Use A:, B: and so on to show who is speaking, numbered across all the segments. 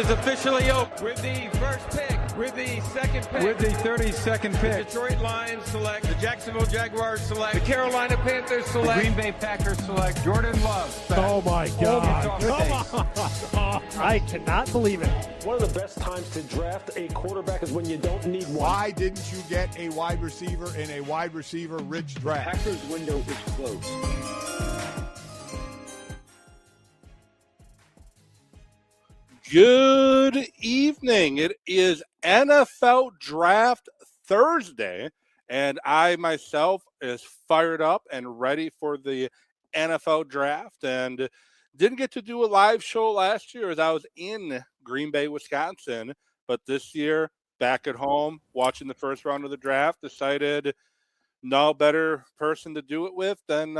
A: is officially open with the first pick, with the second pick,
B: with the 32nd pick.
A: The Detroit Lions select, the Jacksonville Jaguars select, the Carolina Panthers select,
B: the Green Bay Packers select Jordan Love.
C: Oh my God. Come on. I cannot believe it.
D: One of the best times to draft a quarterback is when you don't need one.
E: Why didn't you get a wide receiver in a wide receiver rich draft?
F: Packers window is closed.
G: Good evening. It is NFL Draft Thursday, and I myself is fired up and ready for the NFL Draft, and didn't get to do a live show last year as I was in Green Bay, Wisconsin, but this year, back at home, watching the first round of the draft, decided no better person to do it with than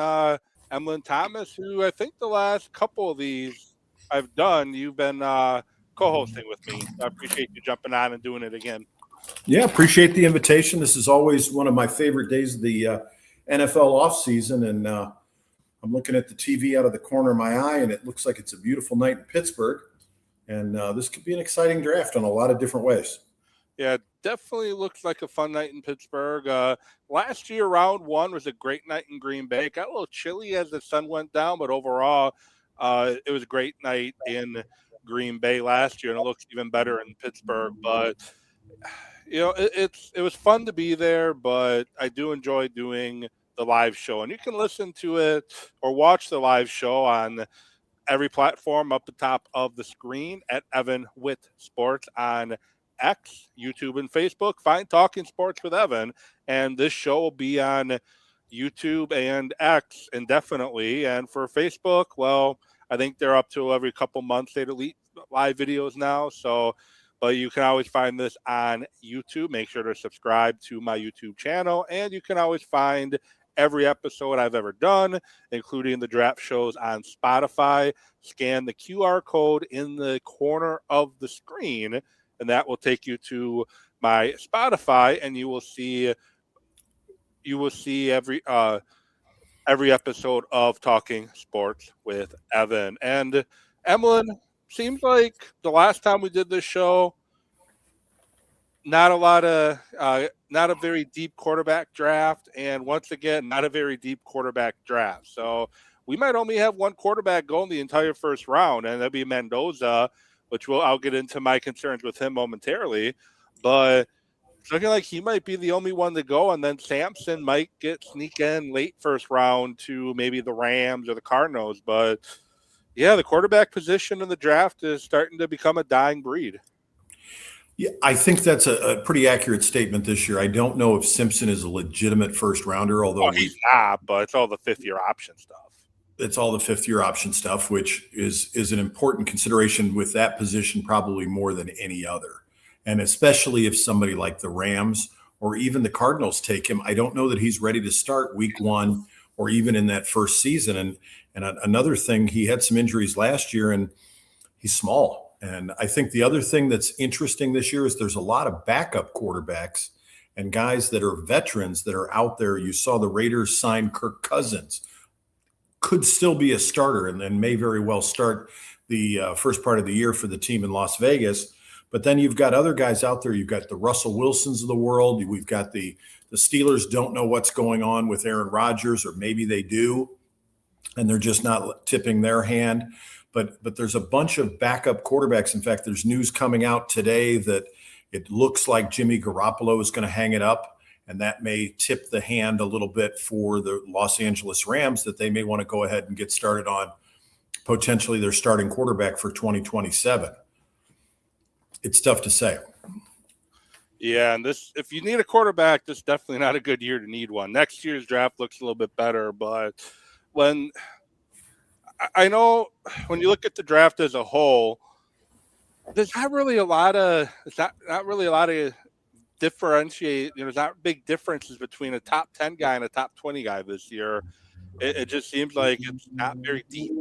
G: Emlyn Thomas, who I think the last couple of these I've done, you've been co-hosting with me. I appreciate you jumping on and doing it again.
H: Yeah, appreciate the invitation. This is always one of my favorite days of the NFL offseason, and I'm looking at the TV out of the corner of my eye, and it looks like it's a beautiful night in Pittsburgh, and this could be an exciting draft in a lot of different ways.
G: Yeah, definitely looks like a fun night in Pittsburgh. Last year, round one was a great night in Green Bay. It got a little chilly as the sun went down, but overall, it was a great night in Green Bay last year, and it looks even better in Pittsburgh. But you know, it was fun to be there. But I do enjoy doing the live show, and you can listen to it or watch the live show on every platform up the top of the screen at Evan Witt Sports on X, YouTube, and Facebook. Find Talking Sports with Evan, and this show will be on YouTube and X indefinitely. And for Facebook, well, I think they're up to every couple months they delete live videos now. So, but you can always find this on YouTube. Make sure to subscribe to my YouTube channel, and you can always find every episode I've ever done, including the draft shows, on Spotify. Scan the QR code in the corner of the screen, and that will take you to my Spotify, and you will see every episode of Talking Sports with Evan. And Emlyn, seems like the last time we did this show, not a very deep quarterback draft, and once again, not a very deep quarterback draft. So we might only have one quarterback going the entire first round, and that'd be Mendoza, which I'll get into my concerns with him momentarily. But it's looking like he might be the only one to go, and then Sampson might sneak in late first round to maybe the Rams or the Cardinals. But yeah, the quarterback position in the draft is starting to become a dying breed.
H: Yeah, I think that's a pretty accurate statement this year. I don't know if Simpson is a legitimate first rounder, although
G: he's not, but it's all the fifth-year option stuff.
H: It's all the fifth-year option stuff, which is an important consideration with that position, probably more than any other. And especially if somebody like the Rams or even the Cardinals take him, I don't know that he's ready to start week one or even in that first season. And another thing, he had some injuries last year, and he's small. And I think the other thing that's interesting this year is there's a lot of backup quarterbacks and guys that are veterans that are out there. You saw the Raiders sign Kirk Cousins, could still be a starter and may very well start the first part of the year for the team in Las Vegas. But then you've got other guys out there. You've got the Russell Wilsons of the world. We've got the Steelers don't know what's going on with Aaron Rodgers, or maybe they do, and they're just not tipping their hand. But there's a bunch of backup quarterbacks. In fact, there's news coming out today that it looks like Jimmy Garoppolo is going to hang it up, and that may tip the hand a little bit for the Los Angeles Rams, that they may want to go ahead and get started on potentially their starting quarterback for 2027. It's tough to say.
G: Yeah, and if you need a quarterback, this is definitely not a good year to need one. Next year's draft looks a little bit better, but I know when you look at the draft as a whole, there's not really a lot of differentiate. There's not big differences between a top 10 guy and a top 20 guy this year. It just seems like it's not very deep.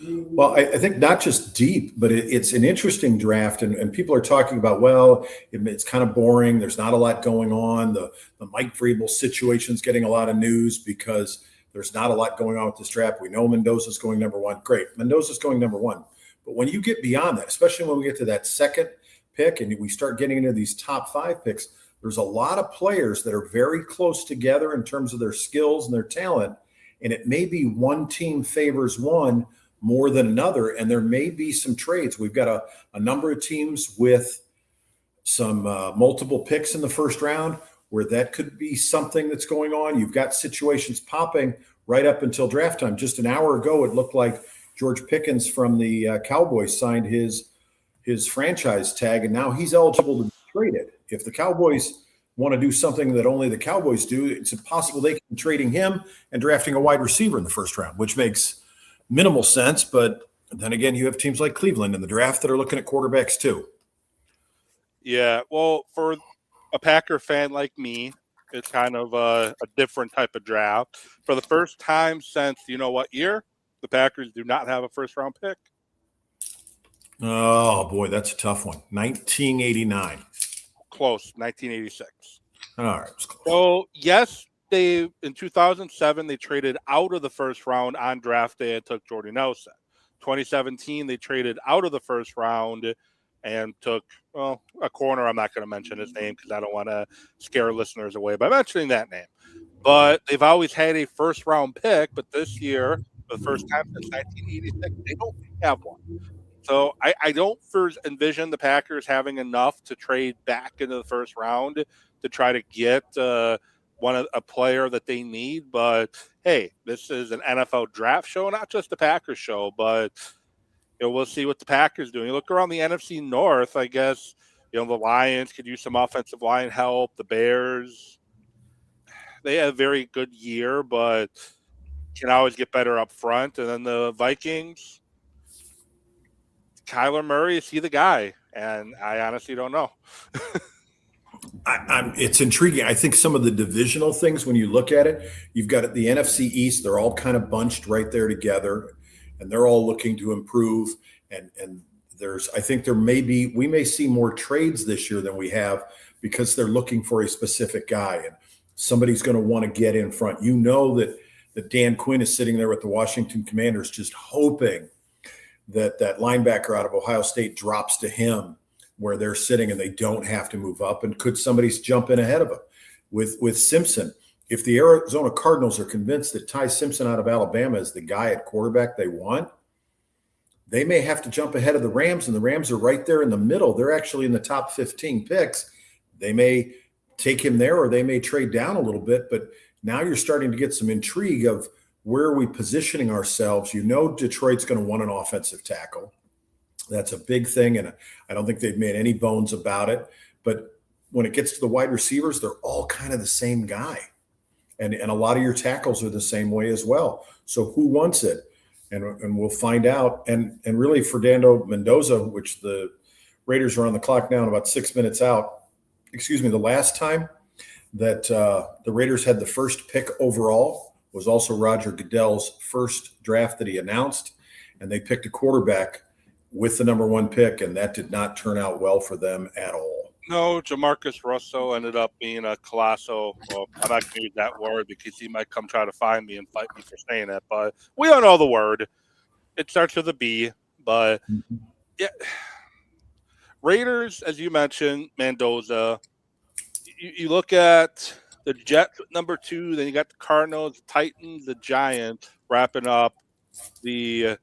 H: Well, I think not just deep, but it's an interesting draft. And people are talking about, well, it's kind of boring. There's not a lot going on. The Mike Vrabel situation is getting a lot of news because there's not a lot going on with this draft. We know Mendoza's going number one. Great. Mendoza's going number one. But when you get beyond that, especially when we get to that second pick and we start getting into these top 5 picks, there's a lot of players that are very close together in terms of their skills and their talent. And it may be one team favors one more than another. And there may be some trades. We've got a number of teams with some multiple picks in the first round where that could be something that's going on. You've got situations popping right up until draft time. Just an hour ago, it looked like George Pickens from the Cowboys signed his franchise tag, and now he's eligible to be traded. If the Cowboys want to do something that only the Cowboys do, it's impossible they can be trading him and drafting a wide receiver in the first round, which makes minimal sense. But then again, you have teams like Cleveland in the draft that are looking at quarterbacks too.
G: Yeah, well, for a Packer fan like me, it's kind of a different type of draft. For the first time since you know what year, the Packers do not have a first-round pick.
H: Oh, boy, that's a tough one. 1989.
G: Close, 1986.
H: All right.
G: So, yes, in 2007, they traded out of the first round on draft day and took Jordy Nelson. 2017, they traded out of the first round and took a corner. I'm not going to mention his name because I don't want to scare listeners away by mentioning that name. But they've always had a first-round pick, but this year, for the first time since 1986, they don't have one. So I don't envision the Packers having enough to trade back into the first round to try to get a player that they need. But, hey, this is an NFL draft show, not just a Packers show, but we'll see what the Packers do. You look around the NFC North, I guess, the Lions could use some offensive line help. The Bears, they had a very good year, but can always get better up front. And then the Vikings, Kyler Murray, is he the guy? And I honestly don't know.
H: It's intriguing. I think some of the divisional things, when you look at it, you've got the NFC East, they're all kind of bunched right there together, and they're all looking to improve. And we may see more trades this year than we have because they're looking for a specific guy, and somebody's going to want to get in front. You know that Dan Quinn is sitting there with the Washington Commanders just hoping that linebacker out of Ohio State drops to him where they're sitting and they don't have to move up. And could somebody jump in ahead of him? With Simpson, if the Arizona Cardinals are convinced that Ty Simpson out of Alabama is the guy at quarterback they want, they may have to jump ahead of the Rams, and the Rams are right there in the middle. They're actually in the top 15 picks. They may take him there or they may trade down a little bit, but now you're starting to get some intrigue of where are we positioning ourselves. Detroit's going to want an offensive tackle. That's a big thing, and I don't think they've made any bones about it. But when it gets to the wide receivers, they're all kind of the same guy. And a lot of your tackles are the same way as well. So who wants it? And we'll find out. And really, Fernando Mendoza, which the Raiders are on the clock now and about 6 minutes out. The last time that the Raiders had the first pick overall was also Roger Goodell's first draft that he announced. And they picked a quarterback with the number 1 pick, and that did not turn out well for them at all.
G: No, Jamarcus Russell ended up being a colossal. Well, I'm not going to use that word because he might come try to find me and fight me for saying it, but we don't know the word. It starts with a B, but yeah. Raiders, as you mentioned, Mendoza. You look at the Jets number 2, then you got the Cardinals, the Titans, the Giants wrapping up the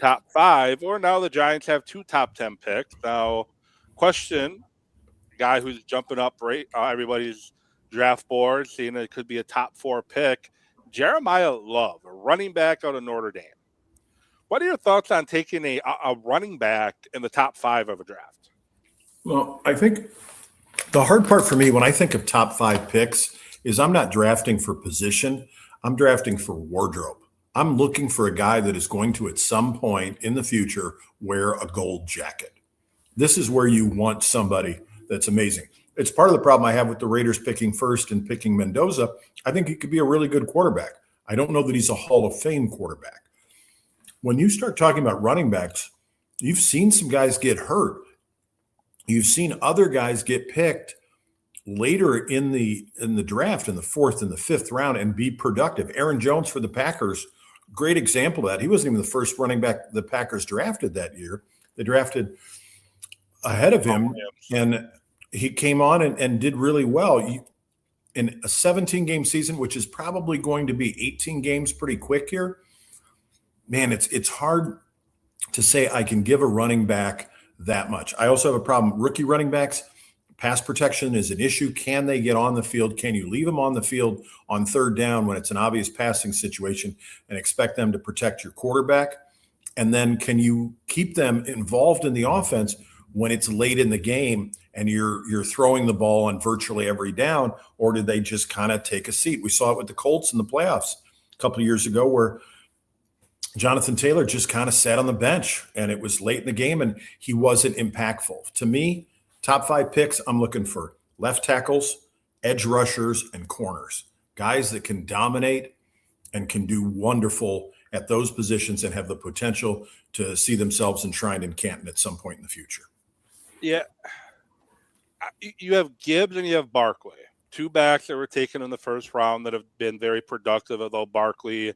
G: top 5, or now the Giants have 2 top 10 picks. Now, question, guy who's jumping up everybody's draft board, seeing it could be a top 4 pick, Jeremiah Love, a running back out of Notre Dame. What are your thoughts on taking a running back in the top 5 of a draft?
H: Well, I think the hard part for me when I think of top 5 picks is I'm not drafting for position. I'm drafting for wardrobe. I'm looking for a guy that is going to, at some point in the future, wear a gold jacket. This is where you want somebody that's amazing. It's part of the problem I have with the Raiders picking first and picking Mendoza. I think he could be a really good quarterback. I don't know that he's a Hall of Fame quarterback. When you start talking about running backs, you've seen some guys get hurt. You've seen other guys get picked later in the draft, in the 4th and the 5th round, and be productive. Aaron Jones for the Packers great example of that. He wasn't even the first running back the Packers drafted that year. They drafted ahead of him, and he came on and did really well. In a 17-game season, which is probably going to be 18 games pretty quick here, man, it's hard to say I can give a running back that much. I also have a problem. Rookie running backs, pass protection is an issue. Can they get on the field? Can you leave them on the field on third down when it's an obvious passing situation and expect them to protect your quarterback? And then can you keep them involved in the offense when it's late in the game and you're throwing the ball on virtually every down, or did they just kind of take a seat? We saw it with the Colts in the playoffs a couple of years ago where Jonathan Taylor just kind of sat on the bench and it was late in the game and he wasn't impactful. To me, top 5 picks, I'm looking for left tackles, edge rushers, and corners, guys that can dominate and can do wonderful at those positions and have the potential to see themselves enshrined in Canton at some point in the future.
G: Yeah. You have Gibbs and you have Barkley, 2 backs that were taken in the first round that have been very productive, although Barkley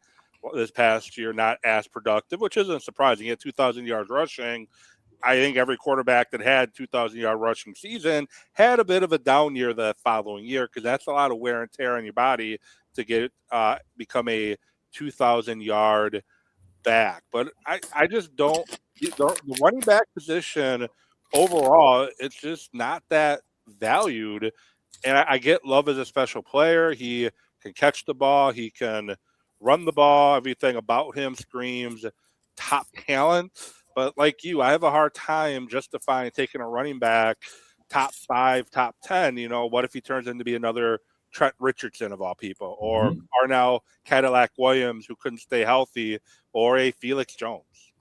G: this past year not as productive, which isn't surprising. He had 2,000 yards rushing. I think every quarterback that had 2,000-yard rushing season had a bit of a down year the following year because that's a lot of wear and tear on your body to get become a 2,000-yard back. But I just don't – the running back position overall, it's just not that valued. And I get Love as a special player. He can catch the ball. He can run the ball. Everything about him screams top talent. But like you, I have a hard time justifying taking a running back top 5, top 10. You know, what if he turns into be another Trent Richardson of all people, or Arnell Cadillac Williams who couldn't stay healthy, or a Felix Jones?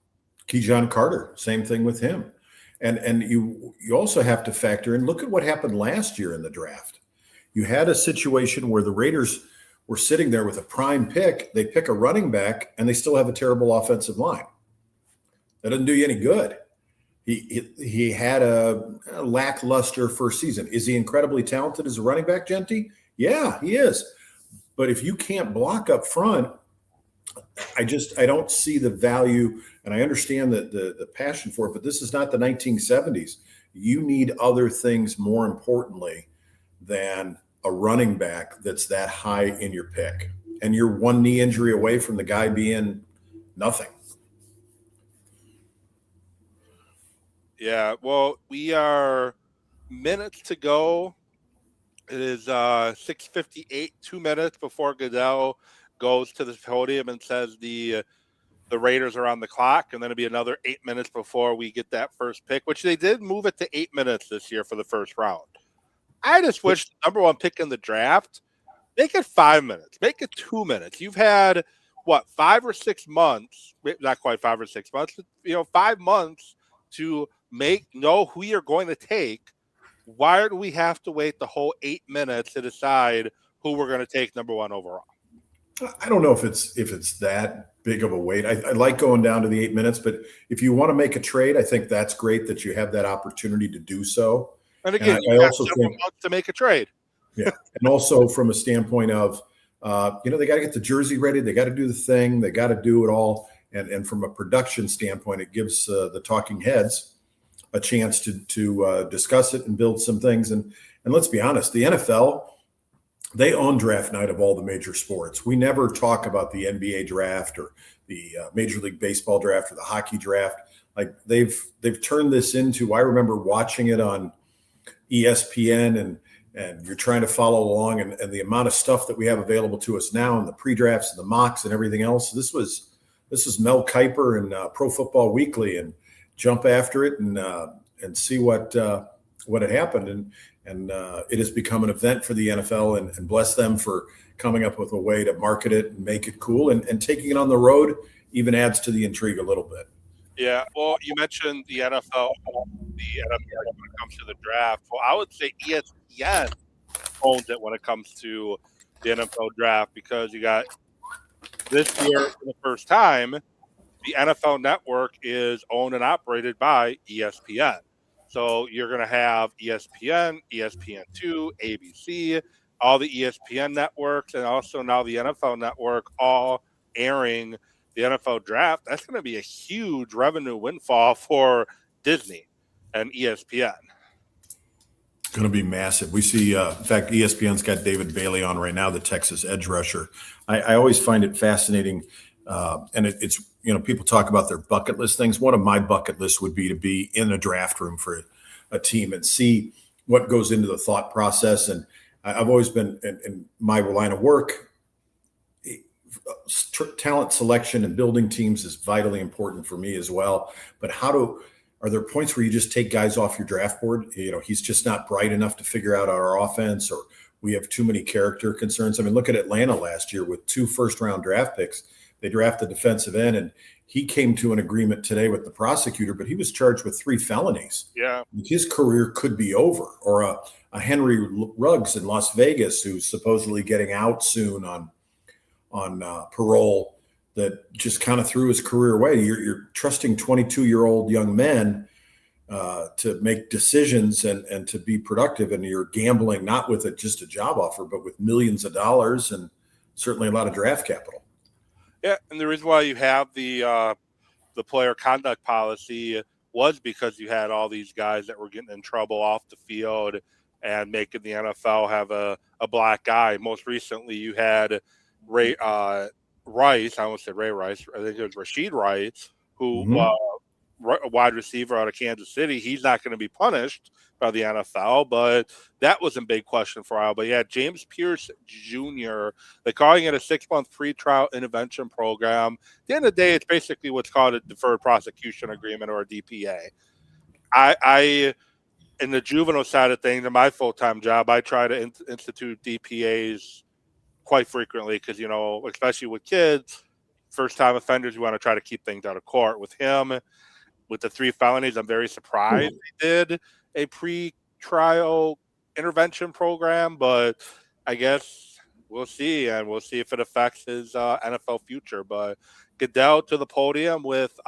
H: Keyshawn Carter, same thing with him. And you also have to factor in, look at what happened last year in the draft. You had a situation where the Raiders were sitting there with a prime pick. They pick a running back, and they still have a terrible offensive line. That doesn't do you any good. He had a lackluster first season. Is he incredibly talented as a running back, Genty? Yeah, he is. But if you can't block up front, I don't see the value, and I understand the passion for it, but this is not the 1970s. You need other things more importantly than a running back that's that high in your pick. And you're one knee injury away from the guy being nothing.
G: Yeah, well, we are minutes to go. It is 6:58, 2 minutes before Goodell goes to the podium and says the Raiders are on the clock, and then it'll be another 8 minutes before we get that first pick, which they did move it to 8 minutes this year for the first round. I just wish the number 1 pick in the draft, make it 5 minutes, make it 2 minutes. You've had, 5 or 6 months, not quite 5 or 6 months, but, 5 months to know who you're going to take. Why do we have to wait the whole 8 minutes to decide who we're going to take number 1 overall?
H: I don't know if it's that big of a wait. I like going down to the 8 minutes, but if you want to make a trade, I think that's great that you have that opportunity to do so.
G: And again, you have several months to make a trade.
H: Yeah, and also from a standpoint of, they got to get the jersey ready. They got to do the thing. They got to do it all. And from a production standpoint, it gives the talking heads a chance to discuss it and build some things. And let's be honest, the NFL, they own draft night of all the major sports. We never talk about the NBA draft or the Major League Baseball draft or the hockey draft. Like they've turned this into, I remember watching it on ESPN and you're trying to follow along and the amount of stuff that we have available to us now and the pre-drafts and the mocks and everything else. This is Mel Kiper and Pro Football Weekly, and jump after it and see what had happened. And it has become an event for the NFL, and bless them for coming up with a way to market it and make it cool. And taking it on the road even adds to the intrigue a little bit.
G: Yeah, well, you mentioned the NFL when it comes to the draft. Well, I would say ESPN owns it when it comes to the NFL draft, because you got this year for the first time, the NFL network is owned and operated by ESPN. So you're going to have ESPN, ESPN2, ABC, all the ESPN networks, and also now the NFL network all airing the NFL draft, that's going to be a huge revenue windfall for Disney and ESPN.
H: Going to be massive. We see, in fact, ESPN's got David Bailey on right now, the Texas edge rusher. I always find it fascinating, and it's people talk about their bucket list things. One of my bucket lists would be to be in a draft room for a team and see what goes into the thought process. And I've always been in my line of work. Talent selection and building teams is vitally important for me as well. But are there points where you just take guys off your draft board? He's just not bright enough to figure out our offense, or we have too many character concerns. I mean, look at Atlanta last year with 2 first-round draft picks. They drafted defensive end, and he came to an agreement today with the prosecutor, but he was charged with 3 felonies.
G: Yeah.
H: His career could be over. Or a Henry Ruggs in Las Vegas, who's supposedly getting out soon on parole, that just kind of threw his career away. You're trusting 22-year-old young men to make decisions and to be productive, and you're gambling not with just a job offer, but with millions of dollars and certainly a lot of draft capital.
G: Yeah, and the reason why you have the player conduct policy was because you had all these guys that were getting in trouble off the field and making the NFL have a black guy. Most recently, you had Ray Rice. I almost said Ray Rice. I think it was Rashid Rice, who a wide receiver out of Kansas City. He's not going to be punished by the NFL, but that was a big question for a while. But yeah, James Pierce Jr., they're calling it a 6-month pretrial intervention program. At the end of the day, it's basically what's called a deferred prosecution agreement, or a DPA. I in the juvenile side of things, in my full-time job, I try to institute DPAs quite frequently because, especially with kids, first-time offenders, you want to try to keep things out of court. With him, with the 3 felonies, I'm very surprised he did a pre-trial intervention program, but I guess we'll see, and we'll see if it affects his NFL future. But Goodell to the podium with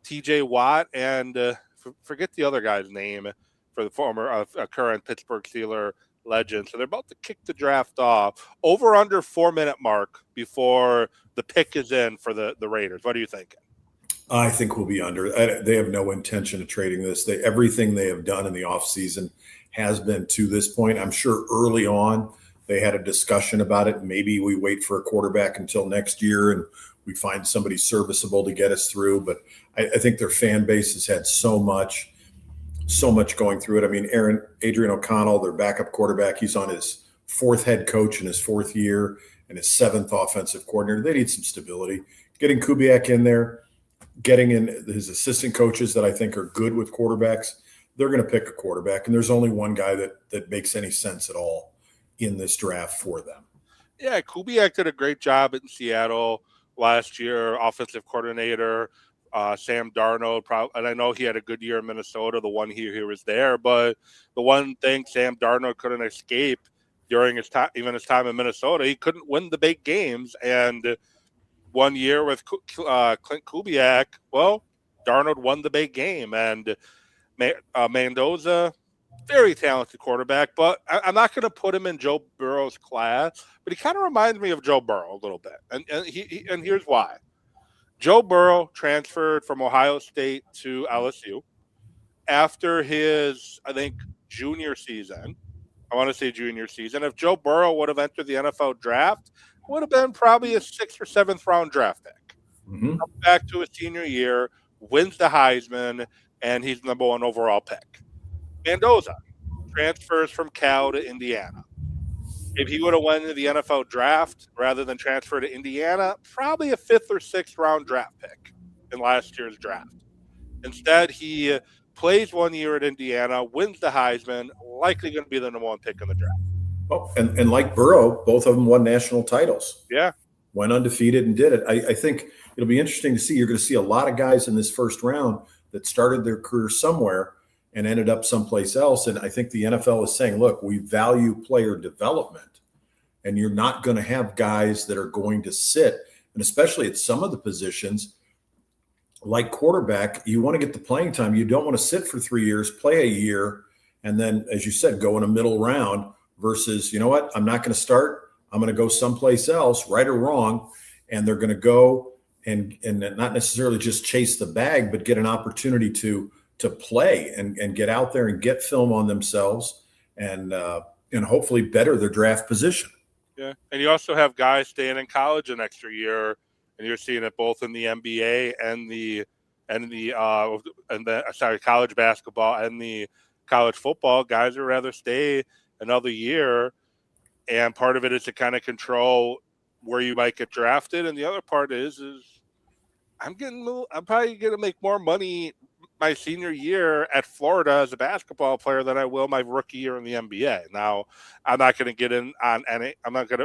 G: T.J. Watt and forget the other guy's name for the former current Pittsburgh Steeler legend. So they're about to kick the draft off. Over under 4-minute mark before the pick is in for the Raiders. What are you thinking?
H: I think we'll be under. They have no intention of trading this. Everything they have done in the offseason has been to this point. I'm sure early on they had a discussion about it. Maybe we wait for a quarterback until next year and we find somebody serviceable to get us through. But I think their fan base has had so much going through it. I mean, Adrian O'Connell, their backup quarterback, he's on his 4th head coach in his 4th year and his 7th offensive coordinator. They need some stability. Getting Kubiak in there, getting in his assistant coaches that I think are good with quarterbacks, they're going to pick a quarterback. And there's only one guy that makes any sense at all in this draft for them.
G: Yeah, Kubiak did a great job in Seattle last year, offensive coordinator. Sam Darnold, and I know he had a good year in Minnesota, the one year he was there, but the one thing Sam Darnold couldn't escape during his time, even his time in Minnesota, he couldn't win the big games. And one year with Clint Kubiak, well, Darnold won the big game. And Mendoza, very talented quarterback, but I'm not going to put him in Joe Burrow's class, but he kind of reminds me of Joe Burrow a little bit. And here's why. Joe Burrow transferred from Ohio State to LSU after his, I think, junior season. I want to say junior season. If Joe Burrow would have entered the NFL draft, it would have been probably a 6th or 7th round draft pick. Comes back to his senior year, wins the Heisman, and he's the number 1 overall pick. Mendoza transfers from Cal to Indiana. If he would have went into the NFL draft rather than transfer to Indiana, probably a 5th or 6th round draft pick in last year's draft. Instead, he plays 1 year at Indiana, wins the Heisman, likely going to be the number 1 pick in the draft.
H: Oh, and like Burrow, both of them won national titles.
G: Yeah.
H: Went undefeated and did it. I think it'll be interesting to see. You're going to see a lot of guys in this first round that started their career somewhere and ended up someplace else. And I think the NFL is saying, look, we value player development, and you're not going to have guys that are going to sit. And especially at some of the positions, like quarterback, you want to get the playing time. You don't want to sit for 3 years, play a year, and then, as you said, go in a middle round versus, you know what, I'm not going to start. I'm going to go someplace else, right or wrong. And they're going to go and not necessarily just chase the bag, but get an opportunity to play and get out there and get film on themselves and hopefully better their draft position.
G: Yeah, and you also have guys staying in college an extra year, and you're seeing it both in the NBA and college basketball and the college football. Guys would rather stay another year, and part of it is to kind of control where you might get drafted, and the other part is I'm probably going to make more money my senior year at Florida as a basketball player than I will my rookie year in the NBA. Now, I'm not going to get in on any.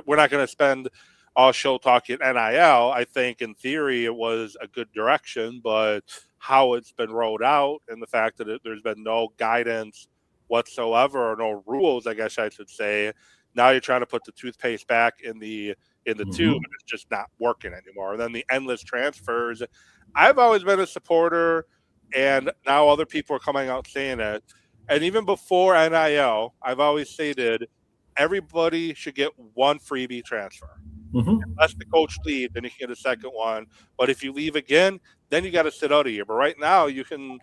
G: We're not going to spend all show talking NIL. I think in theory it was a good direction, but how it's been rolled out and the fact that there's been no guidance whatsoever or no rules, I guess I should say. Now you're trying to put the toothpaste back in the tube, and it's just not working anymore. And then the endless transfers. I've always been a supporter, and now other people are coming out saying it. And even before NIL, I've always stated everybody should get one freebie transfer. Unless the coach leaves, then you can get a second one. But if you leave again, then you got to sit out a year. But right now, you can,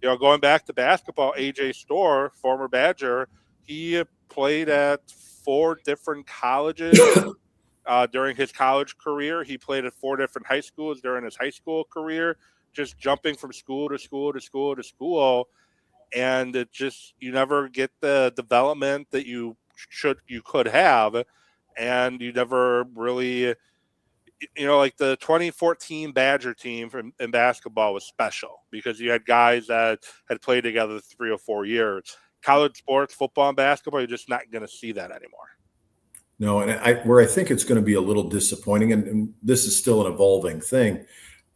G: going back to basketball, AJ Storr, former Badger, he played at 4 different colleges during his college career. He played at 4 different high schools during his high school career, just jumping from school to school to school to school. And it just, you never get the development that you could have. And you never really, like the 2014 Badger team in basketball was special because you had guys that had played together 3 or 4 years. College sports, football and basketball, you're just not going to see that anymore.
H: No, and where I think it's going to be a little disappointing, and this is still an evolving thing,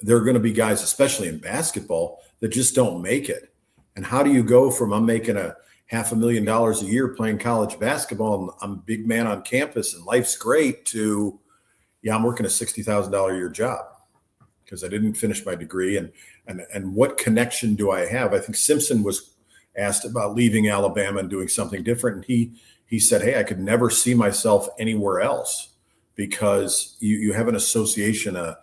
H: there are going to be guys, especially in basketball, that just don't make it. And how do you go from I'm making $500,000 a year playing college basketball and I'm a big man on campus and life's great to, I'm working a $60,000 a year job because I didn't finish my degree. And what connection do I have? I think Simpson was asked about leaving Alabama and doing something different. And he said, hey, I could never see myself anywhere else because you have an association, a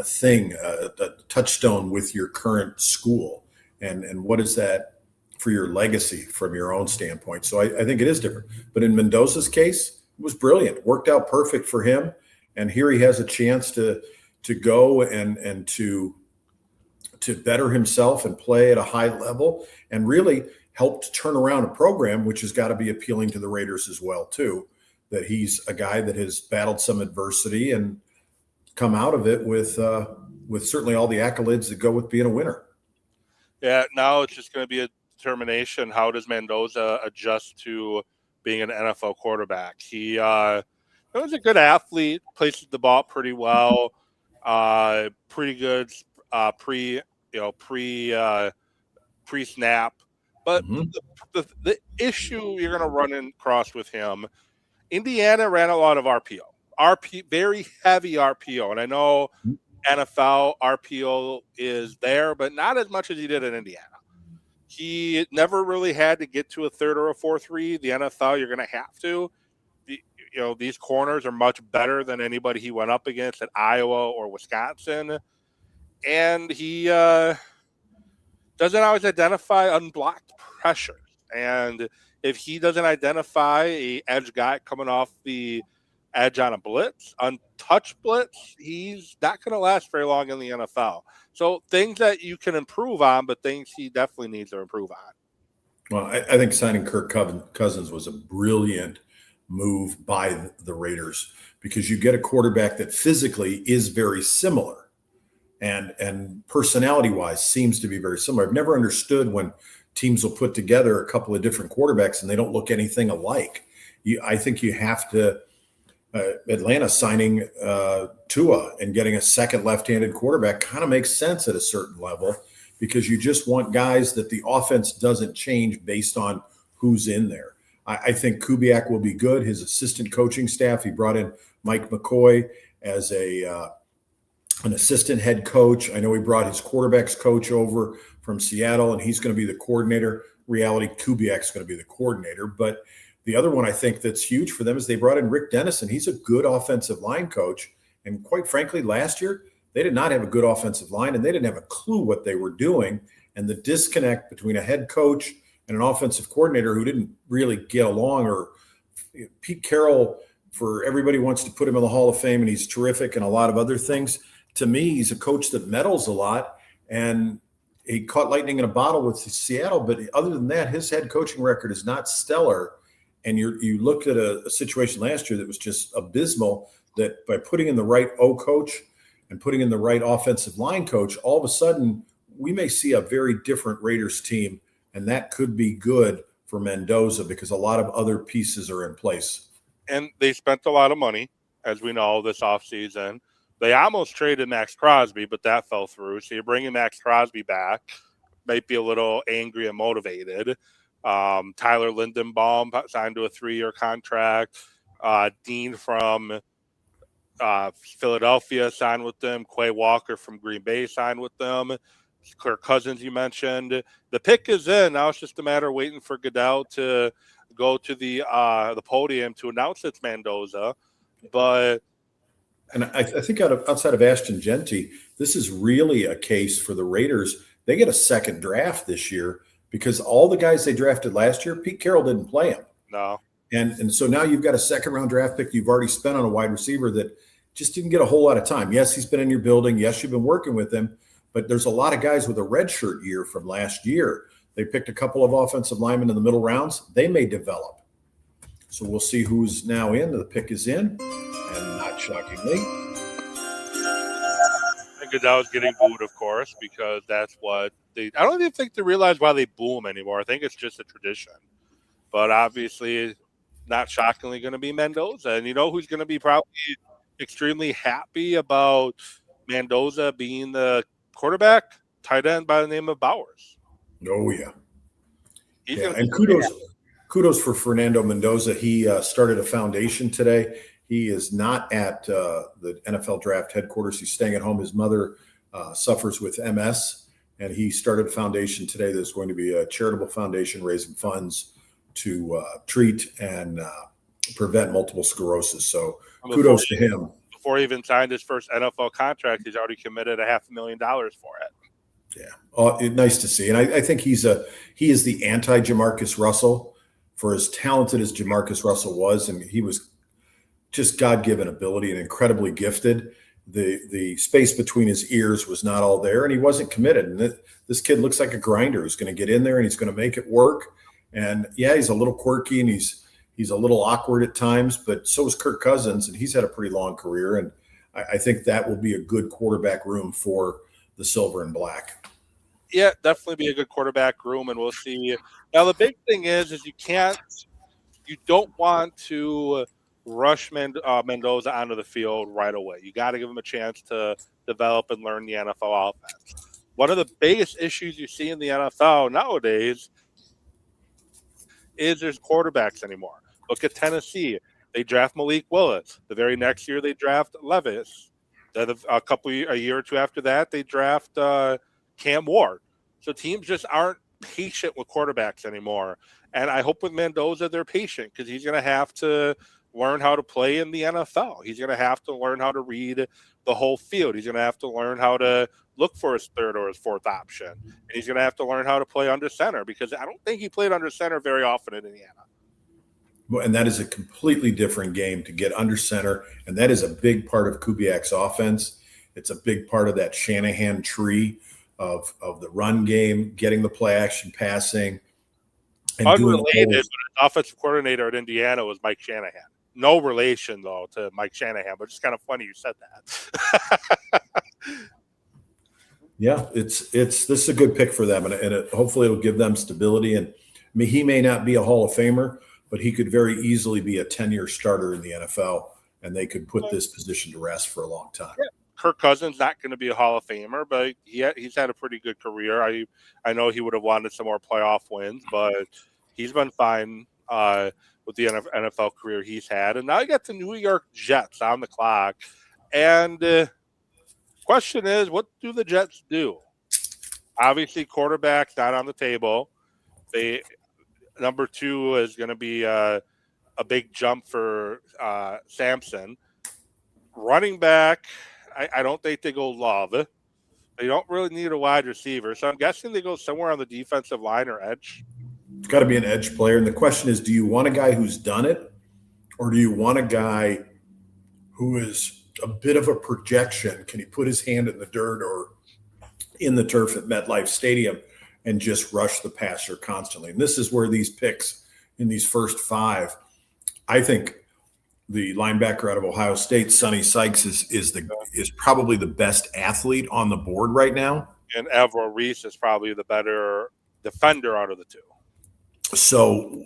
H: thing, a touchstone with your current school. And what is that for your legacy from your own standpoint? So I think it is different. But in Mendoza's case, it was brilliant. Worked out perfect for him. And here he has a chance to go and to better himself and play at a high level and really help to turn around a program, which has got to be appealing to the Raiders as well, too, that he's a guy that has battled some adversity and come out of it with certainly all the accolades that go with being a winner.
G: Yeah, now it's just going to be a determination. How does Mendoza adjust to being an NFL quarterback? He was a good athlete, places the ball pretty well, pretty good pre-snap. But the issue you're going to run across with him, Indiana ran a lot of RPO, very heavy RPO. And I know NFL RPO is there, but not as much as he did in Indiana. He never really had to get to a third or a fourth read. The NFL, you're going to have to. These corners are much better than anybody he went up against at Iowa or Wisconsin. And he doesn't always identify unblocked pressures. And if he doesn't identify a edge guy coming off the edge on a blitz, untouched blitz, he's not going to last very long in the NFL. So things that you can improve on, but things he definitely needs to improve on.
H: Well, I think signing Kirk Cousins was a brilliant move by the Raiders because you get a quarterback that physically is very similar and personality-wise seems to be very similar. I've never understood when teams will put together a couple of different quarterbacks and they don't look anything alike. I think you have to Atlanta signing Tua and getting a second left-handed quarterback kind of makes sense at a certain level because you just want guys that the offense doesn't change based on who's in there. I think Kubiak will be good. His assistant coaching staff, he brought in Mike McCoy as an assistant head coach. I know he brought his quarterbacks coach over from Seattle, and he's going to be the coordinator. Reality, Kubiak's going to be the coordinator. But the other one I think that's huge for them is they brought in Rick Dennison. He's a good offensive line coach. And quite frankly, last year, They did not have a good offensive line, and they didn't have a clue what they were doing. And the disconnect between a head coach and an offensive coordinator who didn't really get along, or Pete Carroll, for everybody wants to put him in the Hall of Fame, and he's terrific and a lot of other things. To me, he's a coach that meddles a lot, and he caught lightning in a bottle with Seattle. But other than that, his head coaching record is not stellar. And you looked at a situation last year that was just abysmal, that by putting in the right O coach and putting in the right offensive line coach, all of a sudden we may see a very different Raiders team, and that could be good for Mendoza because a lot of other pieces are in place.
G: And they spent a lot of money, as we know, this offseason. They almost traded Max Crosby, but that fell through. So you're bringing Max Crosby back, might be a little angry and motivated. Tyler Lindenbaum signed to a 3-year contract. Dean from Philadelphia signed with them. Quay Walker from Green Bay signed with them. Kirk Cousins, you mentioned. The pick is in. Now it's just a matter of waiting for Goodell to go to the podium to announce it's Mendoza. But
H: and I think outside of Ashton Genty, this is really a case for the Raiders. They get a second draft this year because all the guys they drafted last year, Pete Carroll didn't play them.
G: No. And
H: so now you've got a second-round draft pick you've already spent on a wide receiver that just didn't get a whole lot of time. Yes, he's been in your building. Yes, you've been working with him. But there's a lot of guys with a redshirt year from last year. They picked a couple of offensive linemen in the middle rounds. They may develop. So we'll see who's now in. The pick is in, and not shockingly,
G: Goodell's getting booed, of course, because that's what I don't even think they realize why they boo him anymore. I think it's just a tradition. But obviously, not shockingly, going to be Mendoza. And you know who's going to be probably extremely happy about Mendoza being the quarterback? Tight end by the name of Bowers.
H: Oh, yeah. And kudos for Fernando Mendoza. He started a foundation today. He is not at the NFL draft headquarters. He's staying at home. His mother suffers with MS, and he started a foundation today that's going to be a charitable foundation raising funds to treat and prevent multiple sclerosis. So kudos to him.
G: Before he even signed his first NFL contract, he's already committed $500,000 for it.
H: Yeah, nice to see. And I think he is the anti-Jamarcus Russell. For as talented as Jamarcus Russell was, and he was just God-given ability and incredibly gifted, the space between his ears was not all there, and he wasn't committed. And this kid looks like a grinder who's going to get in there and he's going to make it work. And yeah, he's a little quirky and he's a little awkward at times, but so is Kirk Cousins, and he's had a pretty long career. And I think that will be a good quarterback room for the silver and black.
G: Yeah, definitely be a good quarterback room, and we'll see. Now, the big thing is you don't want to rush Mendoza onto the field right away. You got to give him a chance to develop and learn the NFL offense. One of the biggest issues you see in the NFL nowadays is there's quarterbacks anymore. Look at Tennessee. They draft Malik Willis. The very next year they draft Levis. Then a year or two after that, they draft Cam Ward. So teams just aren't patient with quarterbacks anymore. And I hope with Mendoza they're patient because he's going to have to learn how to play in the NFL. He's going to have to learn how to read the whole field. He's going to have to learn how to look for his third or his fourth option. And he's going to have to learn how to play under center because I don't think he played under center very often in Indiana.
H: And that is a completely different game to get under center. And that is a big part of Kubiak's offense. It's a big part of that Shanahan tree of the run game, getting the play action passing. And
G: unrelated, but his offensive coordinator at Indiana was Mike Shanahan. No relation, though, to Mike Shanahan, but it's kind of funny you said that.
H: Yeah, this is a good pick for them, and hopefully it'll give them stability. And I mean, he may not be a Hall of Famer, but he could very easily be a 10-year starter in the NFL, and they could put this position to rest for a long time.
G: Yeah. Kirk Cousins not going to be a Hall of Famer, but he's had a pretty good career. I know he would have wanted some more playoff wins, but he's been fine with the NFL career he's had. And now you got the New York Jets on the clock. And question is, what do the Jets do? Obviously, quarterback's not on the table. Number 2 is going to be a big jump for Sampson. Running back, I don't think they go Love. They don't really need a wide receiver. So I'm guessing they go somewhere on the defensive line or edge.
H: It's got to be an edge player. And the question is, do you want a guy who's done it, or do you want a guy who is a bit of a projection? Can he put his hand in the dirt or in the turf at MetLife Stadium and just rush the passer constantly? And this is where these picks in these first 5, I think the linebacker out of Ohio State, Sonny Sykes, is probably the best athlete on the board right now.
G: And Avril Reese is probably the better defender out of the two.
H: So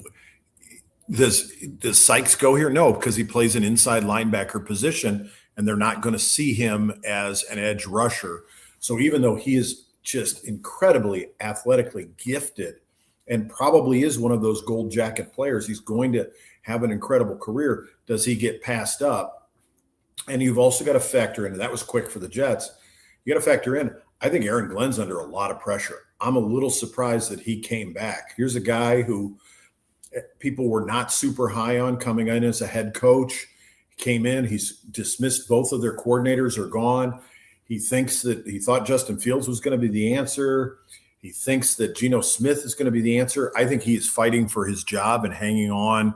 H: does Sykes go here? No, because he plays an inside linebacker position, and they're not going to see him as an edge rusher. So even though he is just incredibly athletically gifted and probably is one of those gold jacket players, he's going to have an incredible career. Does he get passed up? And you've also got to factor in, and that was quick for the Jets. You got to factor in, I think Aaron Glenn's under a lot of pressure. I'm a little surprised that he came back. Here's a guy who people were not super high on coming in as a head coach. He came in, he's dismissed both of their coordinators are gone. He thought Justin Fields was going to be the answer. He thinks that Geno Smith is going to be the answer. I think he is fighting for his job and hanging on.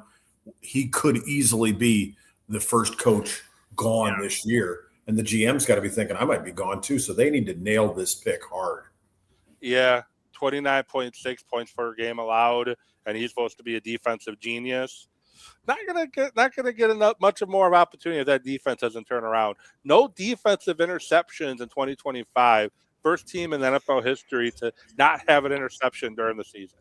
H: He could easily be the first coach gone this year. And the GM's got to be thinking, I might be gone too. So they need to nail this pick hard.
G: Yeah, 29.6 points per game allowed, and he's supposed to be a defensive genius. Not gonna get enough much more of opportunity if that defense doesn't turn around. No defensive interceptions in 2025. First team in NFL history to not have an interception during the season.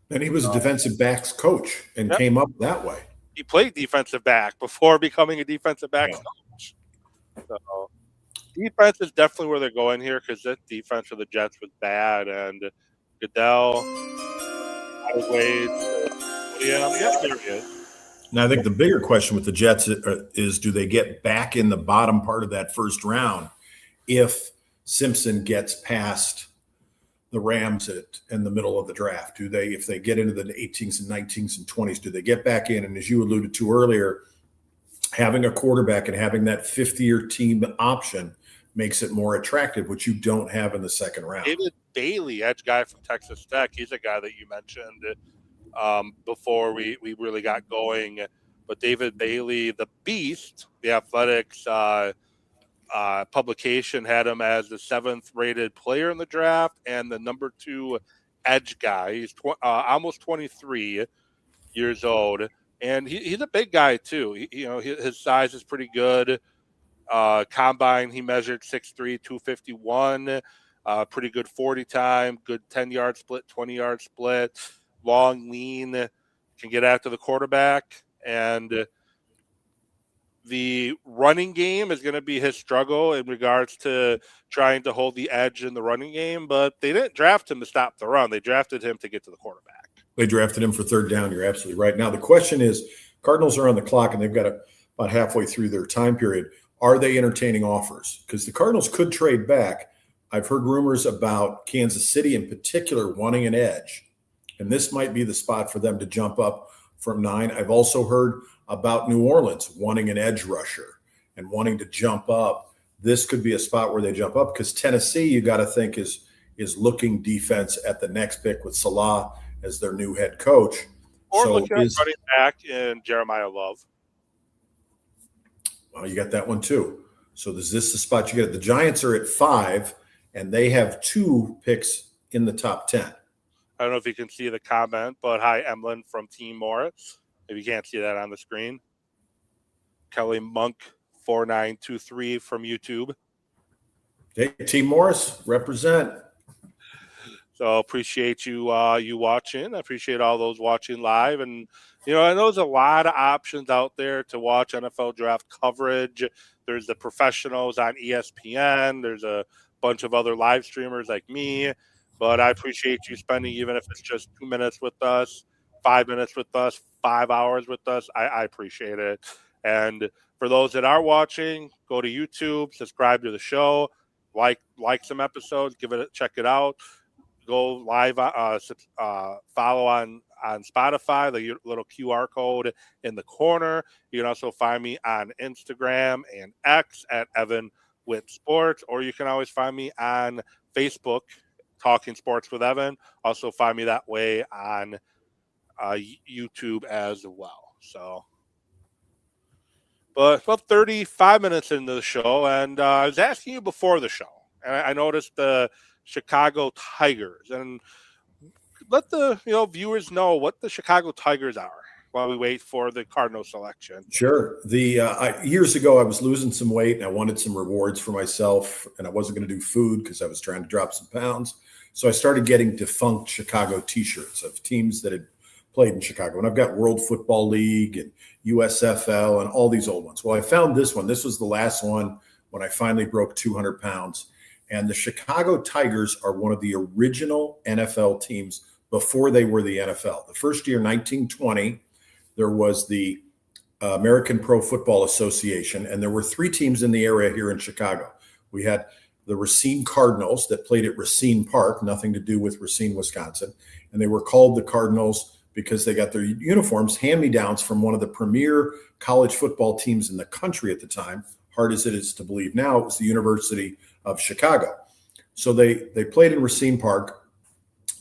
H: And he was a defensive backs coach and came up that way.
G: He played defensive back before becoming a defensive backs coach. So defense is definitely where they're going here because the defense for the Jets was bad. And Goodell, Wade, yes, there he is.
H: Now, I think the bigger question with the Jets is do they get back in the bottom part of that first round if Simpson gets past the Rams in the middle of the draft? If they get into the 18s and 19s and 20s, do they get back in? And as you alluded to earlier, having a quarterback and having that fifth-year team option makes it more attractive, which you don't have in the second round.
G: David Bailey, edge guy from Texas Tech, he's a guy that you mentioned before we really got going. But David Bailey, the Beast, the Athletics publication had him as the 7th rated player in the draft and the number 2 edge guy. He's almost 23 years old, and he's a big guy too. His size is pretty good. Combine, he measured 6'3", 251. Pretty good 40 time, good 10-yard split, 20-yard split, long, lean, can get after the quarterback. And the running game is going to be his struggle in regards to trying to hold the edge in the running game, but they didn't draft him to stop the run. They drafted him to get to the quarterback.
H: They drafted him for third down. You're absolutely right. Now, the question is, Cardinals are on the clock, and they've got about halfway through their time period. Are they entertaining offers? Because the Cardinals could trade back. I've heard rumors about Kansas City in particular wanting an edge, and this might be the spot for them to jump up from 9. I've also heard about New Orleans wanting an edge rusher and wanting to jump up. This could be a spot where they jump up because Tennessee, you got to think, is looking defense at the next pick with Salah as their new head coach.
G: Or looking at running back in Jeremiah Love.
H: Well, you got that one too. So is this the spot you get? The Giants are at 5, and they have 2 picks in the top 10.
G: I don't know if you can see the comment, but hi, Emlyn from Team Morris. If you can't see that on the screen. Kelly Monk 4923 from YouTube.
H: Hey, Team Morris, represent.
G: So appreciate you watching. I appreciate all those watching live. And, I know there's a lot of options out there to watch NFL draft coverage. There's the professionals on ESPN. There's a bunch of other live streamers like me. But I appreciate you spending, even if it's just 2 minutes with us, 5 minutes with us, 5 hours with us. I appreciate it. And for those that are watching, go to YouTube, subscribe to the show, like some episodes, check it out. Go live, follow on Spotify, the little QR code in the corner. You can also find me on Instagram and X at Evan with sports, or you can always find me on Facebook, Talking Sports with Evan. Also find me that way on YouTube as well. So, but about 35 minutes into the show, and I was asking you before the show, and I noticed the Chicago Tigers, and let the viewers know what the Chicago Tigers are while we wait for the Cardinal selection.
H: Sure. Years ago, I was losing some weight and I wanted some rewards for myself, and I wasn't going to do food because I was trying to drop some pounds. So I started getting defunct Chicago T-shirts of teams that had played in Chicago. And I've got World Football League and USFL and all these old ones. Well, I found this one. This was the last one when I finally broke 200 pounds. And the Chicago Tigers are one of the original NFL teams before they were the NFL. The first year, 1920, there was the American Pro Football Association, and there were 3 teams in the area here in Chicago. We had the Racine Cardinals that played at Racine Park, nothing to do with Racine, Wisconsin. And they were called the Cardinals because they got their uniforms hand-me-downs from one of the premier college football teams in the country at the time. Hard as it is to believe now, it was the University of Chicago. So they played in Racine Park.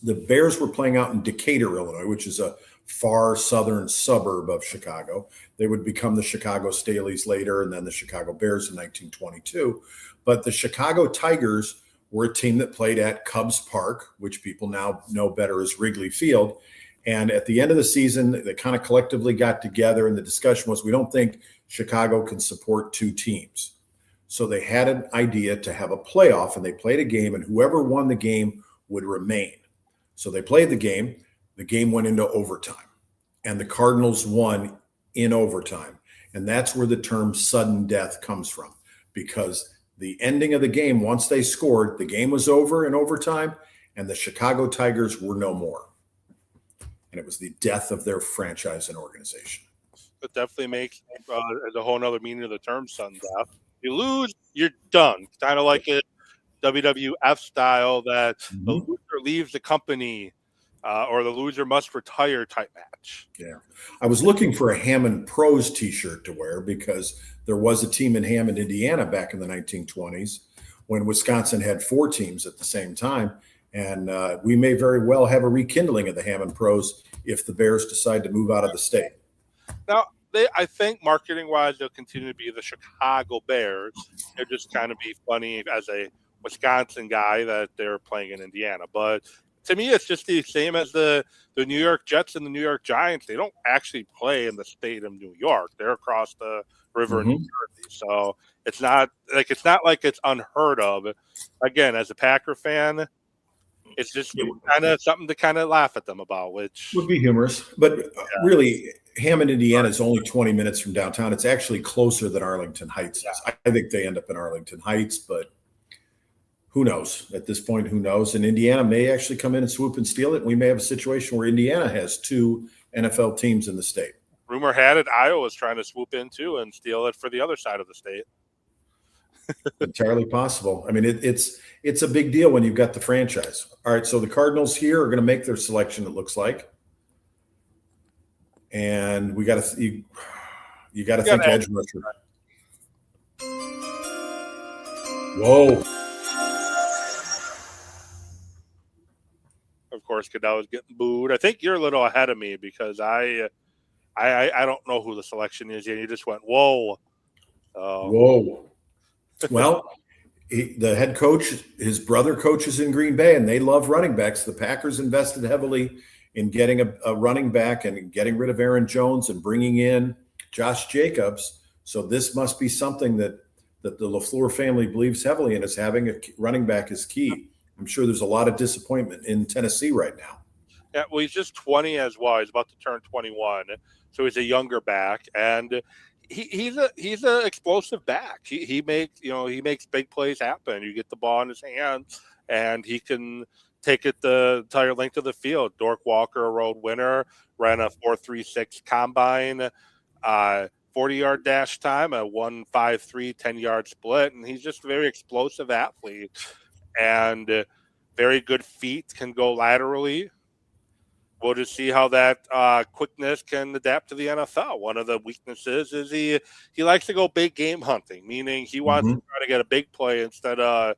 H: The Bears were playing out in Decatur, Illinois, which is a far southern suburb of Chicago. They would become the Chicago Staleys later, and then the Chicago Bears in 1922. But the Chicago Tigers were a team that played at Cubs Park, which people now know better as Wrigley Field. And at the end of the season, they kind of collectively got together, and the discussion was, we don't think Chicago can support 2 teams. So they had an idea to have a playoff, and they played a game, and whoever won the game would remain. So they played the game. The game went into overtime, and the Cardinals won in overtime. And that's where the term sudden death comes from, because the ending of the game, once they scored, the game was over in overtime, and the Chicago Tigers were no more. And it was the death of their franchise and organization.
G: It definitely makes a whole other meaning of the term sudden death. You lose, you're done. Kind of like a WWF style that the loser leaves the company or the loser must retire type match.
H: Yeah. I was looking for a Hammond Pros T-shirt to wear because there was a team in Hammond, Indiana back in the 1920s when Wisconsin had 4 teams at the same time. And we may very well have a rekindling of the Hammond Pros if the Bears decide to move out of the state.
G: Now, I think marketing-wise, they'll continue to be the Chicago Bears. They'll just kind of be funny as a Wisconsin guy that they're playing in Indiana. But to me, it's just the same as the New York Jets and the New York Giants. They don't actually play in the state of New York. They're across the river in New Jersey. So it's not like it's unheard of. Again, as a Packer fan, it's just kind of something to kind of laugh at them about, which
H: would be humorous. But really, Hammond, Indiana is only 20 minutes from downtown. It's actually closer than Arlington Heights is. I think they end up in Arlington Heights, but who knows? At this point, who knows? And Indiana may actually come in and swoop and steal it. We may have a situation where Indiana has 2 NFL teams in the state.
G: Rumor had it Iowa's trying to swoop in too and steal it for the other side of the state.
H: Entirely possible. I mean, it's a big deal when you've got the franchise. All right, so the Cardinals here are going to make their selection, it looks like. And we got to you got to think edge rusher. Whoa.
G: Of course, Goodell was getting booed. I think you're a little ahead of me because I don't know who the selection is yet. You just went, whoa.
H: Whoa. Well, the head coach, his brother coaches in Green Bay, and they love running backs. The Packers invested heavily in getting a running back and getting rid of Aaron Jones and bringing in Josh Jacobs. So this must be something that the LaFleur family believes heavily in, is having a running back is key. I'm sure there's a lot of disappointment in Tennessee right now.
G: Yeah, well, he's just 20 as well. He's about to turn 21, so he's a younger back, and he's an explosive back. He makes big plays happen. You get the ball in his hands, and he can take it the entire length of the field. Dork Walker, a road winner, ran a 4.36 combine, 40-yard dash time, a 1.53 10-yard split, and he's just a very explosive athlete and very good feet, can go laterally. we'll just see how that quickness can adapt to the NFL. One of the weaknesses is he likes to go big game hunting, meaning he wants to try to get a big play instead of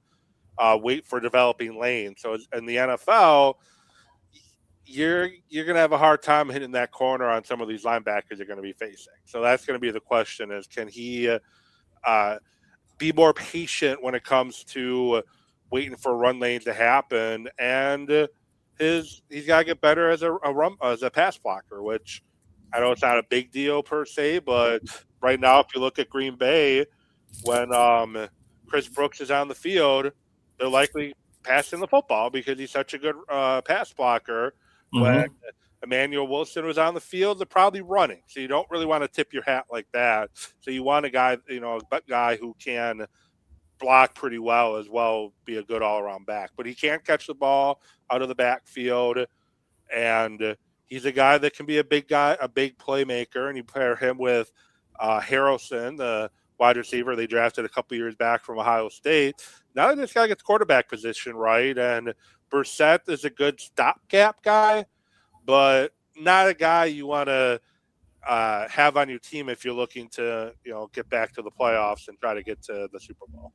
G: wait for developing lanes. So in the NFL, you're going to have a hard time hitting that corner on some of these linebackers you're going to be facing. So that's going to be the question: is can he be more patient when it comes to waiting for run lanes to happen, and he's got to get better as a pass blocker, which I know it's not a big deal per se, but right now if you look at Green Bay, when Chris Brooks is on the field, they're likely passing the football because he's such a good pass blocker. When Emmanuel Wilson was on the field, they're probably running, so you don't really want to tip your hat like that. So you want a guy, a guy who can block pretty well, be a good all-around back. But he can't catch the ball out of the backfield, and he's a guy that can be a big guy, a big playmaker, and you pair him with Harrelson, the wide receiver they drafted a couple years back from Ohio State. Now they just got to get the quarterback position right, and Brissett is a good stopgap guy, but not a guy you want to have on your team if you're looking to, get back to the playoffs and try to get to the Super Bowl.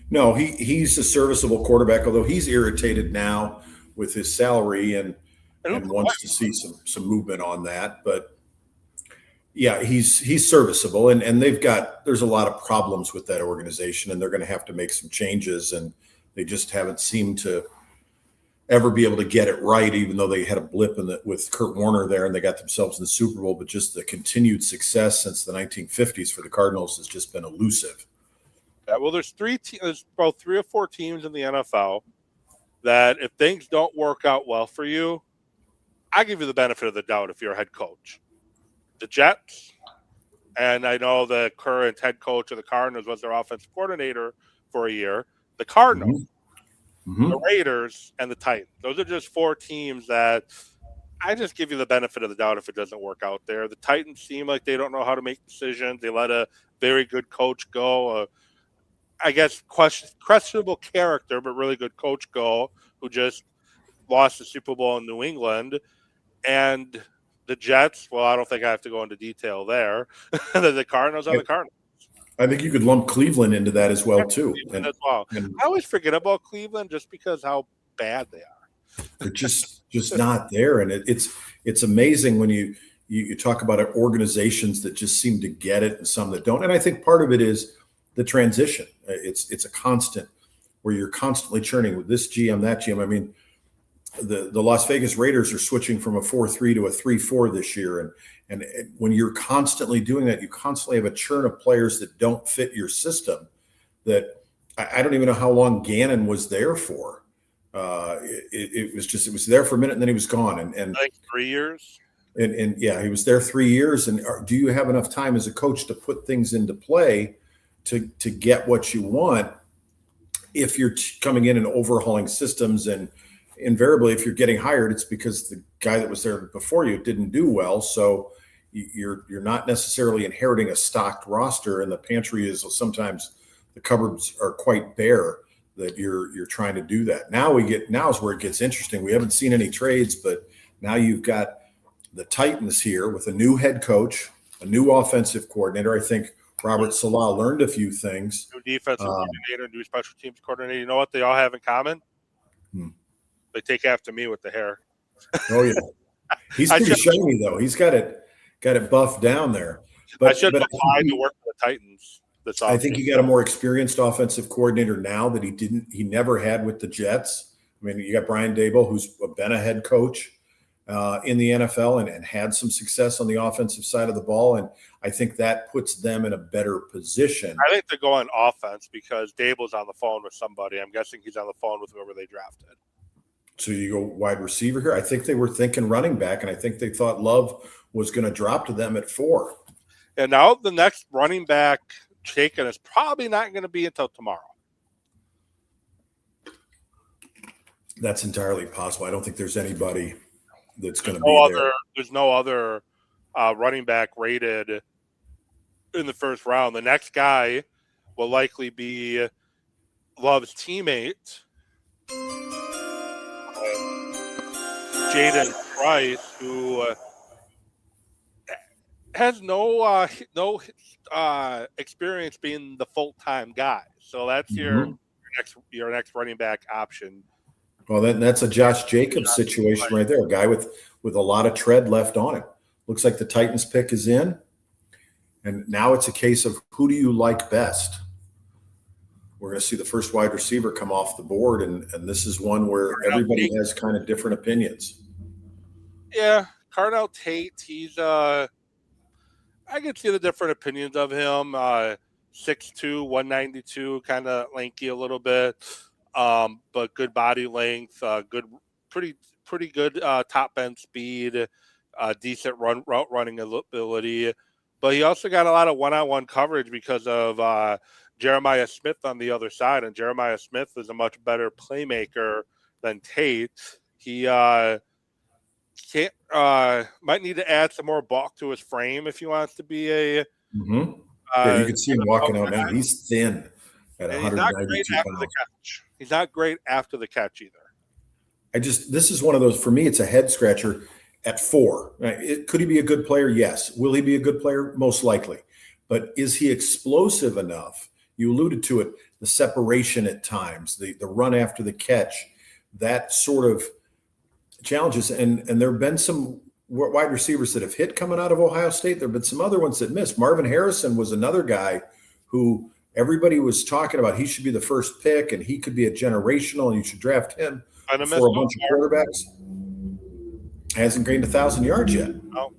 H: No, he's a serviceable quarterback, although he's irritated now with his salary and wants to see some movement on that. But yeah, he's serviceable, and there's a lot of problems with that organization, and they're going to have to make some changes, and they just haven't seemed to ever be able to get it right, even though they had a blip with Kurt Warner there and they got themselves in the Super Bowl. But just the continued success since the 1950s for the Cardinals has just been elusive.
G: Yeah, well, there's about 3 or 4 teams in the NFL that if things don't work out well for you, I give you the benefit of the doubt if you're a head coach. The Jets, and I know the current head coach of the Cardinals was their offensive coordinator for a year. The Cardinals, the Raiders, and the Titans. Those are just 4 teams that I just give you the benefit of the doubt if it doesn't work out there. The Titans seem like they don't know how to make decisions. They let a very good coach go, I guess questionable character, but really good coach go, who just lost the Super Bowl in New England. And the Jets, well, I don't think I have to go into detail there. The Cardinals are the Cardinals.
H: I think you could lump Cleveland into that as well, too.
G: I always forget about Cleveland just because how bad they are.
H: They're just not there. And it's amazing when you talk about organizations that just seem to get it and some that don't. And I think part of it is the transition. It's a constant where you're constantly churning with this GM, that GM. I mean, the Las Vegas Raiders are switching from a 4-3 to a 3-4 this year. And when you're constantly doing that, you constantly have a churn of players that don't fit your system. That I don't even know how long Gannon was there for. It was there for a minute and then he was gone. And
G: like 3 years.
H: And yeah, he was there 3 years. And do you have enough time as a coach to put things into play to get what you want if you're coming in and overhauling systems? And invariably, if you're getting hired, it's because the guy that was there before you didn't do well. So you're not necessarily inheriting a stocked roster, and the pantry is sometimes the cupboards are quite bare that you're trying to do that. Now is where it gets interesting. We haven't seen any trades, but now you've got the Titans here with a new head coach, a new offensive coordinator. I think Robert Saleh learned a few things.
G: New defensive coordinator, new special teams coordinator. You know what they all have in common? They take after me with the hair.
H: Oh yeah, he's pretty shiny though. He's got it buffed down there. But
G: I should apply to work for the Titans.
H: I think you got a more experienced offensive coordinator now that he never had with the Jets. I mean, you got Brian Daboll, who's been a head coach in the NFL and had some success on the offensive side of the ball, and I think that puts them in a better position.
G: I think they're going offense because Daboll's on the phone with somebody. I'm guessing he's on the phone with whoever they drafted.
H: So you go wide receiver here. I think they were thinking running back, and I think they thought Love was going to drop to them at 4.
G: And now the next running back taken is probably not going to be until tomorrow.
H: That's entirely possible. I don't think there's anybody that's going to be there.
G: There's no other running back rated in the first round. The next guy will likely be Love's teammate, Jaden Price, who has no experience being the full-time guy. So that's your next running back option.
H: Well, that's a Josh Jacobs situation right there. A guy with a lot of tread left on him. Looks like the Titans pick is in. And now it's a case of who do you like best? We're going to see the first wide receiver come off the board, and this is one where everybody has kind of different opinions.
G: Yeah, Carnell Tate, he's I can see the different opinions of him. 6'2", 192, kind of lanky a little bit, but good body length, pretty good top end speed, decent route running ability. But he also got a lot of one-on-one coverage because of Jeremiah Smith on the other side, and Jeremiah Smith is a much better playmaker than Tate. He might need to add some more bulk to his frame if he wants to be a.
H: Yeah, you can see him walking out now. He's thin at 192 pounds.
G: He's not great after the catch either.
H: This is one of those, for me, it's a head scratcher at 4. Could he be a good player? Yes. Will he be a good player? Most likely. But is he explosive enough? You alluded to it, the separation at times, the run after the catch, that sort of challenges. And there have been some wide receivers that have hit coming out of Ohio State. There have been some other ones that missed. Marvin Harrison was another guy who everybody was talking about. He should be the first pick, and he could be a generational, and you should draft him for a bunch of quarterbacks. Hasn't gained 1,000 yards yet.
G: Oh.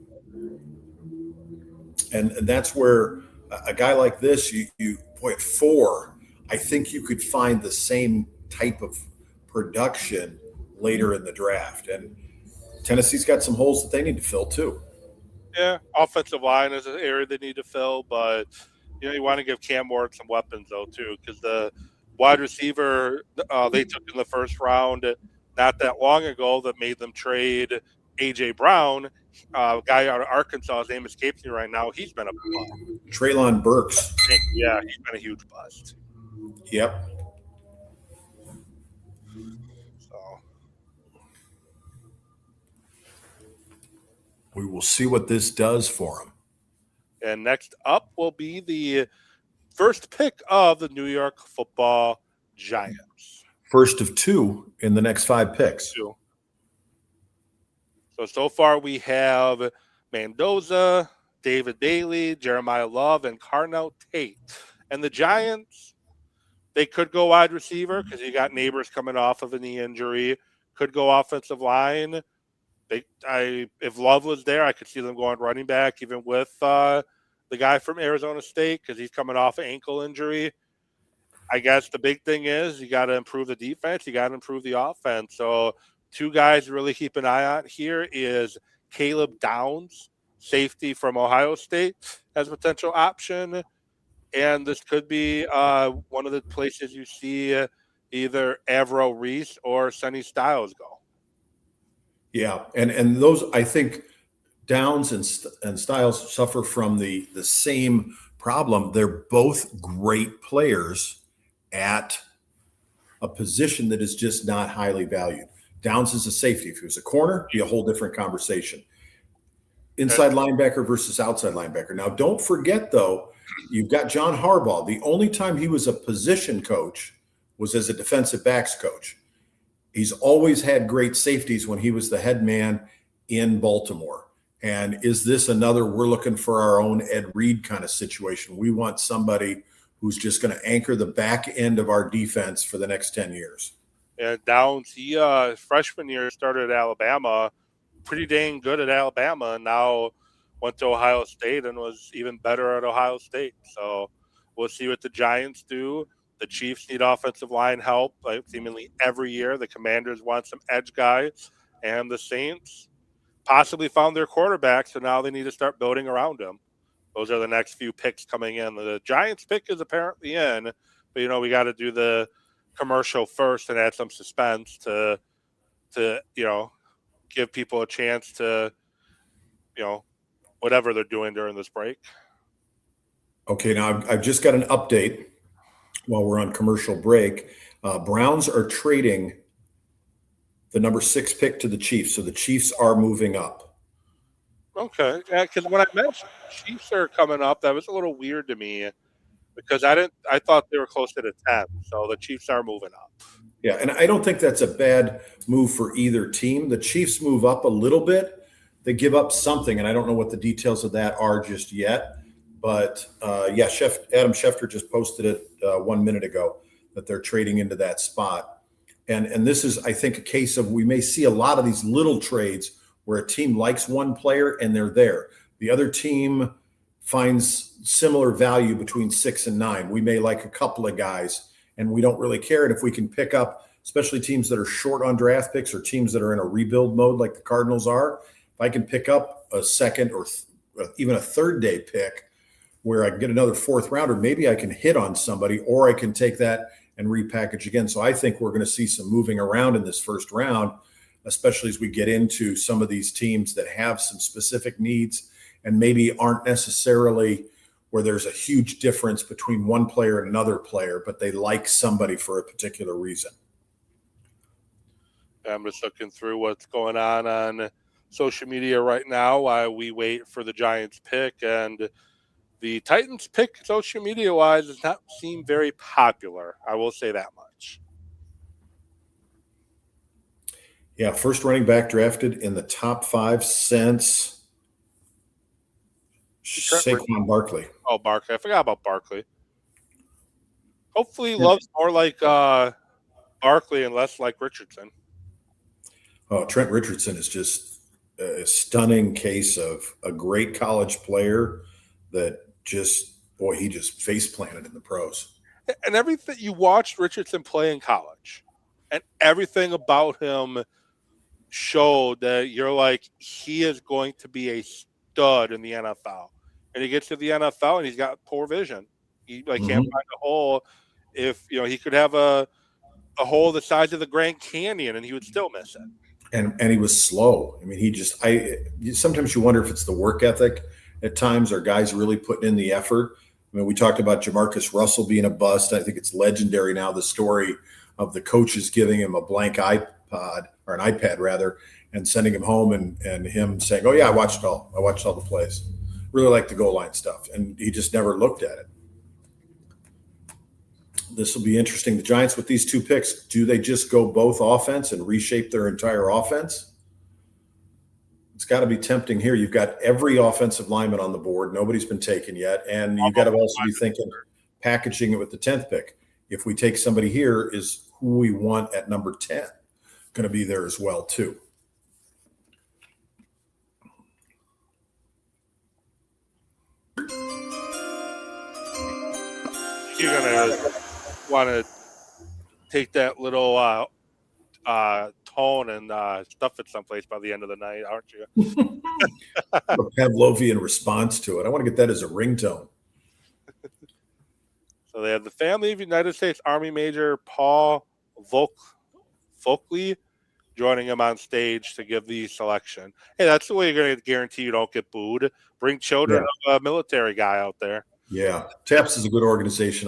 H: And that's where a guy like this, you at 4, I think you could find the same type of production later in the draft. And Tennessee's got some holes that they need to fill too.
G: Yeah, offensive line is an area they need to fill, but you want to give Cam Ward some weapons though too, because the wide receiver they took in the first round not that long ago that made them trade A.J. Brown, a guy out of Arkansas, his name escapes me right now. He's been a bust.
H: Treylon Burks.
G: Yeah, he's been a huge bust.
H: Yep.
G: So
H: we will see what this does for him.
G: And next up will be the first pick of the New York Football Giants.
H: First of 2 in the next 5 picks.
G: 2. So far we have Mendoza, David Bailey, Jeremiah Love, and Carnell Tate. And the Giants, they could go wide receiver because you got Neighbors coming off of a knee injury. Could go offensive line. If Love was there, I could see them going running back, even with the guy from Arizona State, because he's coming off an ankle injury. I guess the big thing is you got to improve the defense. You got to improve the offense. So 2 guys to really keep an eye on here is Caleb Downs, safety from Ohio State, as a potential option. And this could be one of the places you see either Avro Reese or Sonny Styles go.
H: Yeah, and those, I think Downs and Styles suffer from the same problem. They're both great players at a position that is just not highly valued. Downs is a safety. If he was a corner, it'd be a whole different conversation. Inside linebacker versus outside linebacker. Now, don't forget, though, you've got John Harbaugh. The only time he was a position coach was as a defensive backs coach. He's always had great safeties when he was the head man in Baltimore. And is this another we're looking for our own Ed Reed kind of situation? We want somebody who's just going to anchor the back end of our defense for the next 10 years.
G: Yeah, Downs, he freshman year started at Alabama, pretty dang good at Alabama, and now went to Ohio State and was even better at Ohio State. So we'll see what the Giants do. The Chiefs need offensive line help seemingly every year. The Commanders want some edge guys, and the Saints possibly found their quarterback, so now they need to start building around him. Those are the next few picks coming in. The Giants pick is apparently in, but, we got to do the commercial first and add some suspense to give people a chance to, whatever they're doing during this break.
H: Okay, now I've just got an update while we're on commercial break. Browns are trading the number 6 pick to the Chiefs. So the Chiefs are moving up.
G: Okay, yeah, because when I mentioned Chiefs are coming up, that was a little weird to me because I thought they were closer to 10. So the Chiefs are moving up.
H: Yeah, and I don't think that's a bad move for either team. The Chiefs move up a little bit. They give up something, and I don't know what the details of that are just yet. But yeah, Adam Schefter just posted it 1 minute ago that they're trading into that spot. And this is, I think, a case of we may see a lot of these little trades where a team likes one player and they're there. The other team finds similar value between 6 and 9. We may like a couple of guys and we don't really care. And if we can pick up, especially teams that are short on draft picks or teams that are in a rebuild mode like the Cardinals are, if I can pick up a second or even a third day pick where I can get another 4th rounder, maybe I can hit on somebody or I can take that and repackage again. So I think we're going to see some moving around in this first round, especially as we get into some of these teams that have some specific needs and maybe aren't necessarily where there's a huge difference between one player and another player, but they like somebody for a particular reason.
G: I'm just looking through what's going on social media right now while we wait for the Giants pick. And the Titans pick, social media-wise, does not seem very popular. I will say that much.
H: Yeah, first running back drafted in the top 5 since Saquon Barkley.
G: Oh, Barkley. I forgot about Barkley. Hopefully he loves more like Barkley and less like Richardson.
H: Oh, Trent Richardson is just a stunning case of a great college player that he just face planted in the pros.
G: And everything you watched Richardson play in college, and everything about him showed that you're like, he is going to be a stud in the NFL. And he gets to the NFL and he's got poor vision. He can't find a hole. If he could have a hole the size of the Grand Canyon and he would still miss it.
H: And he was slow. I mean, sometimes you wonder if it's the work ethic at times. Are guys really putting in the effort? I mean, we talked about Jamarcus Russell being a bust. I think it's legendary now, the story of the coaches giving him a blank iPad or an iPad rather, and sending him home and him saying, "Oh yeah, I watched all the plays. Really like the goal line stuff." And he just never looked at it. This will be interesting. The Giants with these 2 picks, do they just go both offense and reshape their entire offense? It's got to be tempting here. You've got every offensive lineman on the board. Nobody's been taken yet. And you've got to also be thinking packaging it with the 10th pick. If we take somebody here, is who we want at number 10 going to be there as well too?
G: You're going to want to take that little tone and stuff it someplace by the end of the night, aren't you?
H: A Pavlovian response to it. I want to get that as a ringtone.
G: So they have the family of United States Army Major Paul Folkley joining him on stage to give the selection. Hey, that's the way you're going to guarantee you don't get booed. Bring children of a military guy out there.
H: Yeah, TAPS is a good organization.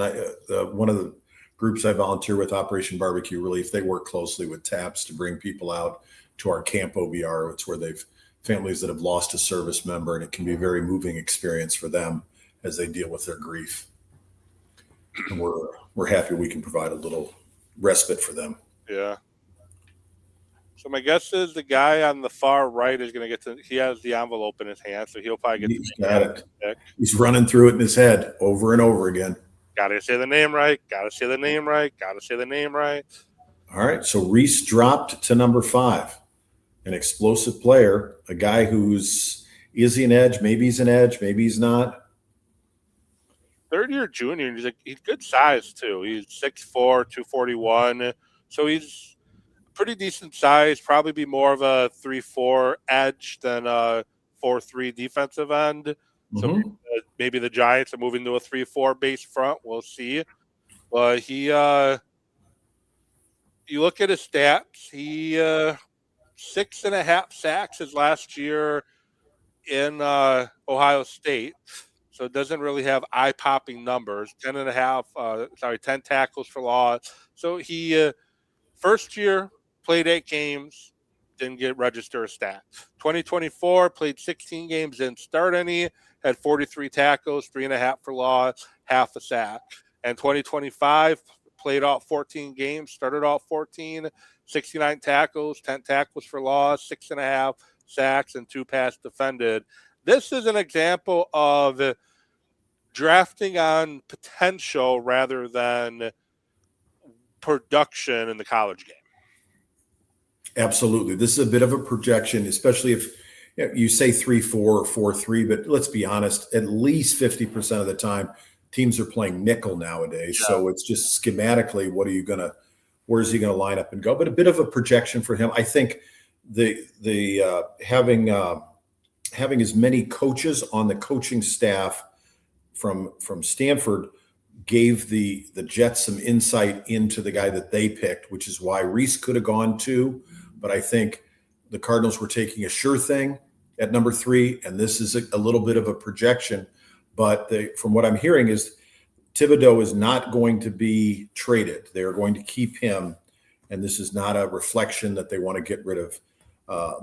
H: One of the groups I volunteer with, Operation Barbecue Relief, they work closely with TAPS to bring people out to our Camp OBR. It's where they've families that have lost a service member, and it can be a very moving experience for them as they deal with their grief. And we're happy we can provide a little respite for them.
G: Yeah. So my guess is the guy on the far right is going to get he has the envelope in his hand, so he'll probably get
H: it. He's running through it in his head over and over again.
G: Gotta say the name right. Gotta say the name right. Gotta say the name right.
H: All right. So Reese dropped to number 5. An explosive player, a guy is he an edge? Maybe he's an edge. Maybe he's not.
G: Third-year junior. He's good size, too. He's 6'4", 241. So he's pretty decent size. Probably be more of a 3-4 edge than a 4-3 defensive end. So maybe the Giants are moving to a 3-4 base front. We'll see. But you look at his stats. He 6.5 sacks his last year in Ohio State. So it doesn't really have eye-popping numbers. 10 tackles for loss. So he first year played 8 games, didn't get register a stat. 2024 played 16 games, didn't start any, had 43 tackles, 3.5 for loss, half a sack. And 2025 played all 14 games, started all 14, 69 tackles, 10 tackles for loss, 6.5 sacks, and 2 pass defended. This is an example of drafting on potential rather than production in the college game.
H: Absolutely. This is a bit of a projection, especially if you say 3-4 or 4-3, but let's be honest, at least 50% of the time, teams are playing nickel nowadays. Yeah. So it's just schematically, where's he going to line up and go? But a bit of a projection for him. I think having as many coaches on the coaching staff from Stanford gave the Jets some insight into the guy that they picked, which is why Reese could have gone 2. But I think the Cardinals were taking a sure thing at number 3, and this is a little bit of a projection. But from what I'm hearing is Thibodeau is not going to be traded. They are going to keep him, and this is not a reflection that they want to get rid of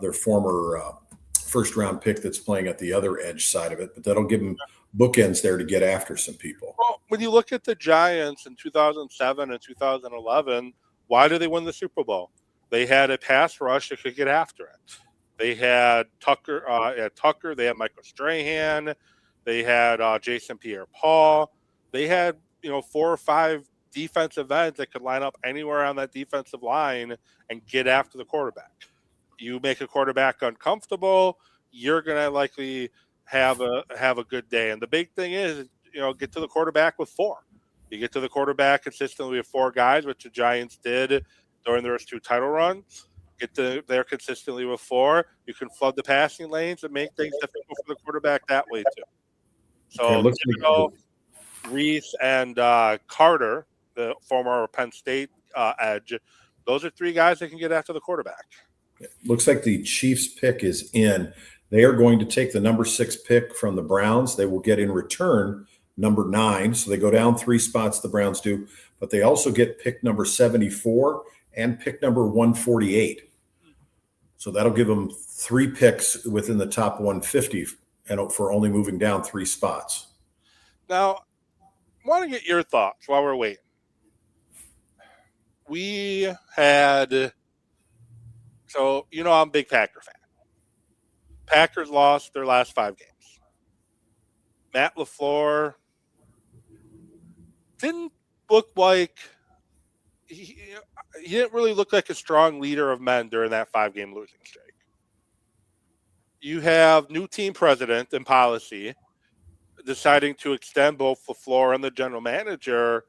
H: their former first-round pick that's playing at the other edge side of it. But that'll give them bookends there to get after some people.
G: Well, when you look at the Giants in 2007 and 2011, why did they win the Super Bowl? They had a pass rush that could get after it. They had Tucker. They had Michael Strahan. They had Jason Pierre-Paul. They had 4 or 5 defensive ends that could line up anywhere on that defensive line and get after the quarterback. You make a quarterback uncomfortable, you're gonna likely have a good day. And the big thing is, get to the quarterback with 4. You get to the quarterback consistently with 4 guys, which the Giants did during their 2 title runs. Get there consistently with 4. You can flood the passing lanes and make things difficult for the quarterback that way too. So Reese and Carter, the former Penn State edge, those are 3 guys that can get after the quarterback.
H: It looks like the Chiefs pick is in. They are going to take the number 6 pick from the Browns. They will get in return number 9. So they go down 3 spots, the Browns do. But they also get pick number 74 and pick number 148. So that'll give them 3 picks within the top 150 and for only moving down 3 spots.
G: Now, I want to get your thoughts while we're waiting. We had – so, I'm a big Packer fan. Packers lost their last 5 games. Matt LaFleur didn't look like he didn't really look like a strong leader of men during that 5-game losing streak. You have new team president and policy deciding to extend both LaFleur and the general manager.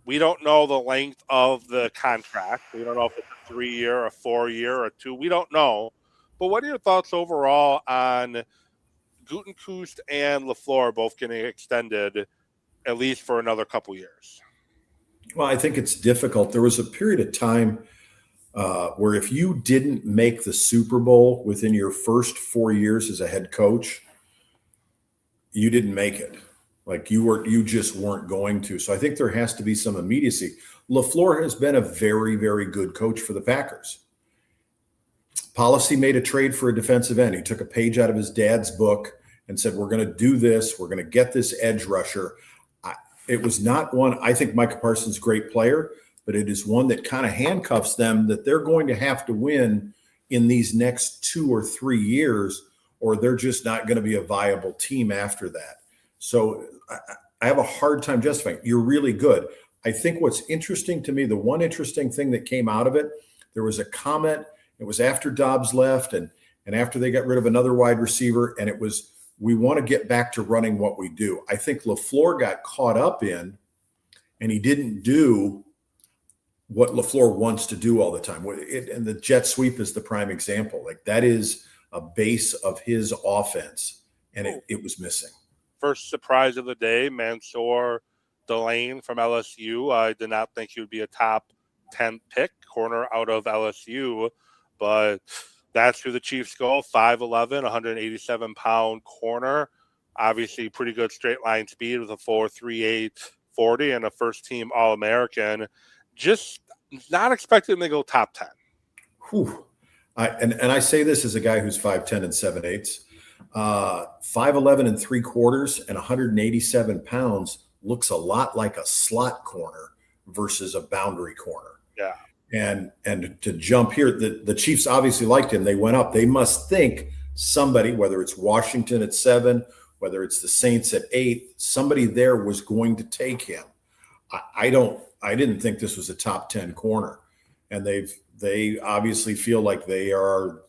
G: We don't know the length of the contract. We don't know if it's a 3-year, a 4-year, or 2. We don't know. But what are your thoughts overall on Gutekunst and LaFleur both getting extended at least for another couple years?
H: Well, I think it's difficult. There was a period of time where if you didn't make the Super Bowl within your first 4 years as a head coach, you didn't make it. Like you just weren't going to. So I think there has to be some immediacy. LaFleur has been a very, very good coach for the Packers. Policy made a trade for a defensive end. He took a page out of his dad's book and said, we're going to do this. We're going to get this edge rusher. It was not one, I think Micah Parsons is a great player, but it is one that kind of handcuffs them that they're going to have to win in these next 2 or 3 years, or they're just not going to be a viable team after that. So I have a hard time justifying. You're really good. I think what's interesting to me, the one interesting thing that came out of it, there was a comment. It was after Dobbs left and after they got rid of another wide receiver, and it was, we want to get back to running what we do. I think LaFleur got caught up in, and he didn't do what LaFleur wants to do all the time. And the jet sweep is the prime example. Like that is a base of his offense, and it was missing.
G: First surprise of the day, Mansour Delane from LSU. I did not think he would be a top 10 pick, corner out of LSU, but that's who the Chiefs go. 5'11", 187-pound corner. Obviously pretty good straight line speed with a 4.38 40 and a first-team All-American. Just not expecting him to go top 10.
H: Whew. And I say this as a guy who's 5'10" and 7/8. 5'11" and 3/4 and 187 pounds looks a lot like a slot corner versus a boundary corner.
G: Yeah.
H: And to jump here, the Chiefs obviously liked him. They went up. They must think somebody, whether it's Washington at 7, whether it's the Saints at 8, somebody there was going to take him. I didn't think this was a top 10 corner. And they obviously feel like that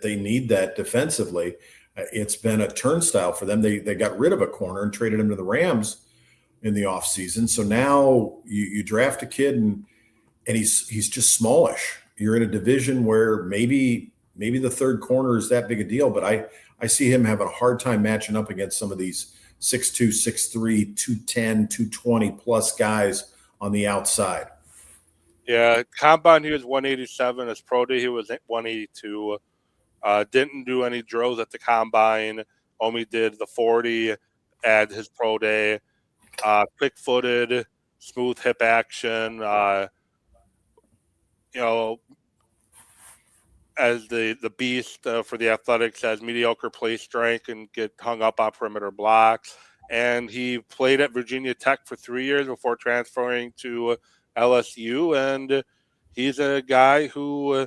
H: they need that defensively. It's been a turnstile for them. They got rid of a corner and traded him to the Rams in the offseason. So now you draft a kid and he's just smallish. You're in a division where maybe the third corner is that big a deal, but I see him having a hard time matching up against some of these 6'2", 6'3", 210, 220 plus guys on the outside.
G: Yeah, combine he was 187. His pro day he was 182. Didn't do any drills at the combine. Only did the 40 at his pro day. Quick-footed, smooth hip action. As the beast for the Athletics, has mediocre play strength and get hung up on perimeter blocks. And he played at Virginia Tech for 3 years before transferring to LSU, and he's a guy who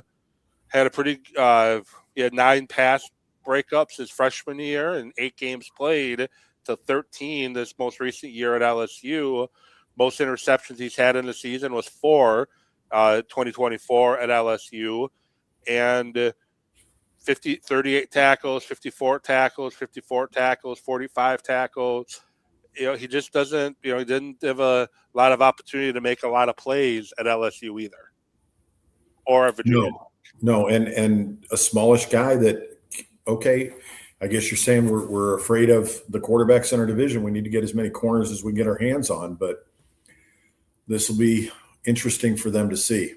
G: had he had 9 pass breakups his freshman year and 8 games played to 13 this most recent year at LSU. Most interceptions he's had in the season was 4, 2024 at LSU, and 38 tackles, 54 tackles, 54 tackles, 45 tackles. He just doesn't, he didn't have a lot of opportunity to make a lot of plays at LSU either. Or at Virginia.
H: No, and a smallish guy that, okay, I guess you're saying we're afraid of the quarterbacks in our division. We need to get as many corners as we can get our hands on, but this will be interesting for them to see.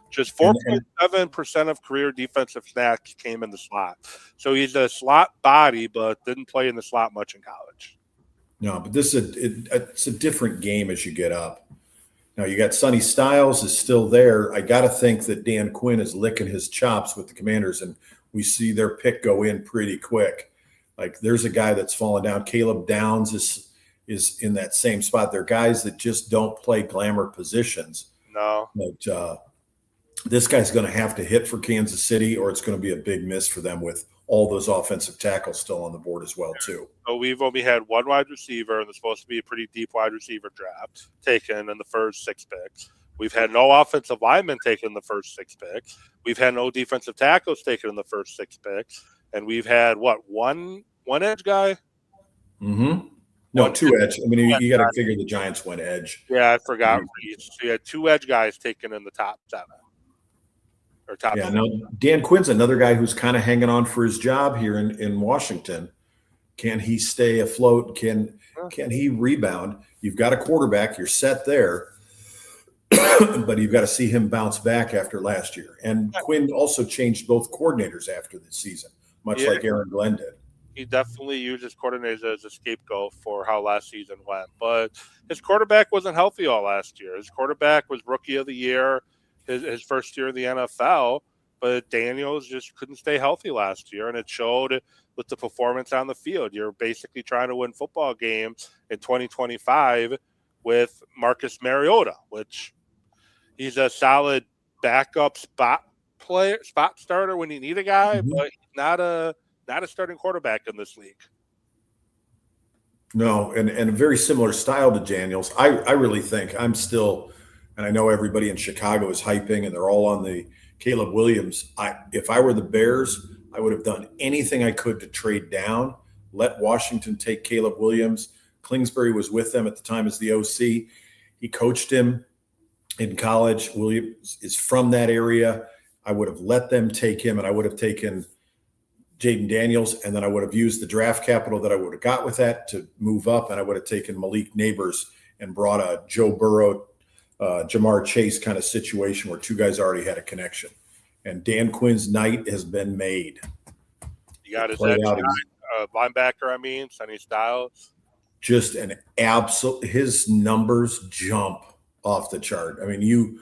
G: Just 4.7% of career defensive snaps came in the slot. So he's a slot body, but didn't play in the slot much in college.
H: No, but it's a different game as you get up. Now you got Sonny Styles is still there. I got to think that Dan Quinn is licking his chops with the Commanders, and we see their pick go in pretty quick. Like there's a guy that's fallen down. Caleb Downs is in that same spot. They're guys that just don't play glamour positions.
G: No.
H: But this guy's going to have to hit for Kansas City, or it's going to be a big miss for them with all those offensive tackles still on the board as well, too.
G: So we've only had 1 wide receiver, and there's supposed to be a pretty deep wide receiver draft taken in the first 6 picks. We've had no offensive linemen taken in the first 6 picks. We've had no defensive tackles taken in the first 6 picks. And we've had, one edge guy?
H: Mm-hmm. No, 2 edge. I mean, you got to figure the Giants went edge.
G: Yeah, I forgot. So you had 2 edge guys taken in the top 7.
H: Yeah, now Dan Quinn's another guy who's kind of hanging on for his job here in Washington. Can he stay afloat? Can he rebound? You've got a quarterback. You're set there. But you've got to see him bounce back after last year. And Quinn also changed both coordinators after the season, much like Aaron Glenn did.
G: He definitely used his coordinators as a scapegoat for how last season went. But his quarterback wasn't healthy all last year. His quarterback was Rookie of the Year his first year in the NFL, but Daniels just couldn't stay healthy last year, and it showed with the performance on the field. You're basically trying to win football games in 2025 with Marcus Mariota, which he's a solid backup spot starter when you need a guy, but not a starting quarterback in this league.
H: No, and a very similar style to Daniels. I really think I'm still, and I know everybody in Chicago is hyping and they're all on the Caleb Williams. If I were the Bears, I would have done anything I could to trade down, let Washington take Caleb Williams. Kingsbury was with them at the time as the OC. He coached him in college. Williams is from that area. I would have let them take him, and I would have taken Jaden Daniels, and then I would have used the draft capital that I would have got with that to move up, and I would have taken Malik Neighbors and brought a Joe Burrow, Jamar Chase kind of situation where 2 guys already had a connection. And Dan Quinn's night has been made.
G: You got his edge linebacker, Sonny Styles.
H: Just an absolute – his numbers jump off the chart. I mean,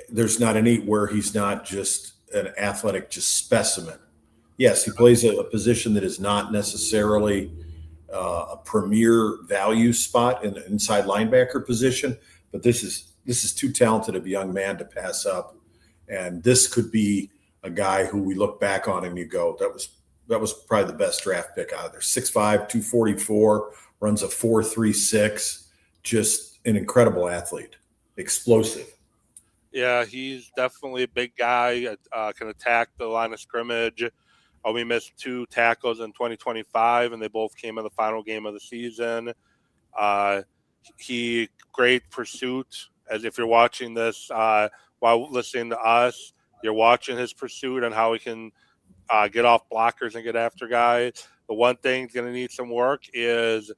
H: there's not any where he's not just an athletic just specimen. Yes, he plays a position that is not necessarily a premier value spot in the inside linebacker position, but this is too talented of a young man to pass up. And this could be a guy who we look back on and you go, that was probably the best draft pick out of there. 6'5", 244, runs a 4.36, just an incredible athlete, explosive.
G: Yeah, he's definitely a big guy, can attack the line of scrimmage. We missed 2 tackles in 2025, and they both came in the final game of the season. He great pursuit, as if you're watching this while listening to us, you're watching his pursuit and how he can get off blockers and get after guys. The one thing he's going to need some work is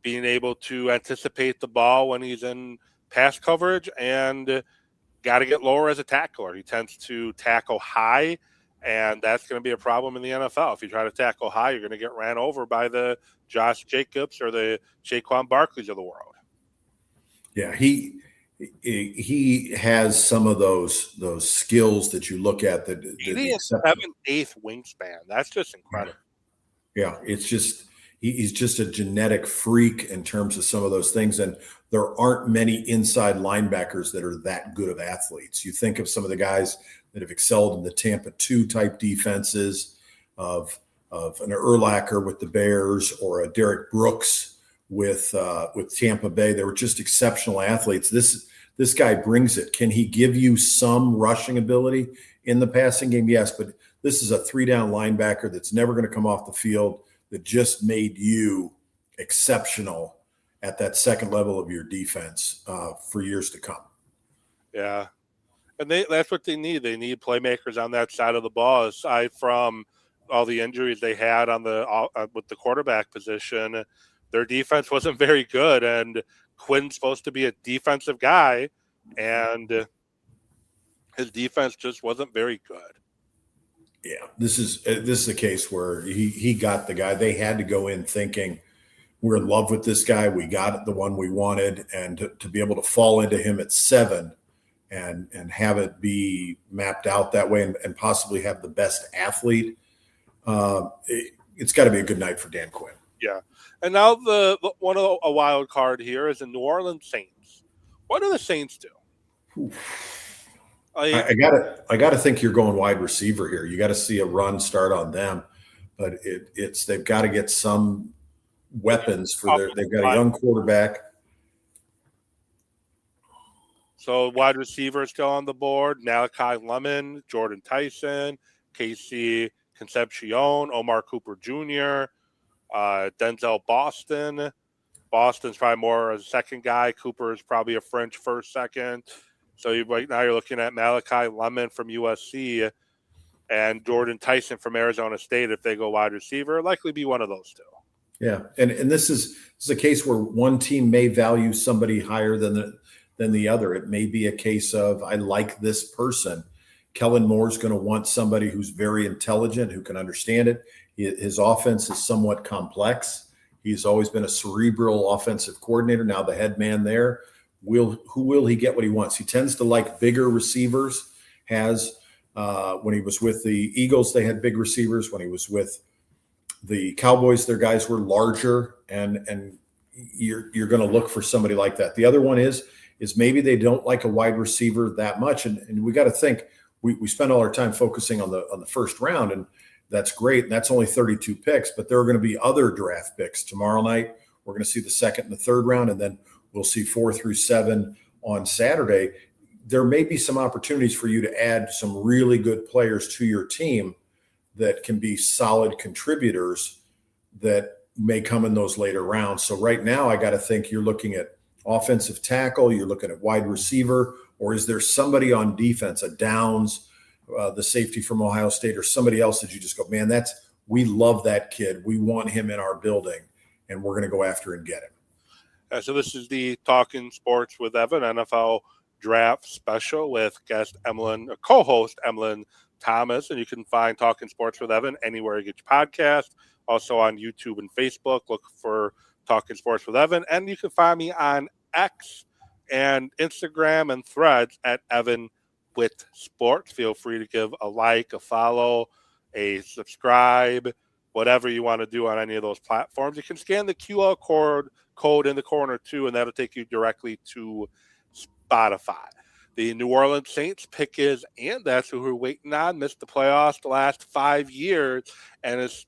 G: being able to anticipate the ball when he's in pass coverage, and got to get lower as a tackler. He tends to tackle high, and that's going to be a problem in the NFL. If you try to tackle high, you're going to get ran over by the Josh Jacobs or the Saquon Barkleys of the world.
H: Yeah, he has some of those skills that you look at that.
G: He is 7/8 wingspan. That's just incredible.
H: Yeah, it's just he's just a genetic freak in terms of some of those things, and there aren't many inside linebackers that are that good of athletes. You think of some of the guys that have excelled in the Tampa 2 type defenses of an Urlacher with the Bears or a Derek Brooks with Tampa Bay. They were just exceptional athletes. This guy brings it. Can he give you some rushing ability in the passing game? Yes, but this is a 3-down linebacker that's never going to come off the field, that just made you exceptional at that second level of your defense for years to come.
G: Yeah. And that's what they need. They need playmakers on that side of the ball. Aside from all the injuries they had on with the quarterback position, their defense wasn't very good. And Quinn's supposed to be a defensive guy, and his defense just wasn't very good.
H: Yeah, this is a case where he got the guy. They had to go in thinking, we're in love with this guy. We got the one we wanted, and to be able to fall into him at 7 and have it be mapped out that way and possibly have the best athlete, it's got to be a good night for Dan Quinn.
G: Yeah. And now one of a wild card here is the New Orleans Saints. What do the Saints do?
H: I gotta think you're going wide receiver here. You got to see a run start on them, but they've got to get some weapons for they've got a young quarterback.
G: So wide receiver is still on the board. Malachi Lemon, Jordan Tyson, Casey Concepcion, Omar Cooper Jr., Denzel Boston. Boston's probably more a second guy. Cooper is probably a French first, second. So right now you're looking at Malachi Lemon from USC and Jordan Tyson from Arizona State. If they go wide receiver, likely be one of those two.
H: Yeah, and this is a case where one team may value somebody higher than the other. It may be a case of, I like this person. Kellen Moore's going to want somebody who's very intelligent, who can understand it. His offense is somewhat complex. He's always been a cerebral offensive coordinator. Now the head man there. Who will he get what he wants? He tends to like bigger receivers. When he was with the Eagles, they had big receivers. When he was with the Cowboys, their guys were larger, and you're going to look for somebody like that. The other one is maybe they don't like a wide receiver that much, and we got to think we spend all our time focusing on the first round, and that's great. And that's only 32 picks, but there are going to be other draft picks tomorrow night. We're going to see the second and the third round, and then we'll see 4 through 7 on Saturday. There may be some opportunities for you to add some really good players to your team that can be solid contributors that may come in those later rounds. So right now, I got to think you're looking at offensive tackle, you're looking at wide receiver, or is there somebody on defense, a Downs, the safety from Ohio State, or somebody else that you just go, man, we love that kid. We want him in our building, and we're going to go after and get him.
G: So this is the Talking Sports with Evan NFL Draft Special with co-host Emlyn Thomas, and you can find Talking Sports with Evan anywhere you get your podcast. Also on YouTube and Facebook, look for Talking Sports with Evan, and you can find me on X and Instagram and Threads at Evan with Sports. Feel free to give a like, a follow, a subscribe, whatever you want to do on any of those platforms. You can scan the QR code in the corner too, and that'll take you directly to Spotify. The New Orleans Saints pick is, and that's who we're waiting on, missed the playoffs the last 5 years, and it's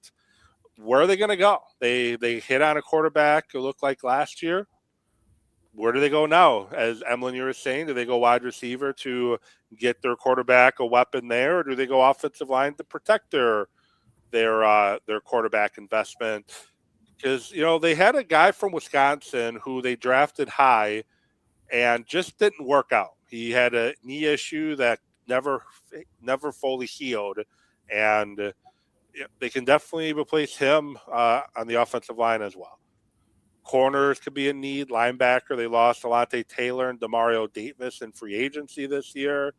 G: where are they going to go? They hit on a quarterback who looked like last year. Where do they go now? As Emlyn, you were saying, do they go wide receiver to get their quarterback a weapon there, or do they go offensive line to protect their quarterback investment? Because, they had a guy from Wisconsin who they drafted high and just didn't work out. He had a knee issue that never fully healed, and they can definitely replace him on the offensive line as well. Corners could be in need. Linebacker, they lost Alante Taylor and Demario Davis in free agency this year.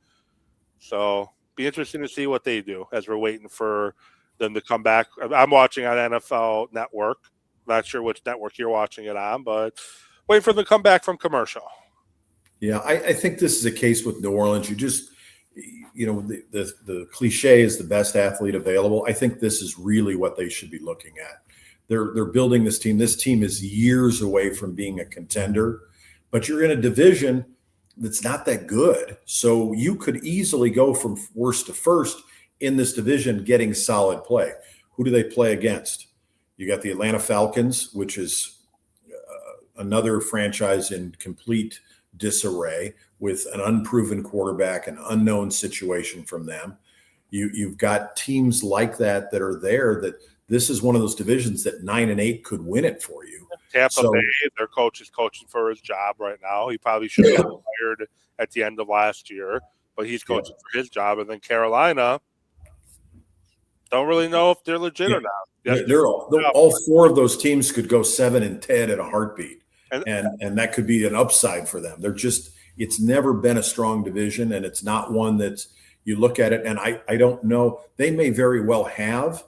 G: So be interesting to see what they do as we're waiting for them to come back. I'm watching on NFL Network. Not sure which network you're watching it on, but wait for them to come back from commercial.
H: Yeah, I think this is a case with New Orleans. You just, the cliche is the best athlete available. I think this is really what they should be looking at. They're building this team. This team is years away from being a contender, but you're in a division that's not that good. So you could easily go from worst to first in this division getting solid play. Who do they play against? You got the Atlanta Falcons, which is another franchise in complete disarray with an unproven quarterback, an unknown situation from them. You've got teams like that are there that this is one of those divisions that 9-8 could win it for you.
G: Tampa Bay, their coach is coaching for his job right now. He probably should have been fired at the end of last year, but he's coaching for his job. And then Carolina, don't really know if they're legit or not.
H: They're all four of those teams could go 7-10 at a heartbeat. And that could be an upside for them. It's never been a strong division, and it's not one that you look at it. And I don't know, they may very well have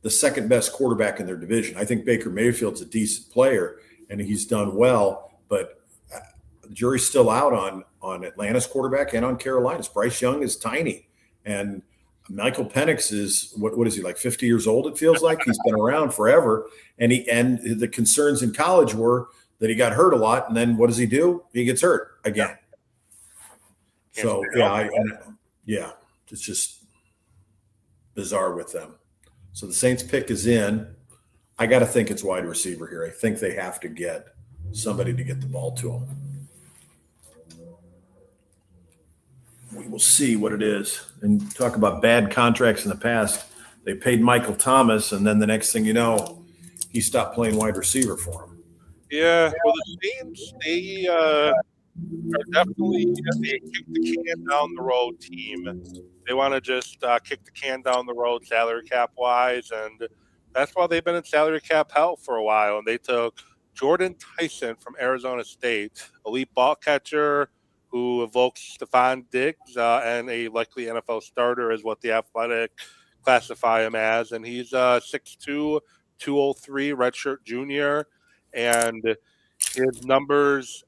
H: the second best quarterback in their division. I think Baker Mayfield's a decent player and he's done well, but the jury's still out on Atlanta's quarterback and on Carolina's. Bryce Young is tiny, and Michael Penix is what is he, like 50 years old? It feels like he's been around forever. And the concerns in college were that he got hurt a lot, and then what does he do? He gets hurt again. So it's just bizarre with them. So the Saints pick is in. I got to think it's wide receiver here. I think they have to get somebody to get the ball to them. We will see what it is. And talk about bad contracts in the past. They paid Michael Thomas, and then the next thing you know, he stopped playing wide receiver for them.
G: Yeah, well, the Saints, they are definitely a kick the can down the road team. They want to just kick the can down the road salary cap wise, and that's why they've been in salary cap hell for a while. And they took Jordan Tyson from Arizona State, elite ball catcher who evokes Stephon Diggs and a likely NFL starter is what the Athletic classify him as. And he's 6'2", 203, redshirt junior. And his numbers,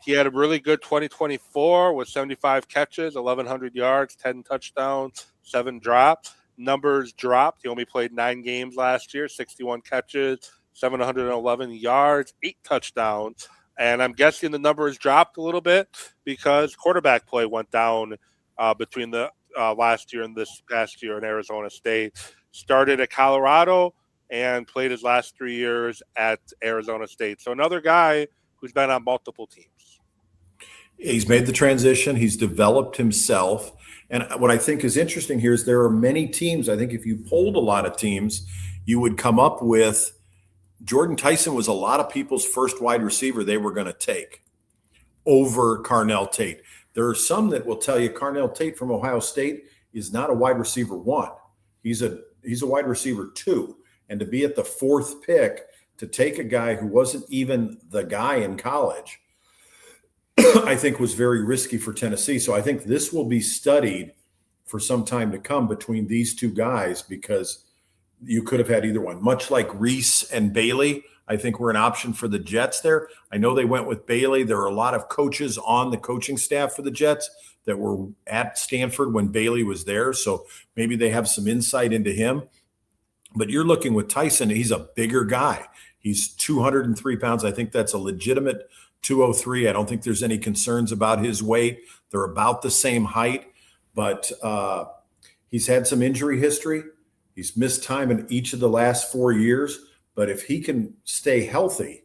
G: he had a really good 2024 with 75 catches, 1,100 yards, 10 touchdowns, 7 drops. Numbers dropped. He only played 9 games last year, 61 catches, 711 yards, 8 touchdowns. And I'm guessing the numbers dropped a little bit because quarterback play went down between the last year and this past year in Arizona State. Started at Colorado and played his last 3 years at Arizona State. So another guy who's been on multiple teams.
H: He's made the transition. He's developed himself. And what I think is interesting here is there are many teams. I think if you polled a lot of teams, you would come up with Jordan Tyson was a lot of people's first wide receiver they were going to take over Carnell Tate. There are some that will tell you Carnell Tate from Ohio State is not a wide receiver 1. He's a wide receiver 2. And to be at the 4th pick to take a guy who wasn't even the guy in college, I think was very risky for Tennessee. So I think this will be studied for some time to come between these two guys because you could have had either one. Much like Reese and Bailey, I think were an option for the Jets there. I know they went with Bailey. There are a lot of coaches on the coaching staff for the Jets that were at Stanford when Bailey was there. So maybe they have some insight into him. But you're looking with Tyson, he's a bigger guy. He's 203 pounds. I think that's a legitimate 203. I don't think there's any concerns about his weight. They're about the same height, but he's had some injury history. He's missed time in each of the last 4 years. But if he can stay healthy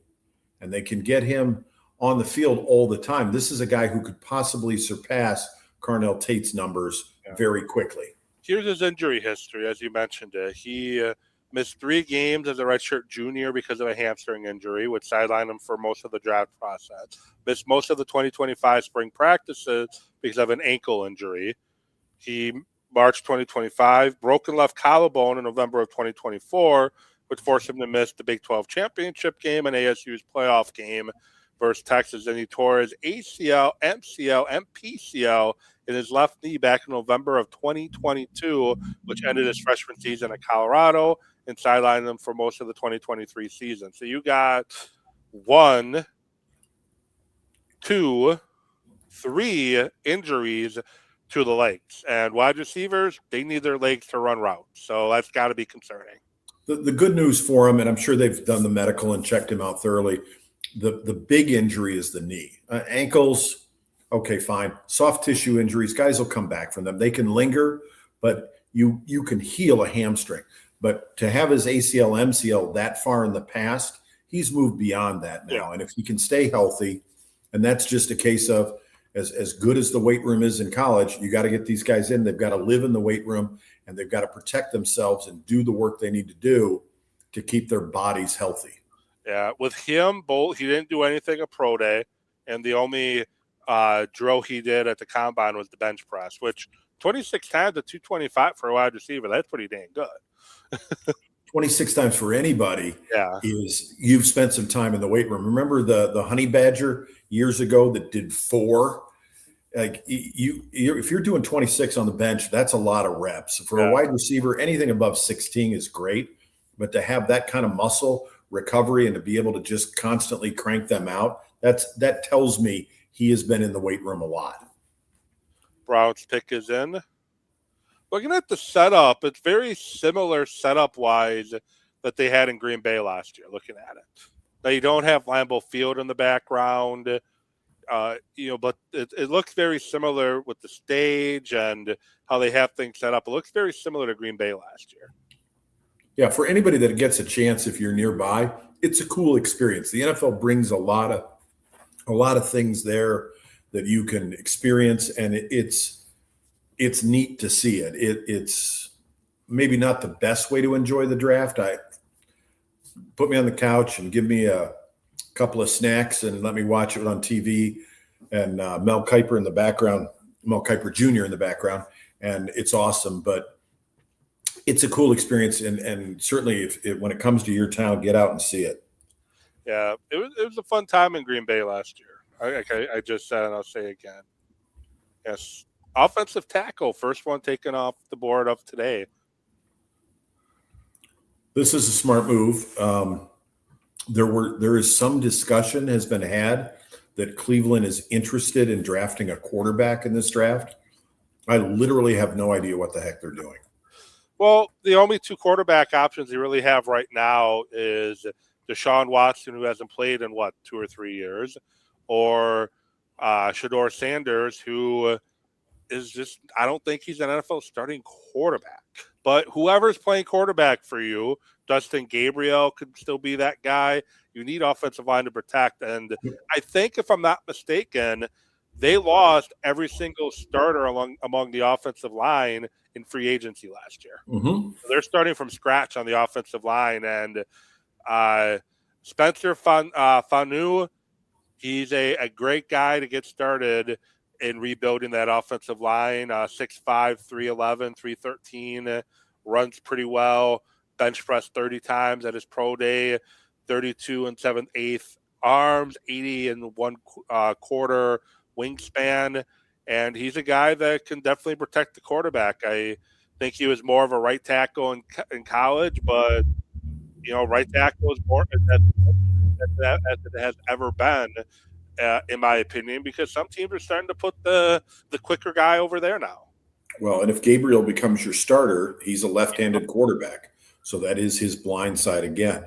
H: and they can get him on the field all the time, this is a guy who could possibly surpass Carnell Tate's numbers very quickly.
G: Here's his injury history, as you mentioned it. He missed 3 games as a redshirt junior because of a hamstring injury, which sidelined him for most of the draft process. Missed most of the 2025 spring practices because of an ankle injury. He, March 2025, broken left collarbone in November of 2024, which forced him to miss the Big 12 championship game and ASU's playoff game versus Texas. And he tore his ACL, MCL, and PCL in his left knee back in November of 2022, which ended his freshman season at Colorado and sidelined him for most of the 2023 season. So you got 1, 2, 3 injuries to the legs. And wide receivers, they need their legs to run routes. So that's got to be concerning.
H: The good news for him, and I'm sure they've done the medical and checked him out thoroughly, the big injury is the knee. Ankles, okay, fine. Soft tissue injuries, guys will come back from them. They can linger, but you can heal a hamstring. But to have his ACL, MCL that far in the past, he's moved beyond that now. Yeah. And if he can stay healthy, and that's just a case of as good as the weight room is in college, you got to get these guys in. They've got to live in the weight room, and they've got to protect themselves and do the work they need to do to keep their bodies healthy.
G: Yeah, with him, he didn't do anything at pro day, and the only drill he did at the combine was the bench press, which 26 times at 225 for a wide receiver, that's pretty dang good.
H: 26 times for anybody is you've spent some time in the weight room. Remember the honey badger years ago that did 4? Like if you're doing 26 on the bench, that's a lot of reps. For a wide receiver, anything above 16 is great, but to have that kind of muscle recovery and to be able to just constantly crank them out, that tells me he has been in the weight room a lot.
G: Brown's pick is in. Looking at the setup, it's very similar setup-wise that they had in Green Bay last year, looking at it. Now, you don't have Lambeau Field in the background, but it looks very similar with the stage and how they have things set up. It looks very similar to Green Bay last year.
H: Yeah, for anybody that gets a chance, if you're nearby, it's a cool experience. The NFL brings a lot of things there that you can experience, and it's neat to see it. It's maybe not the best way to enjoy the draft. Put me on the couch and give me a couple of snacks and let me watch it on TV, and Mel Kiper in the background, Mel Kiper Jr. in the background, and it's awesome. But it's a cool experience, and certainly when it comes to your town, get out and see it.
G: Yeah, it was a fun time in Green Bay last year. I just said, and I'll say again. Yes, offensive tackle, first one taken off the board of today.
H: This is a smart move. There is some discussion has been had that Cleveland is interested in drafting a quarterback in this draft. I literally have no idea what the heck they're doing.
G: Well, the only 2 quarterback options they really have right now is Deshaun Watson, who hasn't played in 2 or 3 years, or Shedeur Sanders, who is just, I don't think he's an NFL starting quarterback. But whoever's playing quarterback for you, Dustin Gabriel could still be that guy. You need offensive line to protect. And I think, if I'm not mistaken, they lost every single starter among the offensive line in free agency last year.
H: Mm-hmm.
G: So they're starting from scratch on the offensive line. And Spencer Fanu, he's a great guy to get started in rebuilding that offensive line. 6'5", 311, 313, runs pretty well. Bench press 30 times at his pro day, 32 7/8 arms, 80 1/4 wingspan. And he's a guy that can definitely protect the quarterback. I think he was more of a right tackle in college, but right tackle is more as it has ever been, in my opinion, because some teams are starting to put the quicker guy over there now.
H: Well, and if Gabriel becomes your starter, he's a left-handed quarterback, so that is his blind side again.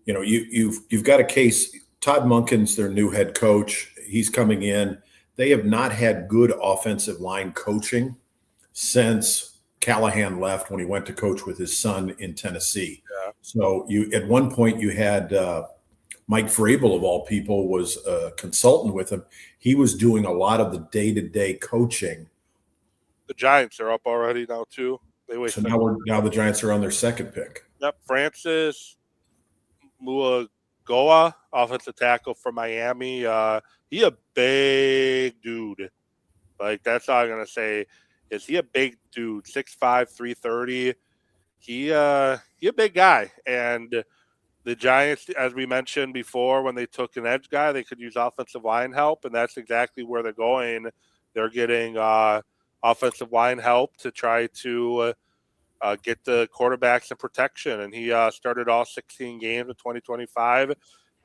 H: You've got a case. Todd Monken's their new head coach. He's coming in. They have not had good offensive line coaching since Callahan left when he went to coach with his son in Tennessee.
G: Yeah.
H: So at one point you had Mike Vrabel, of all people, was a consultant with him. He was doing a lot of the day-to-day coaching.
G: The Giants are up already now too.
H: So now the Giants are on their second pick.
G: Yep, Francis Muagoa, offensive tackle from Miami. He a big dude. Like, that's all I'm gonna say. Is he a big dude? 6'5", 330. He a big guy. And the Giants, as we mentioned before, when they took an edge guy, they could use offensive line help, and that's exactly where they're going. They're getting offensive line help to try to get the quarterbacks in protection. And he started all 16 games in 2025.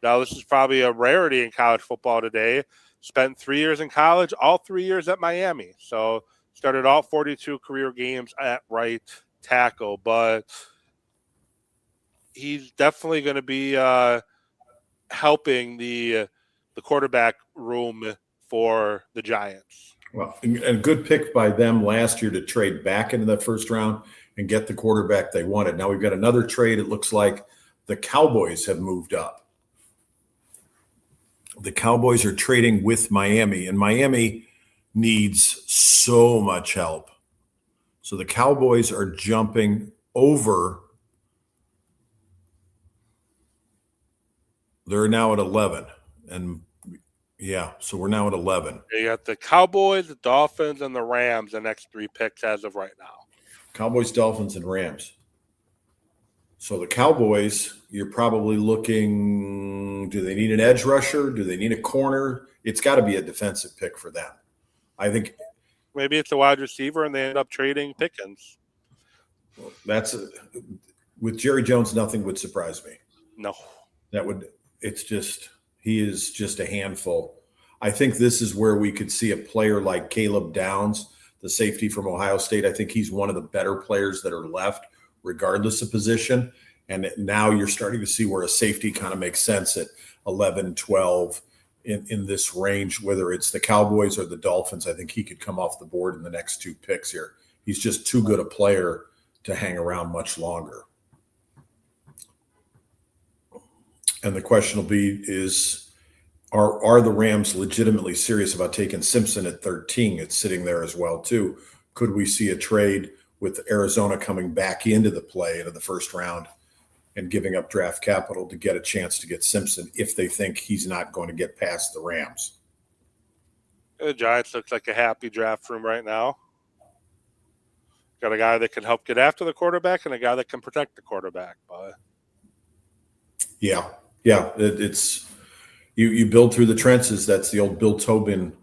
G: Now, this is probably a rarity in college football today. Spent 3 years in college, all 3 years at Miami. So started all 42 career games at right tackle. But he's definitely going to be helping the quarterback room for the Giants.
H: Well, and a good pick by them last year to trade back into the first round and get the quarterback they wanted. Now we've got another trade. It looks like the Cowboys have moved up. The Cowboys are trading with Miami, and Miami needs so much help. So the Cowboys are jumping over. They're now at 11. And yeah, so we're now at 11.
G: You got the Cowboys, the Dolphins, and the Rams, the next 3 picks as of right now.
H: Cowboys, Dolphins, and Rams. So the Cowboys, you're probably looking, do they need an edge rusher? Do they need a corner? It's got to be a defensive pick for them. I think
G: maybe it's a wide receiver and they end up trading Pickens.
H: With Jerry Jones, nothing would surprise me.
G: No.
H: He is just a handful. I think this is where we could see a player like Caleb Downs, the safety from Ohio State. I think he's one of the better players that are left, regardless of position. And now you're starting to see where a safety kind of makes sense at 11, 12 in this range, whether it's the Cowboys or the Dolphins. I think he could come off the board in the next 2 picks here. He's just too good a player to hang around much longer. And the question will be are the Rams legitimately serious about taking Simpson at 13? It's sitting there as well, too. Could we see a trade with Arizona coming back into the play into the first round and giving up draft capital to get a chance to get Simpson if they think he's not going to get past the Rams?
G: The Giants looks like a happy draft room right now. Got a guy that can help get after the quarterback and a guy that can protect the quarterback. But
H: yeah, it's you build through the trenches. That's the old Bill Tobin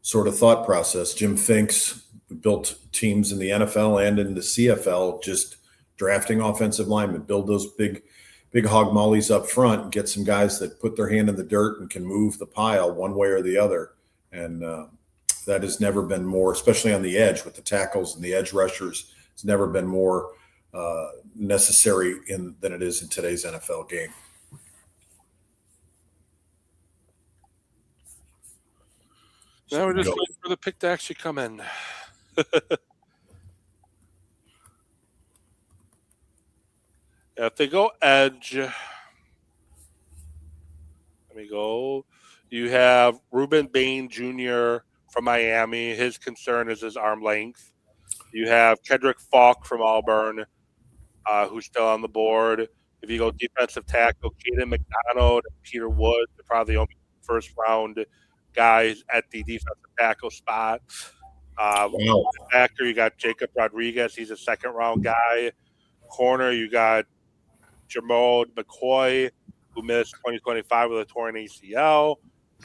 H: sort of thought process. Jim Finks built teams in the NFL and in the CFL, just drafting offensive linemen, build those big hog mollies up front, and get some guys that put their hand in the dirt and can move the pile one way or the other. And that has never been more, especially on the edge with the tackles and the edge rushers, it's never been more necessary than it is in today's NFL game.
G: Now we're just waiting for the pick to actually come in. If they go edge, let me go. You have Reuben Bain Jr. from Miami. His concern is his arm length. You have Kedrick Falk from Auburn, who's still on the board. If you go defensive tackle, Caden McDonald and Peter Wood, they're probably the only first-round guys at the defensive tackle spot. Backer, you got Jacob Rodriguez. He's a second-round guy. Corner, you got Jamal McCoy, who missed 2025 with a torn ACL.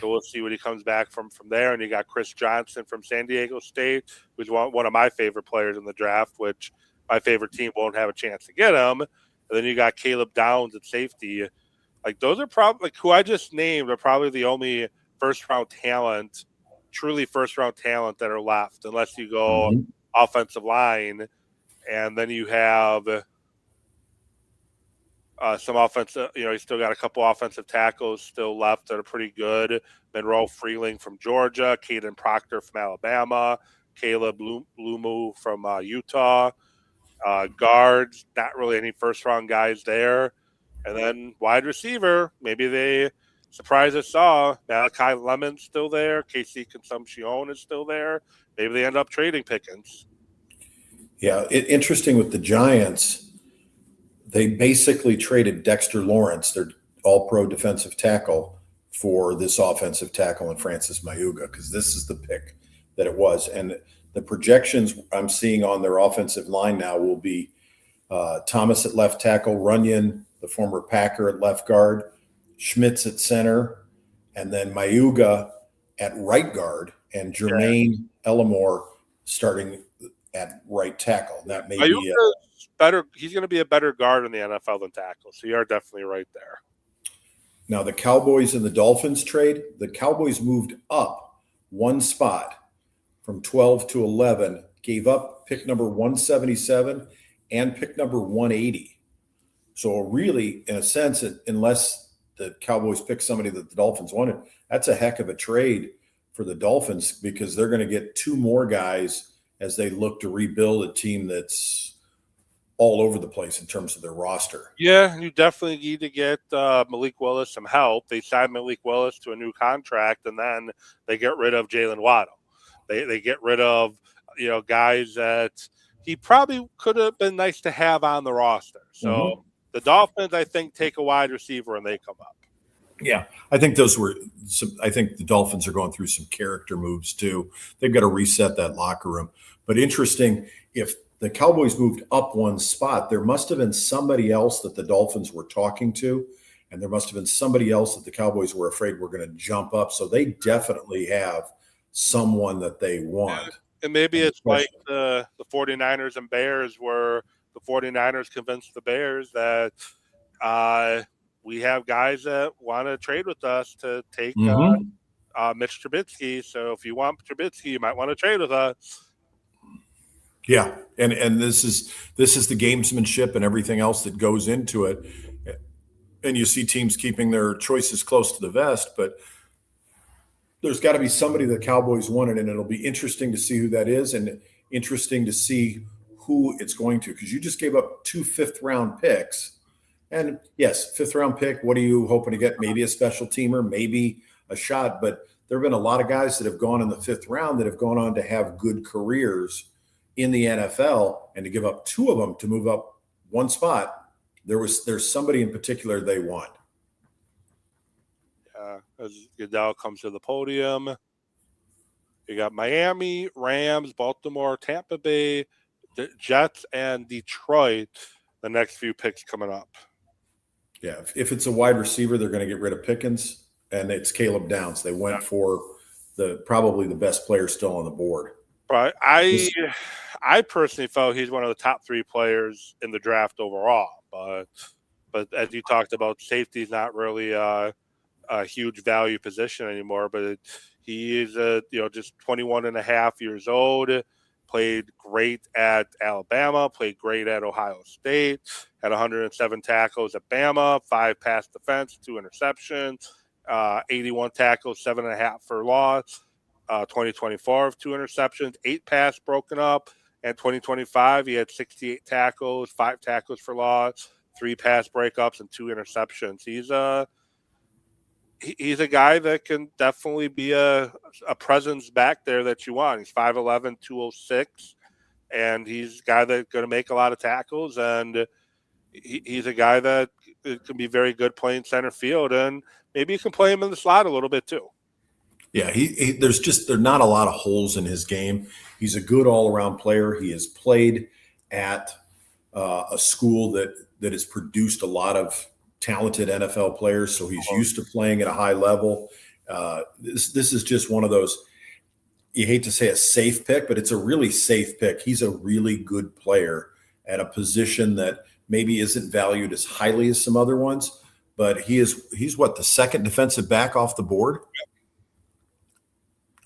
G: So we'll see what he comes back from there. And you got Chris Johnson from San Diego State, who's one of my favorite players in the draft, which my favorite team won't have a chance to get him. And And then you got Caleb Downs at safety. Like those are probably who I just named are probably the only first-round talent, truly first-round talent that are left, unless you go offensive line, and then you have some offensive. You still got a couple offensive tackles still left that are pretty good. Monroe Freeling from Georgia, Caden Proctor from Alabama, Caleb Lumu from Utah. Guards, not really any first-round guys there. And then wide receiver, maybe they surprise us all. Malachi Lemon's still there. Casey Consumpcion is still there. Maybe they end up trading Pickens.
H: Yeah, interesting with the Giants. They basically traded Dexter Lawrence, their all-pro defensive tackle, for this offensive tackle in Francis Mayuga, because this is the pick that it was. And the projections I'm seeing on their offensive line now will be Thomas at left tackle, Runyon, the former Packer, at left guard, Schmitz at center, and then Mayuga at right guard, and Jermaine Ellimore starting at right tackle. That may be
G: better. He's going to be a better guard in the NFL than tackle. So you are definitely right there.
H: Now the Cowboys and the Dolphins trade. The Cowboys moved up one spot from 12 to 11, gave up pick number 177 and pick number 180. So really, in a sense, unless the Cowboys pick somebody that the Dolphins wanted, that's a heck of a trade for the Dolphins, because they're going to get two more guys as they look to rebuild a team that's all over the place in terms of their roster.
G: Yeah, you definitely need to get Malik Willis some help. They signed Malik Willis to a new contract, and then they get rid of Jalen Waddle. They get rid of guys that he probably could have been nice to have on the roster. So the Dolphins, I think, take a wide receiver and they come up.
H: Yeah, I think I think the Dolphins are going through some character moves too. They've got to reset that locker room. But interesting, if the Cowboys moved up one spot, there must have been somebody else that the Dolphins were talking to, and there must have been somebody else that the Cowboys were afraid were going to jump up. So they definitely have someone that they want.
G: And maybe it's like the 49ers and Bears, where the 49ers convinced the Bears that we have guys that want to trade with us to take Mitch Trubisky. So if you want Trubisky, you might want to trade with us.
H: Yeah, and this is the gamesmanship and everything else that goes into it. And you see teams keeping their choices close to the vest, but there's got to be somebody the Cowboys wanted, and it'll be interesting to see who that is, and interesting to see who it's going to, because you just gave up 2 fifth-round picks. And yes, 5th-round pick, what are you hoping to get? Maybe a special teamer, maybe a shot, but there have been a lot of guys that have gone in the 5th round that have gone on to have good careers in the NFL, and to give up 2 of them to move up one spot, there's somebody in particular they want.
G: As Goodell comes to the podium, you got Miami, Rams, Baltimore, Tampa Bay, Jets, and Detroit. The next few picks coming up.
H: Yeah, if it's a wide receiver, they're going to get rid of Pickens, and it's Caleb Downs. They went for probably the best player still on the board.
G: But I personally felt he's one of the top 3 players in the draft overall. But as you talked about, safety is not really a huge value position anymore. But he is just 21 and a half years old. Played great at Alabama. Played great at Ohio State. Had 107 tackles at Bama. 5 pass defense, 2 interceptions. 81 tackles, 7.5 for loss. 2024 of 2 interceptions, 8 pass broken up, and 2025 he had 68 tackles, 5 tackles for loss, 3 pass breakups, and 2 interceptions. He's a guy that can definitely be a presence back there that you want. He's 5'11", 206, and he's a guy that's going to make a lot of tackles, and he's a guy that can be very good playing center field, and maybe you can play him in the slot a little bit too.
H: Yeah, there's not a lot of holes in his game. He's a good all-around player. He has played at a school that has produced a lot of talented NFL players, so he's used to playing at a high level. This is just one of those, you hate to say a safe pick, but it's a really safe pick. He's a really good player at a position that maybe isn't valued as highly as some other ones, but he's what, the second defensive back off the board?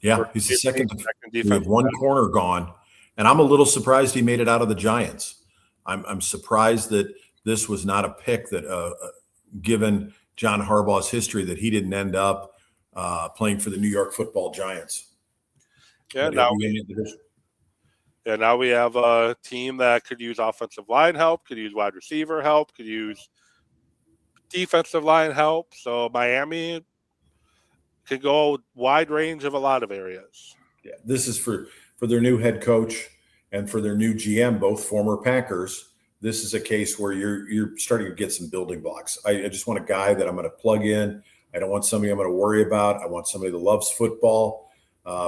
H: Yeah, he's the second. We have one corner gone, and I'm a little surprised he made it out of the Giants. I'm surprised that this was not a pick that, given John Harbaugh's history, that he didn't end up playing for the New York Football Giants.
G: Yeah, now we have a team that could use offensive line help, could use wide receiver help, could use defensive line help. So Miami could go wide range of a lot of areas.
H: Yeah, this is for their new head coach and for their new GM, both former Packers. This is a case where you're starting to get some building blocks. I just want a guy that I'm going to plug in. I don't want somebody I'm going to worry about. I want somebody that loves football.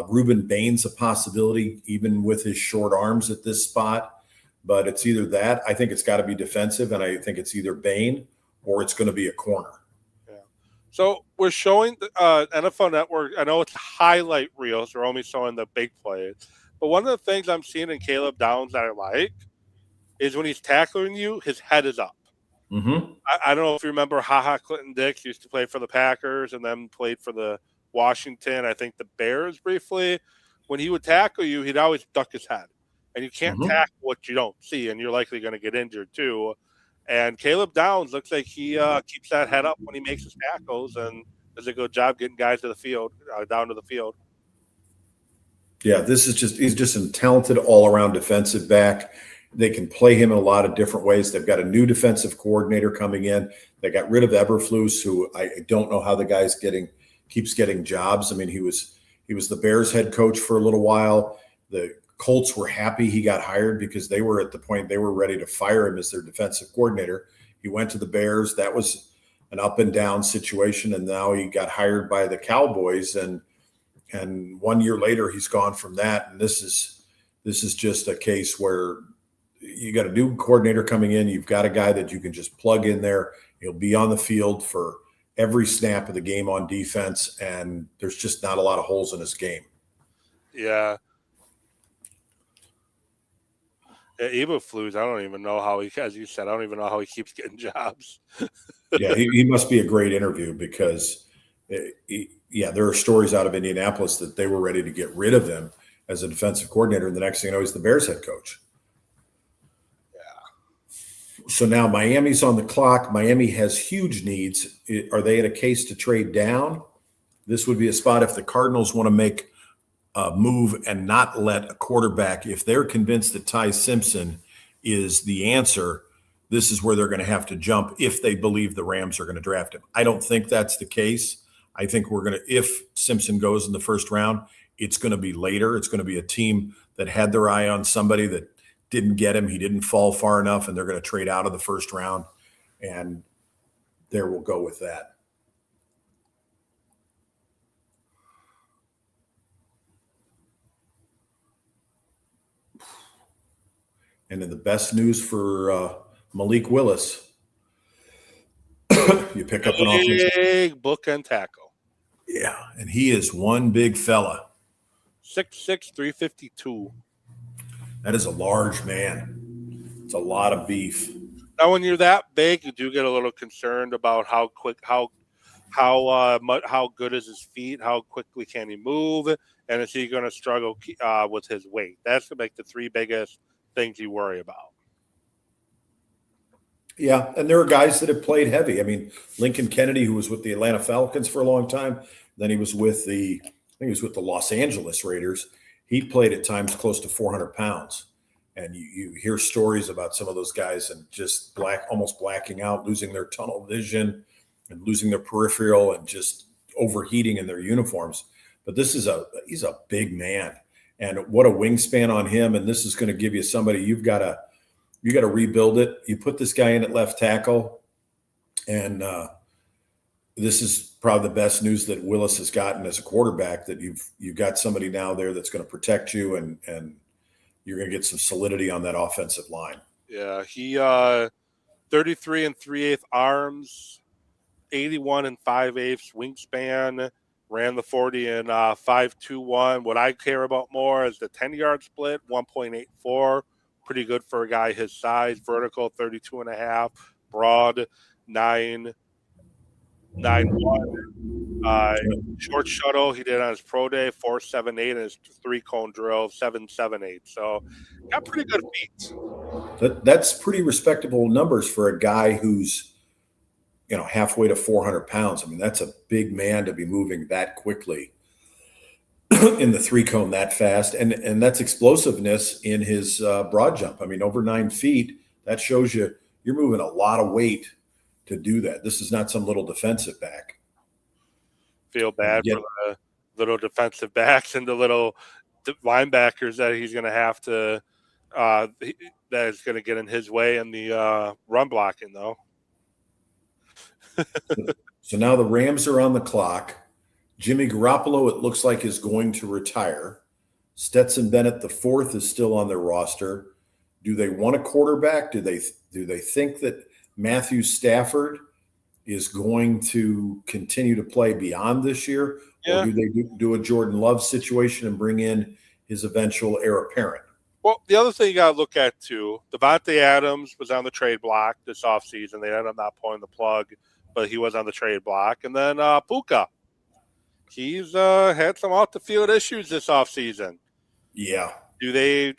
H: Reuben Bain's a possibility, even with his short arms at this spot. But it's either that. I think it's got to be defensive, and I think it's either Bain or it's going to be a corner.
G: So we're showing NFL Network. I know it's highlight reels. They're only showing the big plays. But one of the things I'm seeing in Caleb Downs that I like is when he's tackling you, his head is up.
H: Mm-hmm.
G: I don't know if you remember Clinton Dix used to play for the Packers and then played for the Washington, I think the Bears briefly. When he would tackle you, he'd always duck his head. And you can't tackle what you don't see, and you're likely going to get injured too. And Caleb Downs looks like he keeps that head up when he makes his tackles and does a good job getting guys to the field, down to the field.
H: Yeah, he's just a talented all-around defensive back. They can play him in a lot of different ways. They've got a new defensive coordinator coming in. They got rid of Eberflus, who I don't know how the guy's keeps getting jobs. I mean, he was the Bears head coach for a little while. The Colts were happy he got hired because they were at the point they were ready to fire him as their defensive coordinator. He went to the Bears. That was an up and down situation, and now he got hired by the Cowboys. And 1 year later, he's gone from that. And this is just a case where you got a new coordinator coming in. You've got a guy that you can just plug in there. He'll be on the field for every snap of the game on defense, and there's just not a lot of holes in his game.
G: Yeah. Eberflus, I don't even know how as you said, I don't even know how he keeps getting jobs.
H: Yeah, he must be a great interview because, there are stories out of Indianapolis that they were ready to get rid of him as a defensive coordinator, and the next thing you know, he's the Bears head coach. Yeah. So now Miami's on the clock. Miami has huge needs. Are they in a case to trade down? This would be a spot if the Cardinals want to make move and not let a quarterback, if they're convinced that Ty Simpson is the answer, this is where they're going to have to jump if they believe the Rams are going to draft him. I don't think that's the case. I think if Simpson goes in the first round, it's going to be later. It's going to be a team that had their eye on somebody that didn't get him. He didn't fall far enough, and they're going to trade out of the first round, and there we'll go with that. And then the best news for Malik Willis, you pick up an offensive
G: big bookend tackle.
H: Yeah, and he is one big fella.
G: 6'6", 352.
H: That is a large man. It's a lot of beef.
G: Now, when you're that big, you do get a little concerned about how quick, how good is his feet, how quickly can he move, and is he going to struggle with his weight? That's like the three biggest things you worry about.
H: Yeah, and there are guys that have played heavy. I mean, Lincoln Kennedy, who was with the Atlanta Falcons for a long time, then he was with the Los Angeles Raiders. He played at times close to 400 pounds. And you hear stories about some of those guys and just almost blacking out, losing their tunnel vision and losing their peripheral and just overheating in their uniforms. But he's a big man. And what a wingspan on him. And this is going to give you somebody, you got to rebuild it. You put this guy in at left tackle, and this is probably the best news that Willis has gotten as a quarterback, that you've got somebody now there that's going to protect you, and you're going to get some solidity on that offensive line.
G: Yeah, he 33 3/8 arms, 81 5/8 wingspan. Ran the 40 in 5.21. What I care about more is the 10-yard split, 1.84, pretty good for a guy his size. Vertical 32.5, broad 9.91. Short shuttle he did on his pro day 4.78, and his 3-cone drill 7.78. So got pretty good feet.
H: That's pretty respectable numbers for a guy who's halfway to 400 pounds. I mean, that's a big man to be moving that quickly in the 3-cone that fast, and that's explosiveness in his broad jump. I mean, over 9 feet, that shows you're moving a lot of weight to do that. This is not some little defensive back.
G: Feel bad for the little defensive backs and the little linebackers that he's going to have to that is going to get in his way in the run blocking, though.
H: So now the Rams are on the clock. Jimmy Garoppolo, it looks like, is going to retire. Stetson Bennett, the fourth, is still on their roster. Do they want a quarterback? Do they think that Matthew Stafford is going to continue to play beyond this year?
G: Yeah.
H: Or do they do a Jordan Love situation and bring in his eventual heir apparent?
G: Well, the other thing you got to look at, too, Devontae Adams was on the trade block this offseason. They ended up not pulling the plug, but he was on the trade block. And then Puka. He's had some off-the-field issues this offseason.
H: Yeah.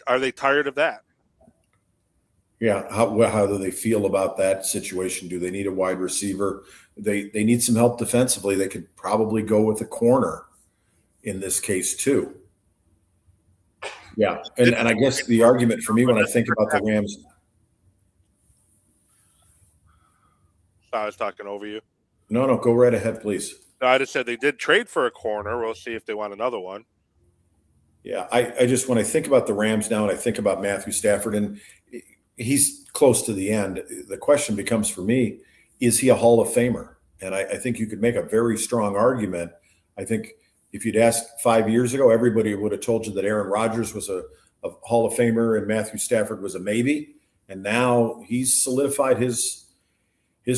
G: Are they tired of that?
H: Yeah. How do they feel about that situation? Do they need a wide receiver? They need some help defensively. They could probably go with a corner in this case too. Yeah. And I guess the argument for me when I think about the Rams.
G: I was talking over you.
H: No, go right ahead, please.
G: No, I just said they did trade for a corner. We'll see if they want another one.
H: Yeah, I just, when I think about the Rams now and I think about Matthew Stafford, and he's close to the end, the question becomes for me, is he a Hall of Famer? And I think you could make a very strong argument. I think if you'd asked 5 years ago, everybody would have told you that Aaron Rodgers was a Hall of Famer and Matthew Stafford was a maybe. And now he's solidified his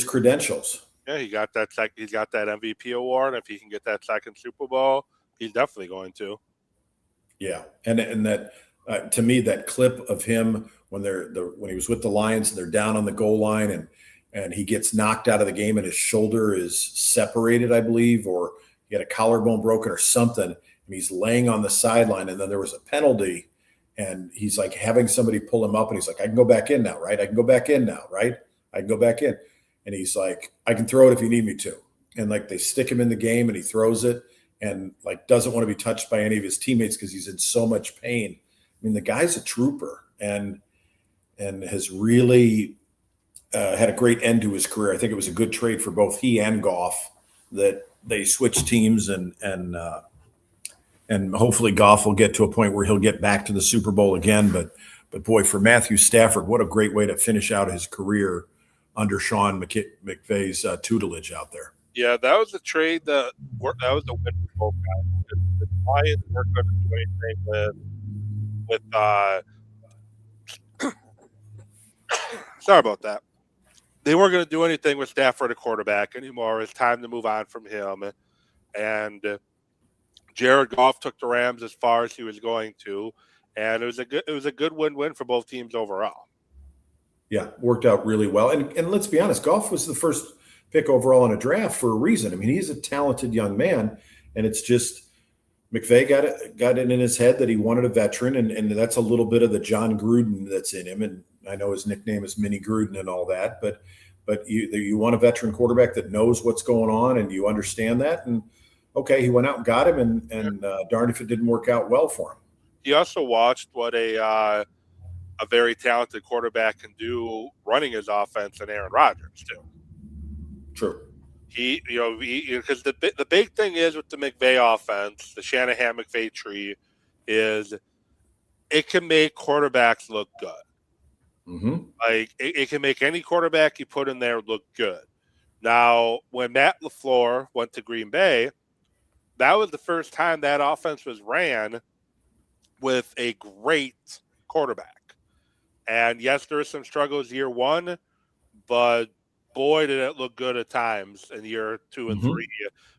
H: credentials.
G: Yeah, he got that. He's got that MVP award. If he can get that second Super Bowl, he's definitely going to.
H: Yeah, and that to me, that clip of him when he was with the Lions and they're down on the goal line and he gets knocked out of the game and his shoulder is separated, I believe, or he had a collarbone broken or something, and he's laying on the sideline, and then there was a penalty, and he's like having somebody pull him up, and he's like, "I can go back in now, right? I can go back in now, right? I can go back in." And he's like, "I can throw it if you need me to." And like they stick him in the game and he throws it and like doesn't want to be touched by any of his teammates because he's in so much pain. I mean, the guy's a trooper and has really had a great end to his career. I think it was a good trade for both he and Goff that they switched teams and hopefully Goff will get to a point where he'll get back to the Super Bowl again. But boy, for Matthew Stafford, what a great way to finish out his career under Sean McVay's tutelage out there.
G: Yeah, that was a trade that was a win for both guys. The Lions weren't going to do anything with sorry about that. They weren't going to do anything with Stafford at quarterback anymore. It's time to move on from him. And Jared Goff took the Rams as far as he was going to, and it was a good win-win for both teams overall.
H: Yeah, worked out really well. And let's be honest, Goff was the first pick overall in a draft for a reason. I mean, he's a talented young man, and it's just McVay got it in his head that he wanted a veteran, and that's a little bit of the John Gruden that's in him. And I know his nickname is Mini Gruden and all that, but you want a veteran quarterback that knows what's going on, and you understand that. And okay, he went out and got him, and darn if it didn't work out well for him.
G: He also watched what a very talented quarterback can do running his offense in Aaron Rodgers too.
H: True.
G: Because the big thing is with the McVay offense, the Shanahan-McVay tree, is it can make quarterbacks look good.
H: Mm-hmm.
G: Like it can make any quarterback you put in there look good. Now, when Matt LaFleur went to Green Bay, that was the first time that offense was ran with a great quarterback. And yes, there were some struggles year one, but boy, did it look good at times in year 2 and 3,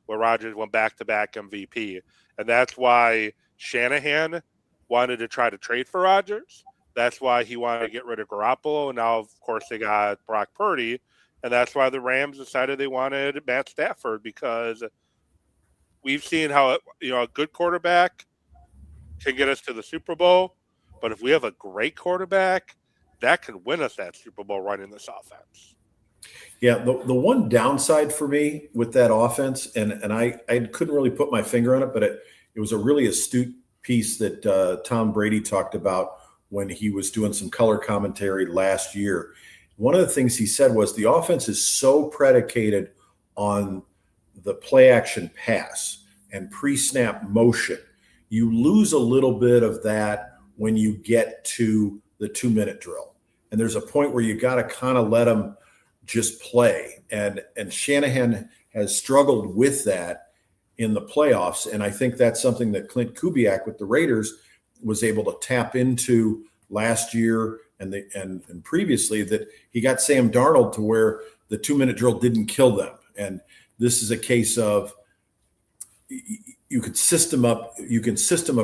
G: where Rodgers went back-to-back MVP. And that's why Shanahan wanted to try to trade for Rodgers, That's why he wanted to get rid of Garoppolo, and now, of course, they got Brock Purdy, and that's why the Rams decided they wanted Matt Stafford, because we've seen how a good quarterback can get us to the Super Bowl, but if we have a great quarterback, that can win us that Super Bowl running this offense.
H: Yeah, the one downside for me with that offense, and I couldn't really put my finger on it, but it was a really astute piece that Tom Brady talked about when he was doing some color commentary last year. One of the things he said was the offense is so predicated on the play action pass and pre-snap motion. You lose a little bit of that when you get to the 2-minute drill. And there's a point where you got to kind of let them just play. And Shanahan has struggled with that in the playoffs. And I think that's something that Clint Kubiak with the Raiders was able to tap into last year and previously, that he got Sam Darnold to where the 2-minute drill didn't kill them. And this is a case of you can system up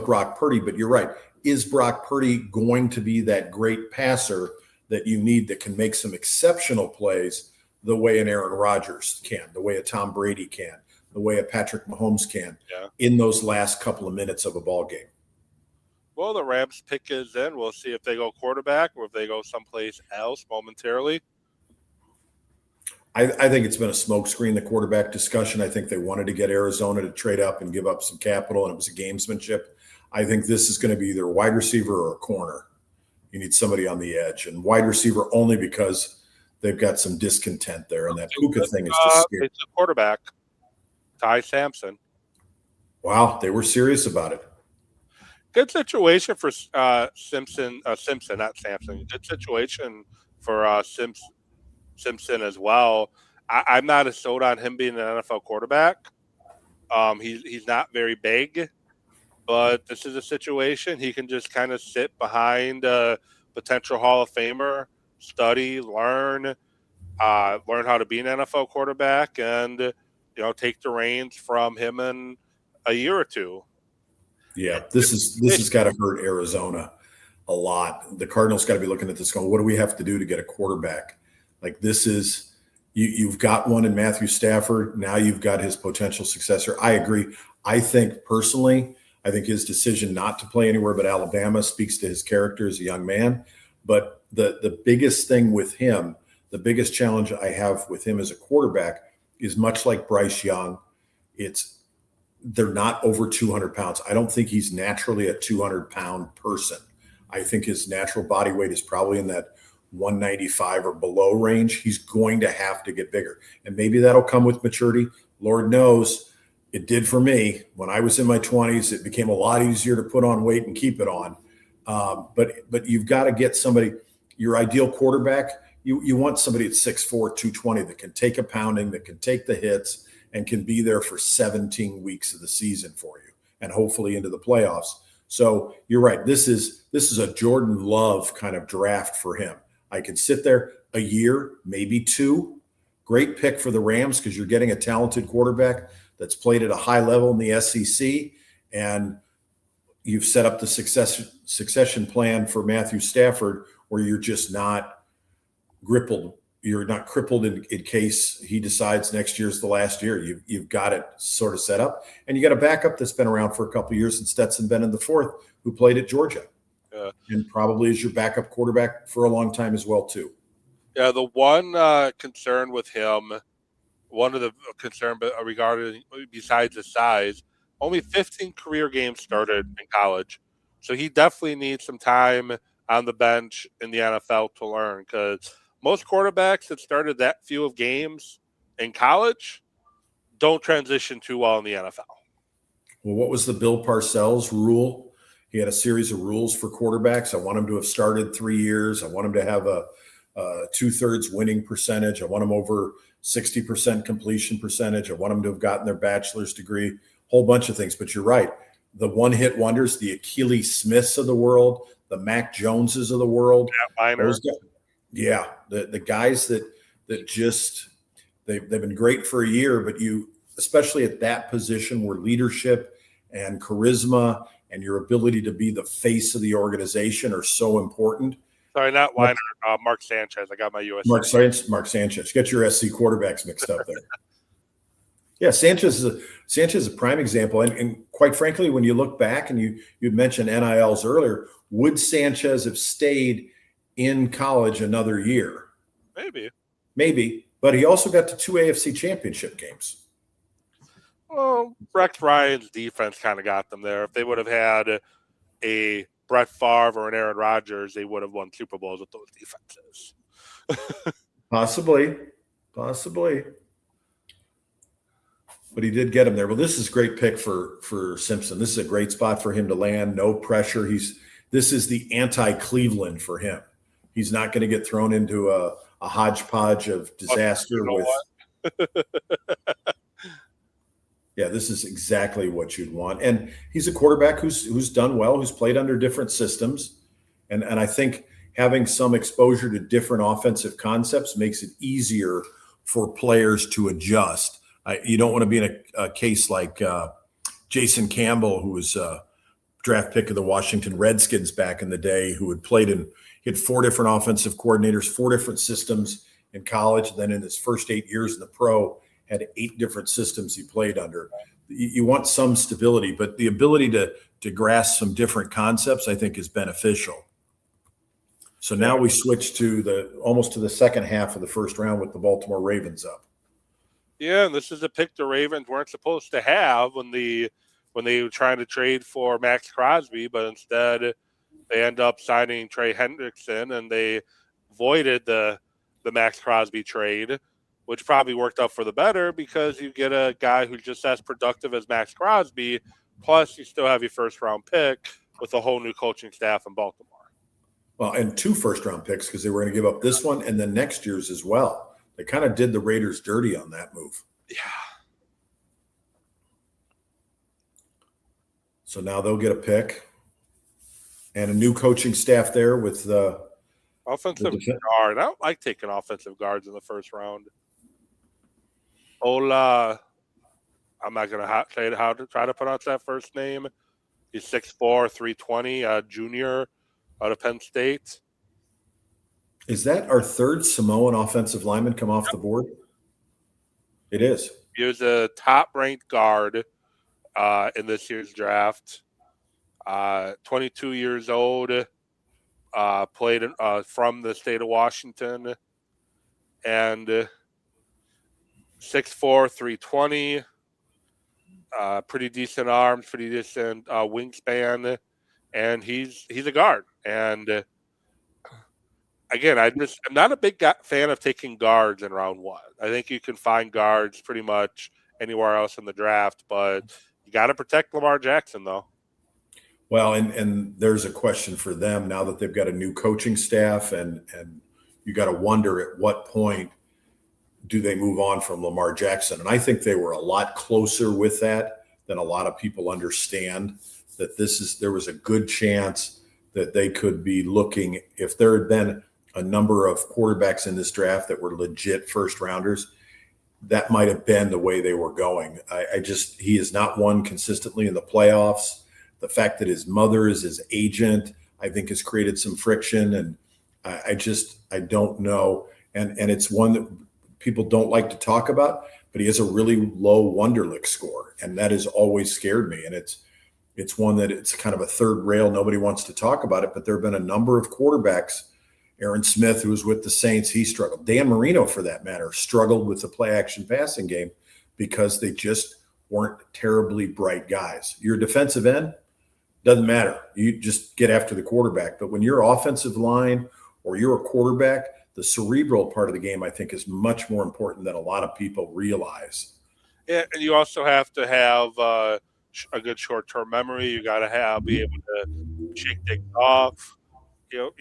H: Brock Purdy, but you're right. Is Brock Purdy going to be that great passer that you need that can make some exceptional plays the way an Aaron Rodgers can, the way a Tom Brady can, the way a Patrick Mahomes can in those last couple of minutes of a ball game?
G: Well, the Rams pick is in. We'll see if they go quarterback or if they go someplace else momentarily.
H: I think it's been a smokescreen, the quarterback discussion. I think they wanted to get Arizona to trade up and give up some capital, and it was a gamesmanship. I think this is going to be either a wide receiver or a corner. You need somebody on the edge, and wide receiver only because they've got some discontent there. And that Puka thing is just scary.
G: It's a quarterback, Ty Sampson.
H: Wow, they were serious about it.
G: Good situation for Simpson, not Sampson. Good situation for Simpson as well. I'm not as sold on him being an NFL quarterback. He's not very big, but this is a situation he can just kind of sit behind a potential Hall of Famer, study, learn how to be an NFL quarterback, and take the reins from him in a year or two.
H: Yeah, this has got to hurt Arizona a lot. The Cardinals got to be looking at this going, what do we have to do to get a quarterback? Like, this is you've got one in Matthew Stafford. Now you've got his potential successor. I agree. I think his decision not to play anywhere but Alabama speaks to his character as a young man. But the biggest thing with him, the biggest challenge I have with him as a quarterback is much like Bryce Young. They're not over 200 pounds. I don't think he's naturally a 200-pound person. I think his natural body weight is probably in that 195 or below range. He's going to have to get bigger. And maybe that'll come with maturity. Lord knows it did for me. When I was in my 20s, it became a lot easier to put on weight and keep it on. But you've got to get somebody, your ideal quarterback, you want somebody at 6'4", 220 that can take a pounding, that can take the hits, and can be there for 17 weeks of the season for you and hopefully into the playoffs. So you're right. This is a Jordan Love kind of draft for him. I could sit there a year, maybe two. Great pick for the Rams because you're getting a talented quarterback that's played at a high level in the SEC, and you've set up the succession plan for Matthew Stafford where you're just not crippled. You're not crippled in case he decides next year's the last year. You've got it sort of set up, and you got a backup that's been around for a couple of years, and Stetson Bennett IV, who played at Georgia, and probably is your backup quarterback for a long time as well too.
G: Yeah, the one concern with him, one of the concern regarding besides the size, only 15 career games started in college, so he definitely needs some time on the bench in the NFL to learn, because most quarterbacks that started that few of games in college don't transition too well in the NFL.
H: Well, what was the Bill Parcells rule? He had a series of rules for quarterbacks. I want him to have started 3 years. I want him to have a 2/3 winning percentage. I want him over 60% completion percentage. I want him to have gotten their bachelor's degree, whole bunch of things. But you're right. The one-hit wonders, the Achilles Smiths of the world, the Mac Joneses of the world. Yeah, the guys that just they've been great for a year, but you, especially at that position where leadership and charisma and your ability to be the face of the organization are so important.
G: Sorry, not Weiner. Mark Sanchez. I got my U.S.
H: Mark Sanchez. Get your SC quarterbacks mixed up there. Yeah, Sanchez is a prime example. And quite frankly, when you look back, and you'd mentioned NILs earlier, would Sanchez have stayed in college another year? Maybe. But he also got to 2 AFC championship games.
G: Well, Rex Ryan's defense kind of got them there. If they would have had a Brett Favre or an Aaron Rodgers, they would have won Super Bowls with those defenses.
H: Possibly. But he did get him there. Well, this is a great pick for Simpson. This is a great spot for him to land. No pressure. This is the anti-Cleveland for him. He's not going to get thrown into a hodgepodge of disaster Yeah, this is exactly what you'd want. And he's a quarterback who's done well, who's played under different systems. And I think having some exposure to different offensive concepts makes it easier for players to adjust. You don't want to be in a case like Jason Campbell, who was a draft pick of the Washington Redskins back in the day, who he had 4 different offensive coordinators, 4 different systems in college. Then in his first 8 years in the pro, had 8 different systems he played under. You want some stability, but the ability to grasp some different concepts, I think, is beneficial. So now we switch to almost to the second half of the first round with the Baltimore Ravens up.
G: Yeah, and this is a pick the Ravens weren't supposed to have when they were trying to trade for Max Crosby, but instead they end up signing Trey Hendrickson, and they voided the Max Crosby trade, which probably worked out for the better because you get a guy who's just as productive as Max Crosby, plus you still have your first-round pick with a whole new coaching staff in Baltimore.
H: Well, and 2 first-round picks because they were going to give up this one and then next year's as well. They kind of did the Raiders dirty on that move.
G: Yeah.
H: So now they'll get a pick and a new coaching staff there with the
G: offensive guard. I don't like taking offensive guards in the first round. Ola, I'm not going to say how to try to pronounce that first name. He's 6'4", 320, junior out of Penn State.
H: Is that our third Samoan offensive lineman come off the board? It is.
G: He was a top-ranked guard in this year's draft. 22 years old, played from the state of Washington, and 6'4", 320, pretty decent arms, pretty decent wingspan, and he's a guard. And again, I'm not a big fan of taking guards in round 1. I think you can find guards pretty much anywhere else in the draft, but you got to protect Lamar Jackson, though.
H: Well, and there's a question for them now that they've got a new coaching staff, and you got to wonder at what point do they move on from Lamar Jackson. And I think they were a lot closer with that than a lot of people understand, that there was a good chance that they could be looking, if there had been a number of quarterbacks in this draft that were legit first rounders, that might have been the way they were going. He has not won consistently in the playoffs. The fact that his mother is his agent, I think, has created some friction. And I don't know. And it's one that people don't like to talk about, but he has a really low Wonderlic score. And that has always scared me. And it's one that it's kind of a third rail. Nobody wants to talk about it, but there have been a number of quarterbacks. Aaron Smith, who was with the Saints, he struggled. Dan Marino, for that matter, struggled with the play-action passing game because they just weren't terribly bright guys. You're a defensive end, doesn't matter. You just get after the quarterback. But when you're offensive line or you're a quarterback, the cerebral part of the game, I think, is much more important than a lot of people realize.
G: Yeah, and you also have to have a good short-term memory. You got to be able to shake things off. You're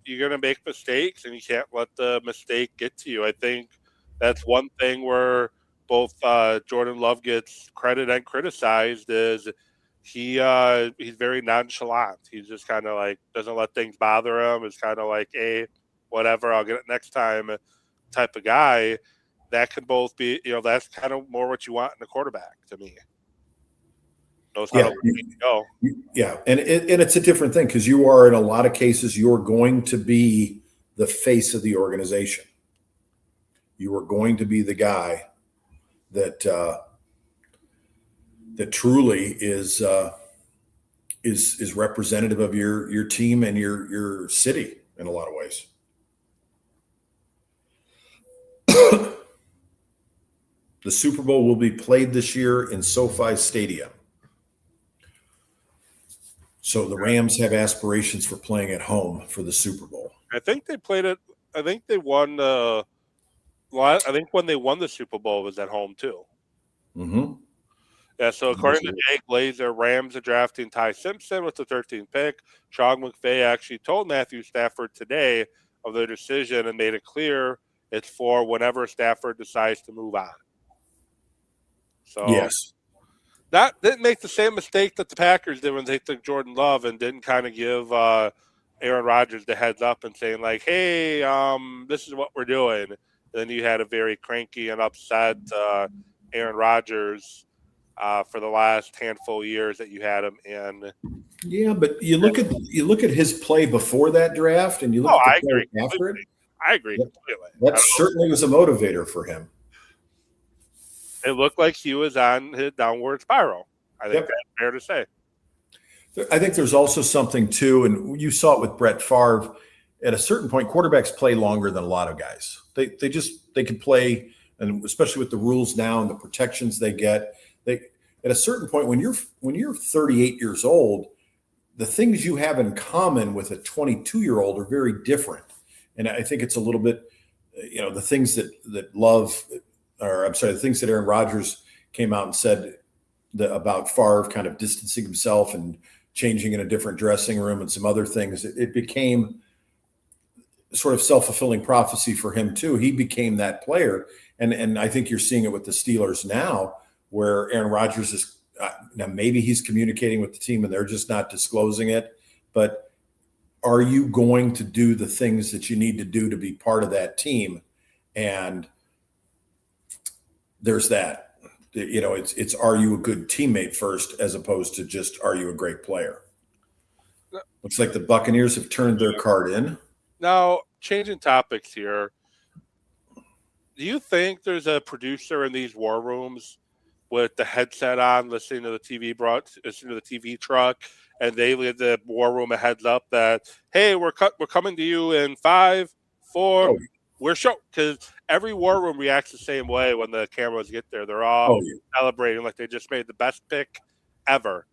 G: going to make mistakes, and you can't let the mistake get to you. I think that's one thing where both Jordan Love gets credit and criticized is he's very nonchalant. He's just kind of like doesn't let things bother him. It's kind of like, hey, whatever, I'll get it next time type of guy. That can both be, that's kind of more what you want in a quarterback to me. knows how to go.
H: Yeah, and it's a different thing because you are, in a lot of cases, you're going to be the face of the organization. You are going to be the guy that that truly is representative of your team and your city in a lot of ways. The Super Bowl will be played this year in SoFi Stadium. So the Rams have aspirations for playing at home for the Super Bowl.
G: I think they played it. I think they won. I think when they won the Super Bowl was at home too.
H: Mm-hmm.
G: Yeah. So according to Jake Glazer, Rams are drafting Ty Simpson with the 13th pick. Sean McVay actually told Matthew Stafford today of their decision and made it clear it's for whenever Stafford decides to move on. So
H: yes.
G: That didn't make the same mistake that the Packers did when they took Jordan Love and didn't kind of give Aaron Rodgers the heads up and saying like, "Hey, this is what we're doing." And then you had a very cranky and upset Aaron Rodgers for the last handful of years that you had him in.
H: Yeah, but you look at his play before that draft, and you look at the play after it.
G: I agree completely.
H: That certainly was a motivator for him.
G: It looked like he was on his downward spiral. I think that's fair to say.
H: I think there's also something too, and you saw it with Brett Favre. At a certain point, quarterbacks play longer than a lot of guys. They can play, and especially with the rules now and the protections they get. At a certain point, when you're 38 years old, the things you have in common with a 22-year-old are very different. And I think it's a little bit, the things that the things that Aaron Rodgers came out and said about Favre kind of distancing himself and changing in a different dressing room and some other things, it became sort of self-fulfilling prophecy for him too. He became that player. And I think you're seeing it with the Steelers now, where Aaron Rodgers is now maybe he's communicating with the team and they're just not disclosing it. But are you going to do the things that you need to do to be part of that team? And there's that, it's are you a good teammate first, as opposed to just are you a great player? Looks like the Buccaneers have turned their card in. Now,
G: changing topics here. Do you think there's a producer in these war rooms with the headset on, listening to the TV truck, and they give the war room a heads up that, hey, we're coming to you in 5, 4. We're show, because every war room reacts the same way when the cameras get there. They're all celebrating like they just made the best pick ever.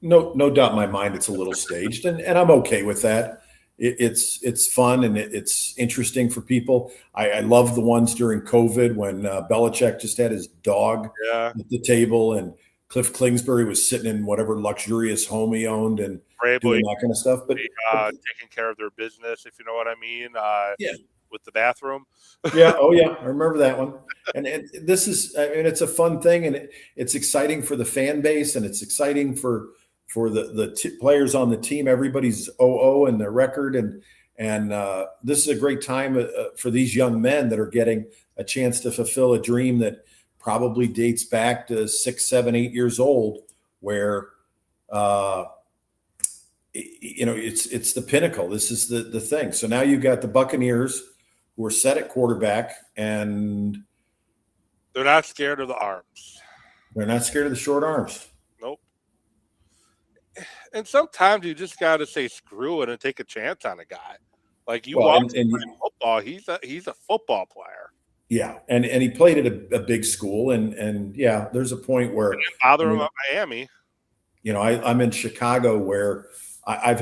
H: No doubt in my mind it's a little staged, and I'm okay with that. It's fun and it's interesting for people. I love the ones during COVID when Belichick just had his dog at the table and Cliff Kingsbury was sitting in whatever luxurious home he owned and doing that kind of stuff. But
G: taking care of their business, if you know what I mean. With the bathroom.
H: I remember that one. And this is, it's a fun thing, and it's exciting for the fan base, and it's exciting for the players on the team. Everybody's 0-0 in their record, and this is a great time for these young men that are getting a chance to fulfill a dream that probably dates back to 6, 7, 8 years old, where it's the pinnacle. This is the thing. So now you've got the Buccaneers, who are set at quarterback, and
G: they're not scared of the arms.
H: They're not scared of the short arms.
G: Nope. And sometimes you just got to say screw it and take a chance on a guy. Like watch him play football. He's a football player.
H: Yeah, and he played at a big school, and there's a point where
G: it didn't bother him at Miami.
H: I'm in Chicago, where I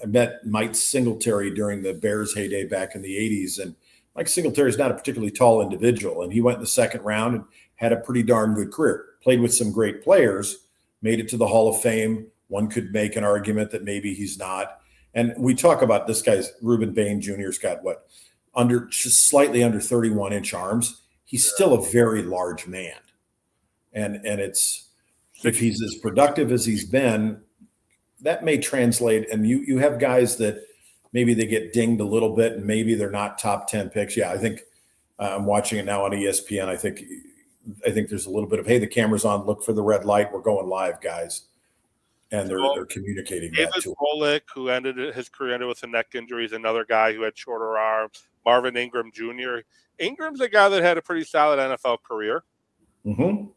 H: met Mike Singletary during the Bears heyday back in the 80s. And Mike Singletary is not a particularly tall individual. And he went in the second round and had a pretty darn good career. Played with some great players, made it to the Hall of Fame. One could make an argument that maybe he's not. And we talk about this guy's Reuben Bain Jr.'s got just slightly under 31-inch arms. He's still a very large man. And it's, if he's as productive as he's been, that may translate, and you have guys that maybe they get dinged a little bit and maybe they're not top 10 picks. Yeah, I think I'm watching it now on ESPN. I think I think there's a little bit of, hey, the camera's on, look for the red light, we're going live, guys. And they're communicating
G: David
H: that to him.
G: Rolick, who his career ended with a neck injury, is another guy who had shorter arms. Marvin Ingram Jr. Ingram's a guy that had a pretty solid NFL career.
H: Mm-hmm.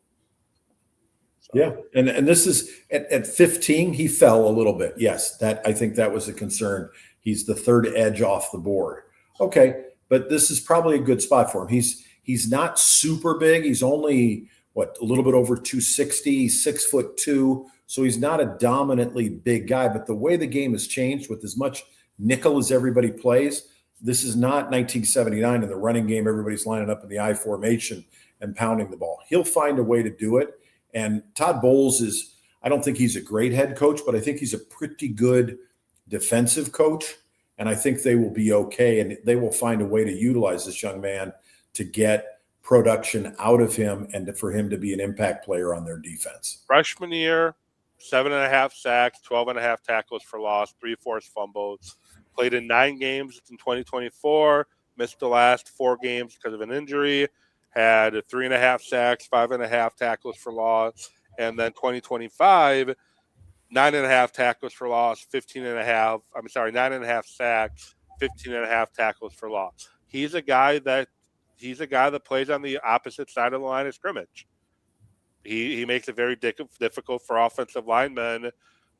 H: Yeah, and this is at 15, he fell a little bit. Yes, I think that was a concern. He's the third edge off the board. Okay, but this is probably a good spot for him. He's not super big. He's only a little bit over 260, 6'2", so he's not a dominantly big guy. But the way the game has changed with as much nickel as everybody plays, this is not 1979 in the running game. Everybody's lining up in the I formation and pounding the ball. He'll find a way to do it. And Todd Bowles I don't think he's a great head coach, but I think he's a pretty good defensive coach. And I think they will be okay. And they will find a way to utilize this young man to get production out of him and for him to be an impact player on their defense.
G: Freshman year, 7.5 sacks, 12.5 tackles for loss, 3 forced fumbles. Played in 9 games in 2024, missed the last 4 games because of an injury. Had 3.5 sacks, 5.5 tackles for loss, and then 2025, 9.5 tackles for loss, 9.5 sacks, 15.5 tackles for loss. He's a guy that plays on the opposite side of the line of scrimmage. He makes it very difficult for offensive linemen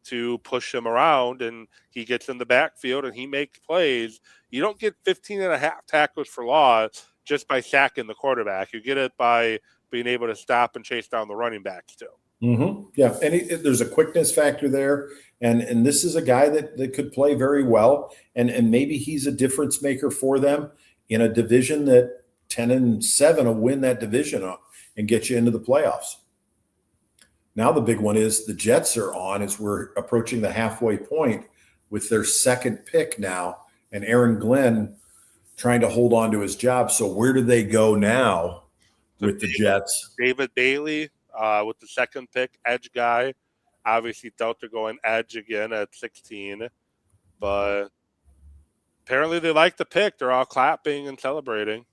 G: to push him around, and he gets in the backfield and he makes plays. You don't get 15.5 tackles for loss just by sacking the quarterback. You get it by being able to stop and chase down the running backs too.
H: Mm-hmm. Yeah, and there's a quickness factor there, and this is a guy that could play very well, and maybe he's a difference maker for them in a division that 10-7 will win that division and get you into the playoffs. Now the big one is the Jets are on as we're approaching the halfway point with their second pick now, and Aaron Glenn trying to hold on to his job. So where do they go now with the Jets?
G: David Bailey with the second pick, edge guy. Obviously, Delta going edge again at 16. But apparently they like the pick. They're all clapping and celebrating.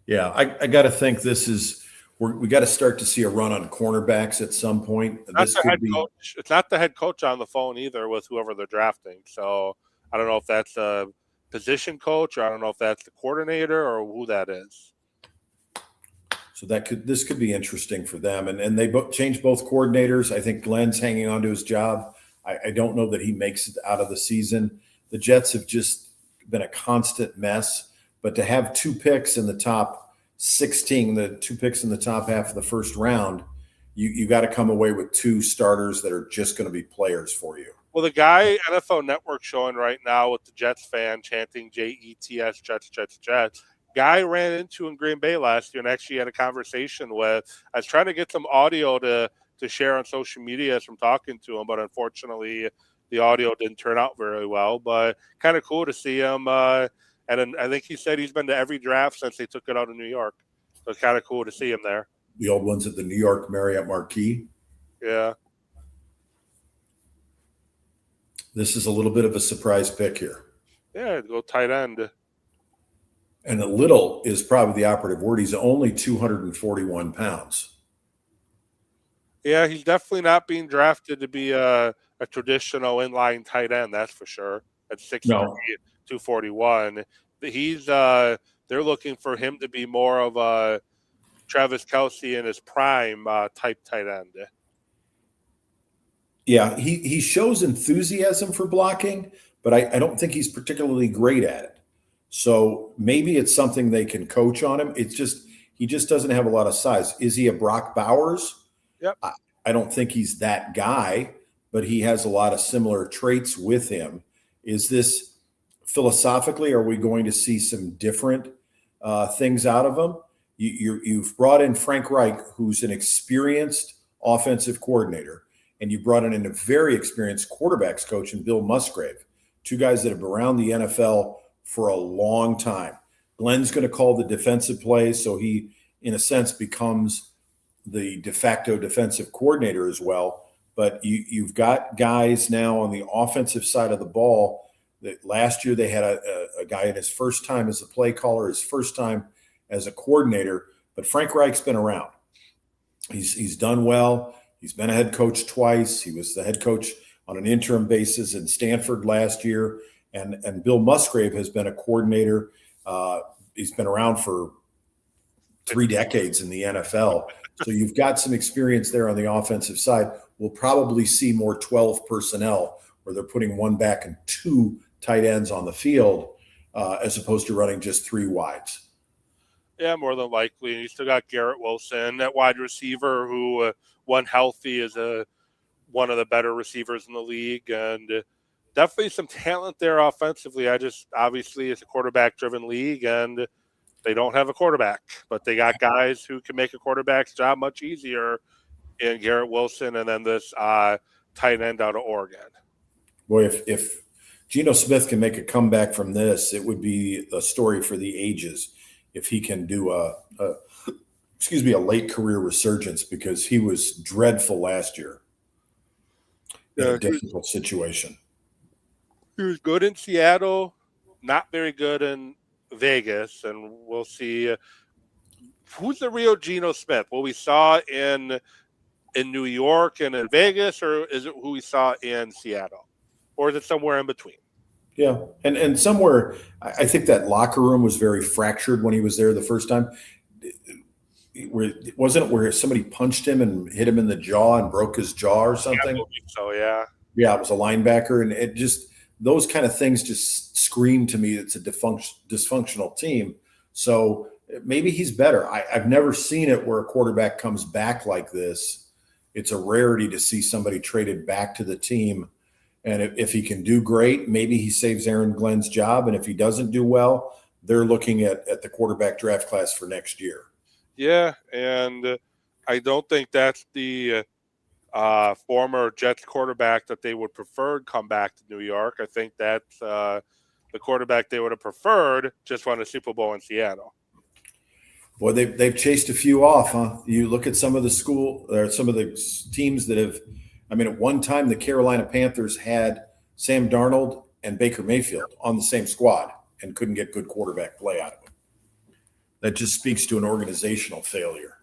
H: Yeah, I got to think this is we got to start to see a run on cornerbacks at some point.
G: It's not the head coach on the phone either with whoever they're drafting. So I don't know if that's a position coach, or I don't know if that's the coordinator or who that is.
H: So this could be interesting for them. And they changed both coordinators. I think Glenn's hanging on to his job. I don't know that he makes it out of the season. The Jets have just been a constant mess. But to have 2 picks in the top 16, the 2 picks in the top half of the first round, you got to come away with 2 starters that are just going to be players for you.
G: Well, the guy NFL Network showing right now with the Jets fan chanting Jets, Jets, Jets, Jets. Guy ran into in Green Bay last year and actually had a conversation with. I was trying to get some audio to share on social media from talking to him, but unfortunately the audio didn't turn out very well. But kind of cool to see him. And I think he said he's been to every draft since they took it out of New York. So it's kind of cool to see him there.
H: The old ones at the New York Marriott Marquis.
G: Yeah.
H: This is a little bit of a surprise pick here.
G: Yeah, go tight end.
H: And a little is probably the operative word. He's only 241 pounds.
G: Yeah, he's definitely not being drafted to be a traditional inline tight end, that's for sure. At 6'3", 241. They're looking for him to be more of a Travis Kelce in his prime type tight end.
H: Yeah, he shows enthusiasm for blocking, but I don't think he's particularly great at it. So maybe it's something they can coach on him. It's just he just doesn't have a lot of size. Is he a Brock Bowers?
G: Yep.
H: I don't think he's that guy, but he has a lot of similar traits with him. Is this philosophically, are we going to see some different things out of him? You've brought in Frank Reich, who's an experienced offensive coordinator, and you brought in a very experienced quarterbacks coach in Bill Musgrave, 2 guys that have been around the NFL for a long time. Glenn's going to call the defensive plays, so he, in a sense, becomes the de facto defensive coordinator as well. But you've got guys now on the offensive side of the ball that last year they had a guy in his first time as a play caller, his first time as a coordinator. But Frank Reich's been around. He's done well. He's been a head coach twice. He was the head coach on an interim basis in Stanford last year. And Bill Musgrave has been a coordinator. He's been around for 3 decades in the NFL. So you've got some experience there on the offensive side. We'll probably see more 12 personnel where they're putting 1 back and 2 tight ends on the field as opposed to running just 3 wides.
G: Yeah, more than likely. And you still got Garrett Wilson, that wide receiver who, when healthy, is one of the better receivers in the league. And definitely some talent there offensively. Obviously, it's a quarterback-driven league, and they don't have a quarterback. But they got guys who can make a quarterback's job much easier in Garrett Wilson and then this tight end out of Oregon.
H: Boy, if Geno Smith can make a comeback from this, it would be a story for the ages. If he can do a late career resurgence, because he was dreadful last year in a difficult situation.
G: He was good in Seattle, not very good in Vegas, and we'll see who's the real Geno Smith. What we saw in New York and in Vegas, or is it who we saw in Seattle, or is it somewhere in between?
H: Yeah, and somewhere I think that locker room was very fractured when he was there the first time. Wasn't it where somebody punched him and hit him in the jaw and broke his jaw or something?
G: Yeah, I believe so, yeah.
H: Yeah, it was a linebacker, and it just those kind of things just scream to me it's a dysfunctional team. So maybe he's better. I've never seen it where a quarterback comes back like this. It's a rarity to see somebody traded back to the team. And if he can do great, maybe he saves Aaron Glenn's job. And if he doesn't do well, they're looking at the quarterback draft class for next year.
G: Yeah, and I don't think that's the former Jets quarterback that they would prefer come back to New York. I think that's the quarterback they would have preferred just won a Super Bowl in Seattle.
H: Boy, they've chased a few off, huh? You look at some of the teams that have. I mean, at one time, the Carolina Panthers had Sam Darnold and Baker Mayfield on the same squad and couldn't get good quarterback play out of them. That just speaks to an organizational failure.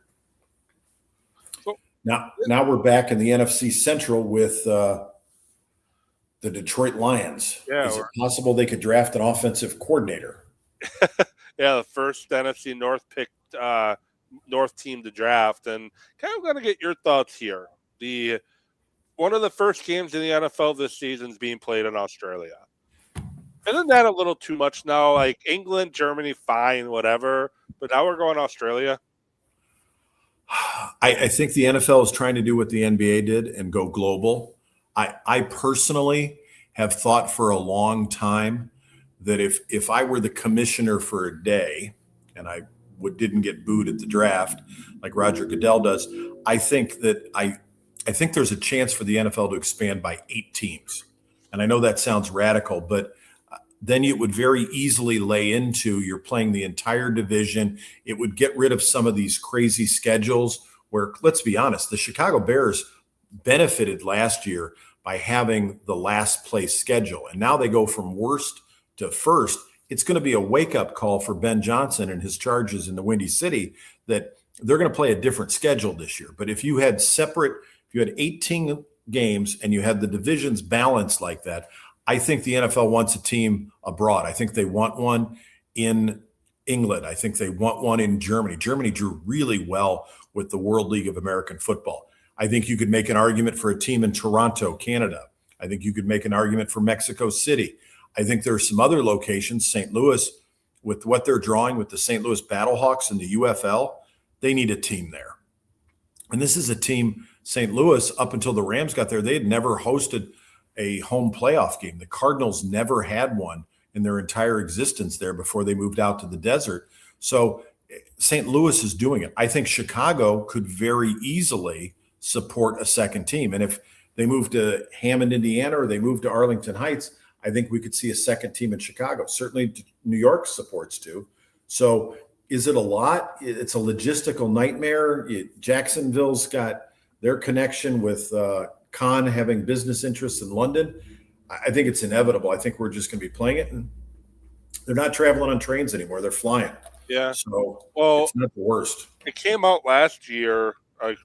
H: Now we're back in the NFC Central with the Detroit Lions.
G: Yeah,
H: is it possible they could draft an offensive coordinator?
G: Yeah, the first NFC North picked North team to draft, and kind of going to get your thoughts here. One of the first games in the NFL this season is being played in Australia. Isn't that a little too much now? Like England, Germany, fine, whatever. But now we're going to Australia.
H: I think the NFL is trying to do what the NBA did and go global. I personally have thought for a long time that if I were the commissioner for a day and I didn't get booed at the draft like Roger Goodell does, I think there's a chance for the NFL to expand by 8 teams. And I know that sounds radical, but then it would very easily lay into you're playing the entire division. It would get rid of some of these crazy schedules where, let's be honest, the Chicago Bears benefited last year by having the last place schedule. And now they go from worst to first. It's going to be a wake-up call for Ben Johnson and his Chargers in the Windy City that they're going to play a different schedule this year. But if you had 18 games and you had the divisions balanced like that, I think the NFL wants a team abroad. I think they want one in England. I think they want one in Germany. Germany drew really well with the World League of American Football. I think you could make an argument for a team in Toronto, Canada. I think you could make an argument for Mexico City. I think there are some other locations, St. Louis, with what they're drawing with the St. Louis Battlehawks and the UFL, they need a team there. And this is a team, St. Louis, up until the Rams got there, they had never hosted a home playoff game. The Cardinals never had one in their entire existence there before they moved out to the desert. So St. Louis is doing it. I think Chicago could very easily support a second team. And if they move to Hammond, Indiana, or they move to Arlington Heights, I think we could see a second team in Chicago. Certainly New York supports too. So is it a lot? It's a logistical nightmare. Jacksonville's got their connection with Khan having business interests in London. I think it's inevitable. I think we're just going to be playing it. And they're not traveling on trains anymore. They're flying.
G: Yeah.
H: So
G: well,
H: it's not the worst.
G: It came out last year,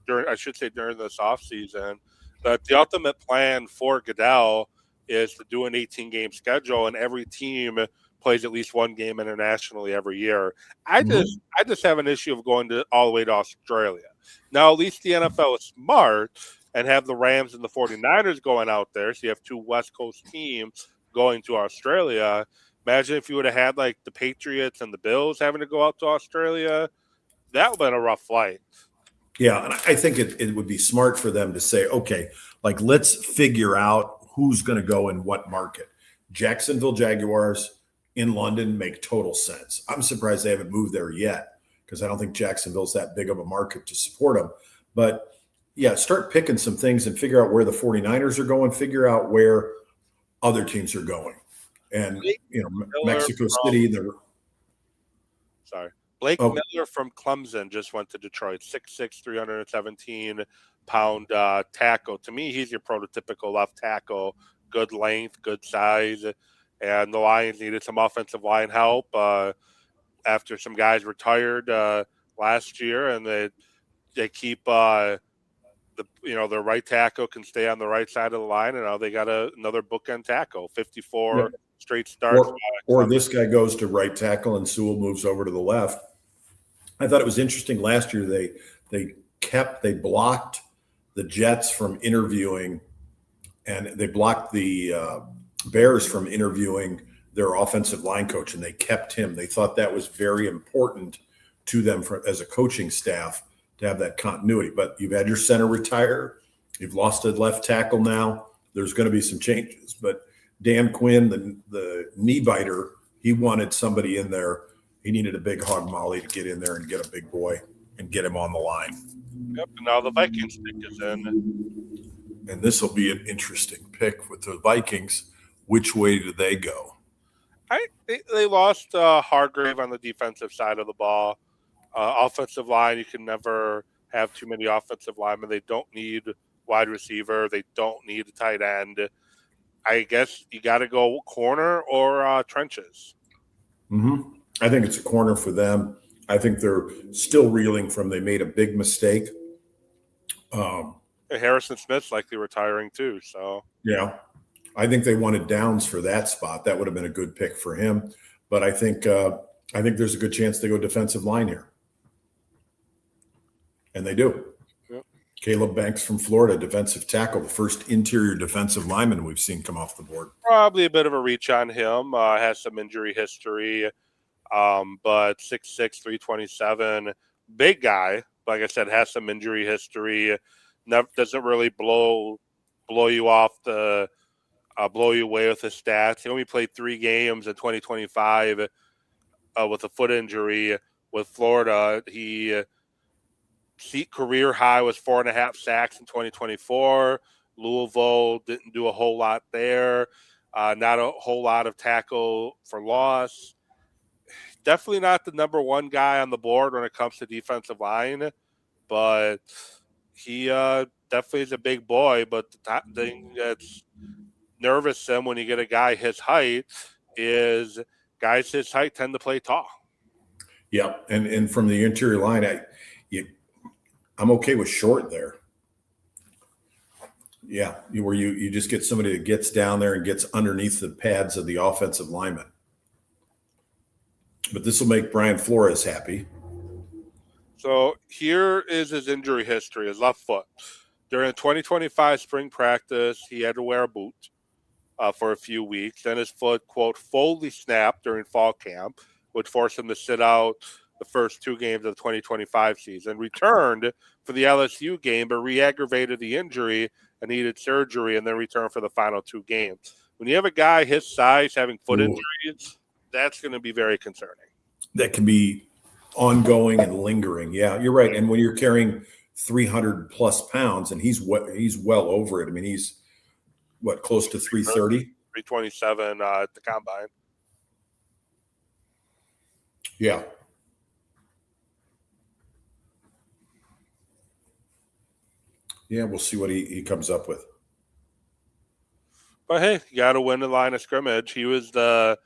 G: during this offseason, that the ultimate plan for Goodell is to do an 18-game schedule, and every team plays at least one game internationally every year. I just have an issue of going all the way to Australia. Now, at least the NFL is smart and have the Rams and the 49ers going out there, so you have two West Coast teams going to Australia. Imagine if you would have had like the Patriots and the Bills having to go out to Australia. That would have been a rough flight.
H: Yeah, and I think it would be smart for them to say, okay, like let's figure out who's going to go in what market. Jacksonville Jaguars in London make total sense. I'm surprised they haven't moved there yet because I don't think Jacksonville's that big of a market to support them. But yeah, start picking some things and figure out where the 49ers are going, figure out where other teams are going. And, Mexico City,
G: Blake Miller from Clemson just went to Detroit, 6'6", 317-pound tackle. To me, he's your prototypical left tackle, good length, good size. And the Lions needed some offensive line help after some guys retired last year, and they keep their right tackle can stay on the right side of the line, and now they got another bookend tackle, 54 straight starts.
H: Or this guy goes to right tackle and Sewell moves over to the left. I thought it was interesting last year they blocked the Jets from interviewing, and they blocked the Bears from interviewing their offensive line coach, and they kept him. They thought that was very important to them as a coaching staff to have that continuity. But you've had your center retire. You've lost a left tackle now. There's going to be some changes. But Dan Quinn, the knee biter, he wanted somebody in there. He needed a big hog molly to get in there and get a big boy and get him on the line.
G: Yep, and now the Vikings pick is in.
H: And this will be an interesting pick with the Vikings. Which way do they go?
G: They lost Hargrave on the defensive side of the ball. Offensive line, you can never have too many offensive linemen. They don't need wide receiver. They don't need a tight end. I guess you got to go corner or trenches.
H: Mm-hmm. I think it's a corner for them. I think they're still reeling from they made a big mistake.
G: Harrison Smith's likely retiring too. So
H: yeah, I think they wanted Downs for that spot. That would have been a good pick for him. But I think there's a good chance they go defensive line here, and they do.
G: Yep.
H: Caleb Banks from Florida, defensive tackle, the first interior defensive lineman we've seen come off the board.
G: Probably a bit of a reach on him. Has some injury history. But 6'6", 327, big guy. Like I said, has some injury history. Doesn't really blow you off blow you away with his stats. He only played 3 games in 2025 with a foot injury with Florida. He career high was 4.5 sacks in 2024. Louisville didn't do a whole lot there. Not a whole lot of tackle for loss. Definitely not the number one guy on the board when it comes to defensive line, but he definitely is a big boy. But the thing that's nervous him when you get a guy his height is guys his height tend to play tall.
H: Yeah, and from the interior line, I'm okay with short there. Yeah, where you just get somebody that gets down there and gets underneath the pads of the offensive lineman. But this will make Brian Flores happy.
G: So here is his injury history, his left foot. During the 2025 spring practice, he had to wear a boot for a few weeks. Then his foot, quote, fully snapped during fall camp, which forced him to sit out the first 2 games of the 2025 season. Returned for the LSU game, but re-aggravated the injury and needed surgery, and then returned for the final 2 games. When you have a guy his size having foot injuries, that's going to be very concerning.
H: That can be ongoing and lingering. Yeah, you're right. And when you're carrying 300 plus pounds, and he's well over it. I mean, he's close to 330,
G: 327 at the combine.
H: Yeah. Yeah, we'll see what he comes up with.
G: But hey, you got to win the line of scrimmage. He was the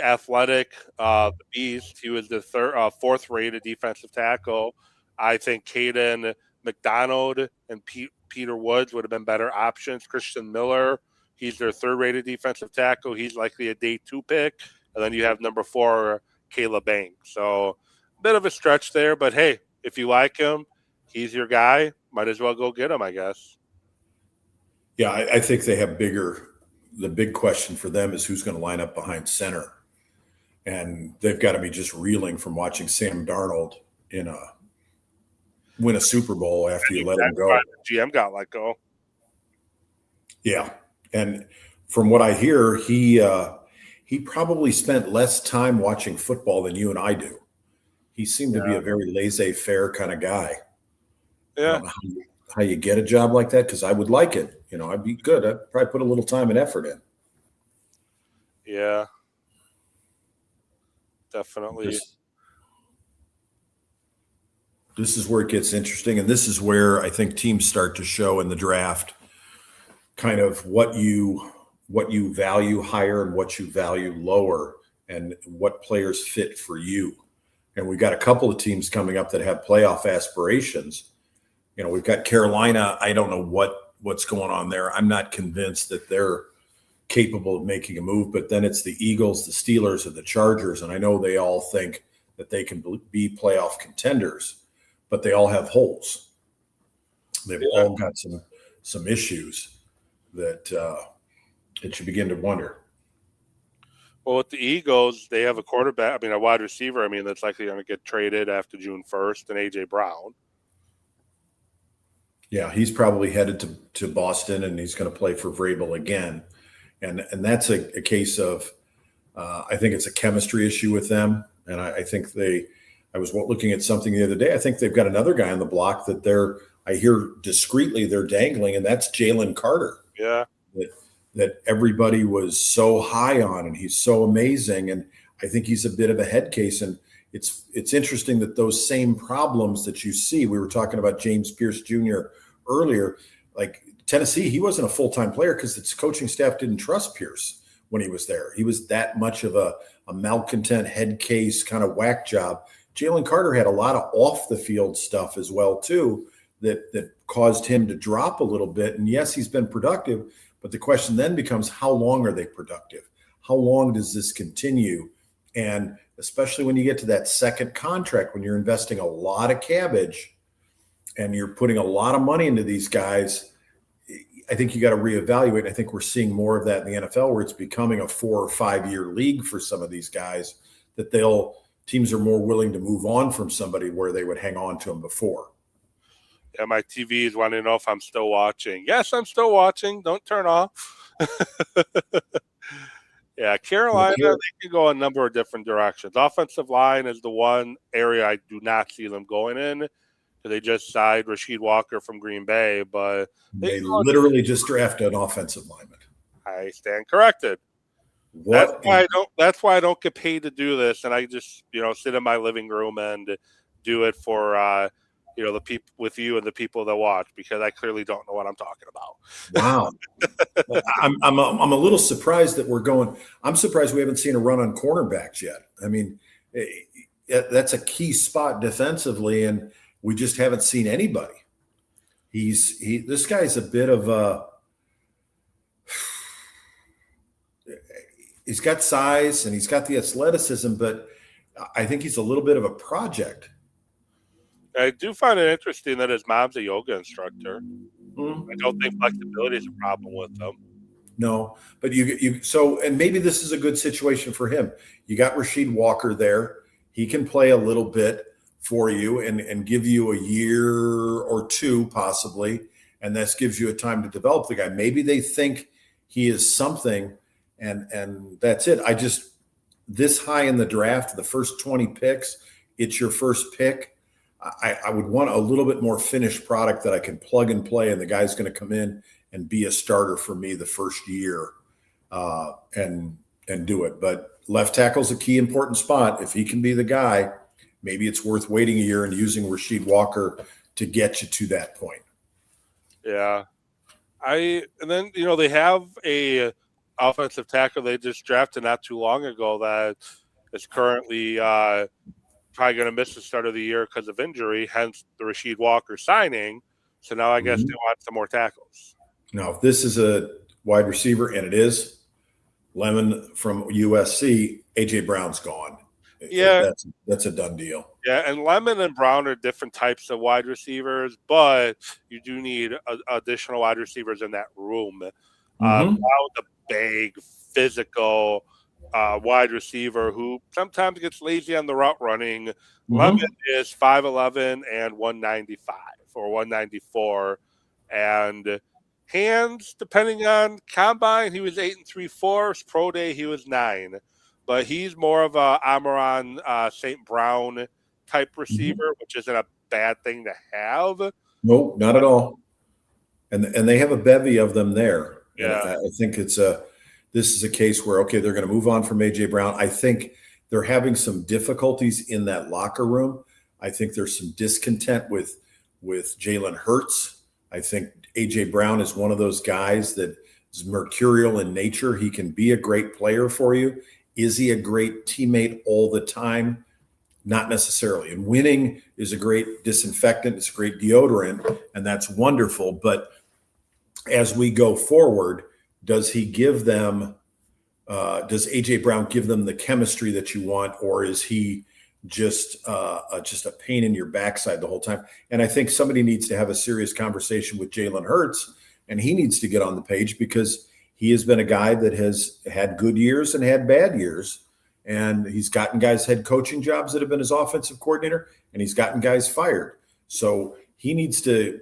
G: athletic, the beast. He was the 4th rated defensive tackle I think Caden McDonald and Peter Woods would have been better options. Christian Miller, he's their third-rated defensive tackle. He's likely a day 2 pick. And then you have number 4, Caleb Banks. So a bit of a stretch there, but hey, if you like him, he's your guy. Might as well go get him, I guess.
H: Yeah, I think they have the big question for them is who's going to line up behind center. And they've got to be just reeling from watching Sam Darnold win a Super Bowl after you let him go.
G: The GM got let go.
H: Yeah. And from what I hear, he probably spent less time watching football than you and I do. He seemed to be a very laissez-faire kind of guy.
G: Yeah.
H: I don't know how you get a job like that, because I would like it. I'd be good. I'd probably put a little time and effort in.
G: Yeah. Definitely.
H: This is where it gets interesting, and this is where I think teams start to show in the draft kind of what you value higher and what you value lower, and what players fit for you. And we've got a couple of teams coming up that have playoff aspirations. We've got Carolina. I don't know what's going on there. I'm not convinced that they're capable of making a move, but then it's the Eagles, the Steelers, and the Chargers. And I know they all think that they can be playoff contenders, but they all have holes. They've all got some issues that you begin to wonder.
G: Well, with the Eagles, they have a quarterback, a wide receiver, that's likely going to get traded after June 1st, and A.J. Brown.
H: Yeah, he's probably headed to Boston, and he's going to play for Vrabel again. And that's a case of I think it's a chemistry issue with them. And I think I was looking at something the other day. I think they've got another guy on the block that I hear discreetly they're dangling, and that's Jalen Carter.
G: Yeah.
H: That everybody was so high on, and he's so amazing. And I think he's a bit of a head case. And it's interesting that those same problems that you see, we were talking about James Pierce Jr. earlier, like Tennessee, he wasn't a full-time player because its coaching staff didn't trust Pierce when he was there. He was that much of a malcontent head case kind of whack job. Jalen Carter had a lot of off-the-field stuff as well, too, that caused him to drop a little bit. And yes, he's been productive, but the question then becomes, how long are they productive? How long does this continue? And especially when you get to that second contract, when you're investing a lot of cabbage and you're putting a lot of money into these guys, I think you got to reevaluate. I think we're seeing more of that in the NFL, where it's becoming a 4 or 5 year league for some of these guys, that teams are more willing to move on from somebody where they would hang on to them before.
G: Yeah, my TV is wanting to know if I'm still watching. Yes, I'm still watching. Don't turn off. Yeah, Carolina, they can go a number of different directions. Offensive line is the one area I do not see them going in. They just signed Rasheed Walker from Green Bay, but
H: they literally just drafted an offensive lineman.
G: I stand corrected. That's why I don't get paid to do this, and I just sit in my living room and do it for the people with you and the people that watch, because I clearly don't know what I'm talking about.
H: Wow. I'm a little surprised that we're going. I'm surprised we haven't seen a run on cornerbacks yet. That's a key spot defensively, and we just haven't seen anybody. This guy's a bit of a. He's got size and he's got the athleticism, but I think he's a little bit of a project.
G: I do find it interesting that his mom's a yoga instructor. Mm-hmm. I don't think flexibility is a problem with him.
H: No, but and maybe this is a good situation for him. You got Rasheed Walker there. He can play a little bit for you and give you a year or two possibly, and this gives you a time to develop the guy. Maybe they think he is something, and that's it. This high in the draft, the first 20 picks, it's your first pick. I would want a little bit more finished product that I can plug and play, and the guy's going to come in and be a starter for me the first year and do it. But left tackle's a key important spot. If he can be the guy, maybe it's worth waiting a year and using Rasheed Walker to get you to that point.
G: Yeah. And then, they have a offensive tackle they just drafted not too long ago that is currently probably going to miss the start of the year because of injury, hence the Rasheed Walker signing. So now I guess they want some more tackles.
H: Now, if this is a wide receiver, and it is, Lemon from USC, A.J. Brown's gone.
G: Yeah.
H: That's a done deal.
G: Yeah, and Lemon and Brown are different types of wide receivers, but you do need additional wide receivers in that room. Brown's a big, physical wide receiver who sometimes gets lazy on the route running. Lemon is 5'11" and 195 or 194, and hands, depending on combine, he was 8 3/4. Pro day, he was 9. But he's more of a Amaron St. Brown type receiver, which isn't a bad thing to have.
H: Nope, not at all. And they have a bevy of them there.
G: Yeah,
H: and I think this is a case where, okay, they're going to move on from A.J. Brown. I think they're having some difficulties in that locker room. I think there's some discontent with Jalen Hurts. I think A.J. Brown is one of those guys that is mercurial in nature. He can be a great player for you. Is he a great teammate all the time? Not necessarily. And winning is a great disinfectant. It's a great deodorant, and that's wonderful. But as we go forward, does he give them does A.J. Brown give them the chemistry that you want, or is he just a pain in your backside the whole time? And I think somebody needs to have a serious conversation with Jalen Hurts, and he needs to get on the page, because he has been a guy that has had good years and had bad years, and he's gotten guys head coaching jobs that have been his offensive coordinator, and he's gotten guys fired. So he needs to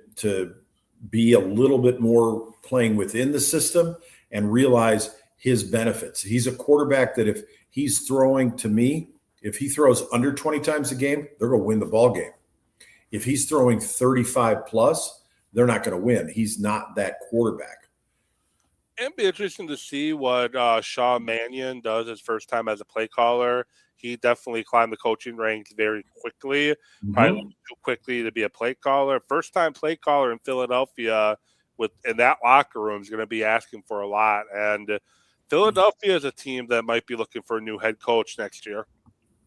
H: be a little bit more playing within the system and realize his benefits. He's a quarterback that if he's throwing, to me, if he throws under 20 times a game, they're going to win the ball game. If he's throwing 35 plus, they're not going to win. He's not that quarterback.
G: It'd be interesting to see what Sean Mannion does his first time as a play caller. He definitely climbed the coaching ranks very quickly, probably too quickly to be a play caller. First time play caller in Philadelphia in that locker room is going to be asking for a lot. And Philadelphia is a team that might be looking for a new head coach next year.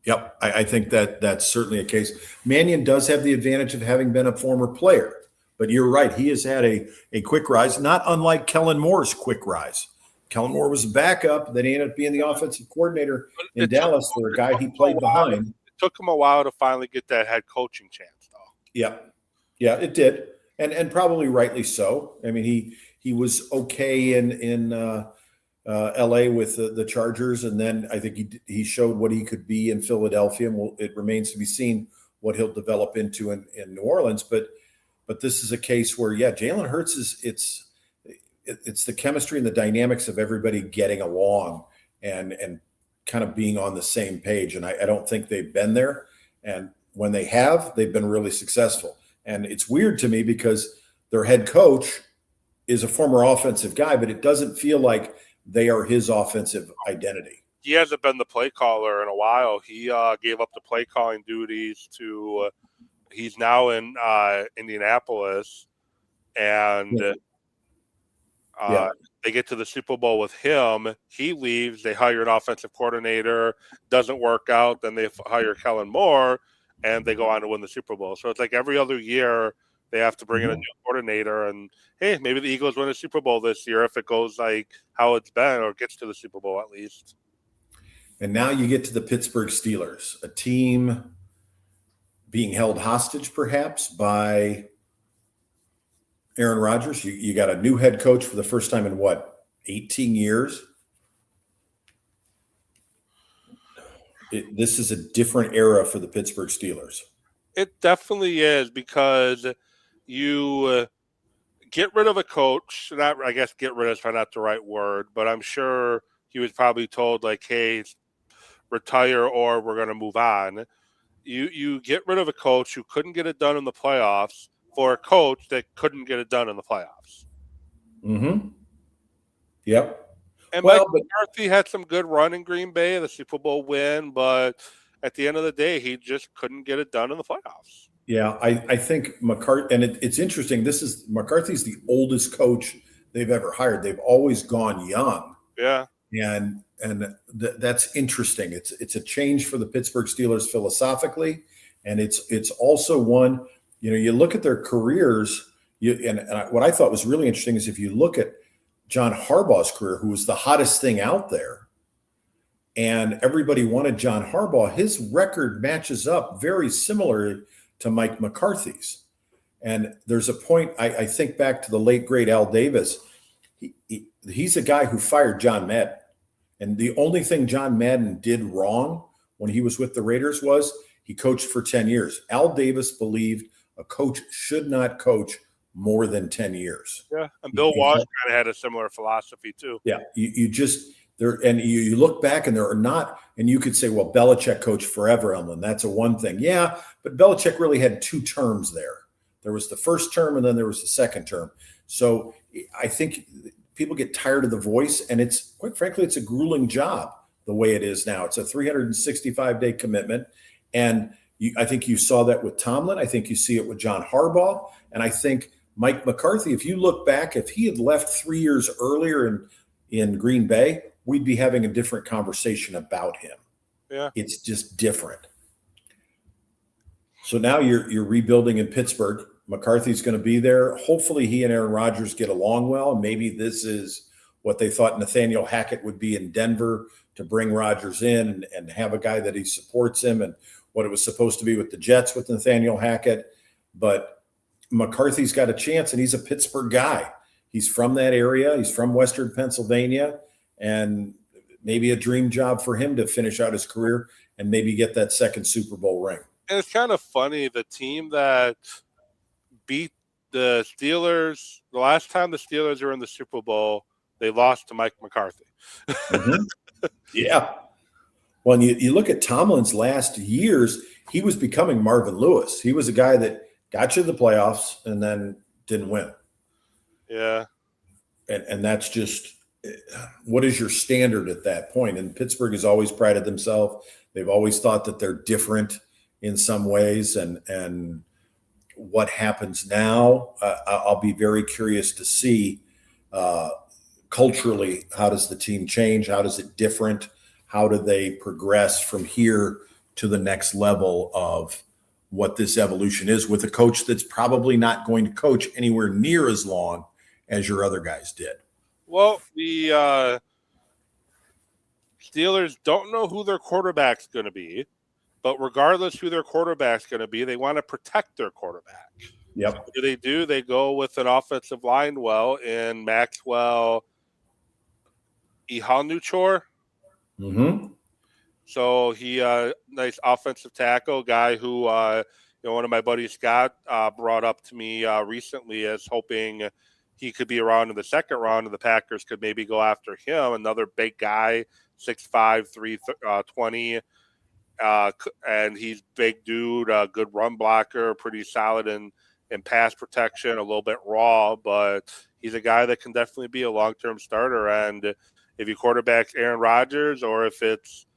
H: Yep, I think that's certainly a case. Mannion does have the advantage of having been a former player. But you're right. He has had a quick rise, not unlike Kellen Moore's quick rise. Kellen Moore was a backup. Then he ended up being the offensive coordinator in Dallas for a guy he played behind.
G: It took him a while to finally get that head coaching chance, though.
H: Yeah, it did, and probably rightly so. I mean, he was okay in L.A. with the Chargers, and then I think he showed what he could be in Philadelphia. And it remains to be seen what he'll develop into in New Orleans, But this is a case where, Jalen Hurts it's the chemistry and the dynamics of everybody getting along and kind of being on the same page. And I don't think they've been there. And when they have, they've been really successful. And it's weird to me because their head coach is a former offensive guy, but it doesn't feel like they are his offensive identity.
G: He hasn't been the play caller in a while. He gave up the play calling duties to he's now in Indianapolis, and they get to the Super Bowl with him. He leaves. They hire an offensive coordinator. Doesn't work out. Then they hire Kellen Moore, and they go on to win the Super Bowl. So it's like every other year they have to bring in a new coordinator. And, hey, maybe the Eagles win a Super Bowl this year if it goes like how it's been, or gets to the Super Bowl at least.
H: And now you get to the Pittsburgh Steelers, a team being held hostage perhaps by Aaron Rodgers. You got a new head coach for the first time in 18 years? This is a different era for the Pittsburgh Steelers.
G: It definitely is, because you get rid of a coach. I guess get rid is probably not the right word, but I'm sure he was probably told, like, hey, retire or we're going to move on. You get rid of a coach who couldn't get it done in the playoffs for a coach that couldn't get it done in the playoffs.
H: Mm-hmm. Yep.
G: And Mike McCarthy had some good run in Green Bay, the Super Bowl win, but at the end of the day, he just couldn't get it done in the playoffs.
H: Yeah, I think McCarthy, and it's interesting. McCarthy's the oldest coach they've ever hired. They've always gone young.
G: Yeah.
H: That's interesting. It's a change for the Pittsburgh Steelers philosophically, and it's also one. You look at their careers. What I thought was really interesting is if you look at John Harbaugh's career, who was the hottest thing out there, and everybody wanted John Harbaugh. His record matches up very similar to Mike McCarthy's. And there's a point, I think back to the late, great Al Davis. He's a guy who fired John Madden. And the only thing John Madden did wrong when he was with the Raiders was he coached for 10 years. Al Davis believed a coach should not coach more than 10 years.
G: Yeah, and Bill Walsh kind of had a similar philosophy too.
H: Yeah, you just there, and you look back and there are not, and you could say, well, Belichick coached forever, Emlyn. That's a one thing. Yeah, but Belichick really had 2 terms there. There was the first term and then there was the second term. So I think people get tired of the voice, and it's, quite frankly, it's a grueling job the way it is now. It's a 365-day commitment. And I think you saw that with Tomlin. I think you see it with John Harbaugh. And I think Mike McCarthy, if you look back, if he had left 3 years earlier in Green Bay, we'd be having a different conversation about him.
G: Yeah.
H: It's just different. So now you're rebuilding in Pittsburgh. McCarthy's going to be there. Hopefully he and Aaron Rodgers get along well. Maybe this is what they thought Nathaniel Hackett would be in Denver, to bring Rodgers in and have a guy that he supports him, and what it was supposed to be with the Jets with Nathaniel Hackett. But McCarthy's got a chance, and he's a Pittsburgh guy. He's from that area. He's from Western Pennsylvania, and maybe a dream job for him to finish out his career and maybe get that second Super Bowl ring.
G: And it's kind of funny, the team that beat the Steelers, the last time the Steelers were in the Super Bowl, they lost to Mike McCarthy.
H: Mm-hmm. Yeah. Well, and you look at Tomlin's last years, he was becoming Marvin Lewis. He was a guy that got you to the playoffs and then didn't win.
G: Yeah.
H: And that's just, what is your standard at that point? And Pittsburgh has always prided themselves. They've always thought that they're different in some ways. And what happens now, I'll be very curious to see culturally, how does the team change? How does it different? How do they progress from here to the next level of what this evolution is with a coach that's probably not going to coach anywhere near as long as your other guys did?
G: Well, the Steelers don't know who their quarterback's going to be, but regardless who their quarterback's going to be, they want to protect their quarterback.
H: Yep.
G: What do? They go with an offensive line in Maxwell Ihanuchor.
H: Mm-hmm.
G: So he, nice offensive tackle guy who, one of my buddies, Scott, brought up to me recently as hoping he could be around in the second round and the Packers could maybe go after him. Another big guy, 6'5", 320. And he's big dude, good run blocker, pretty solid in pass protection, a little bit raw, but he's a guy that can definitely be a long-term starter. And if you quarterback Aaron Rodgers, or if it's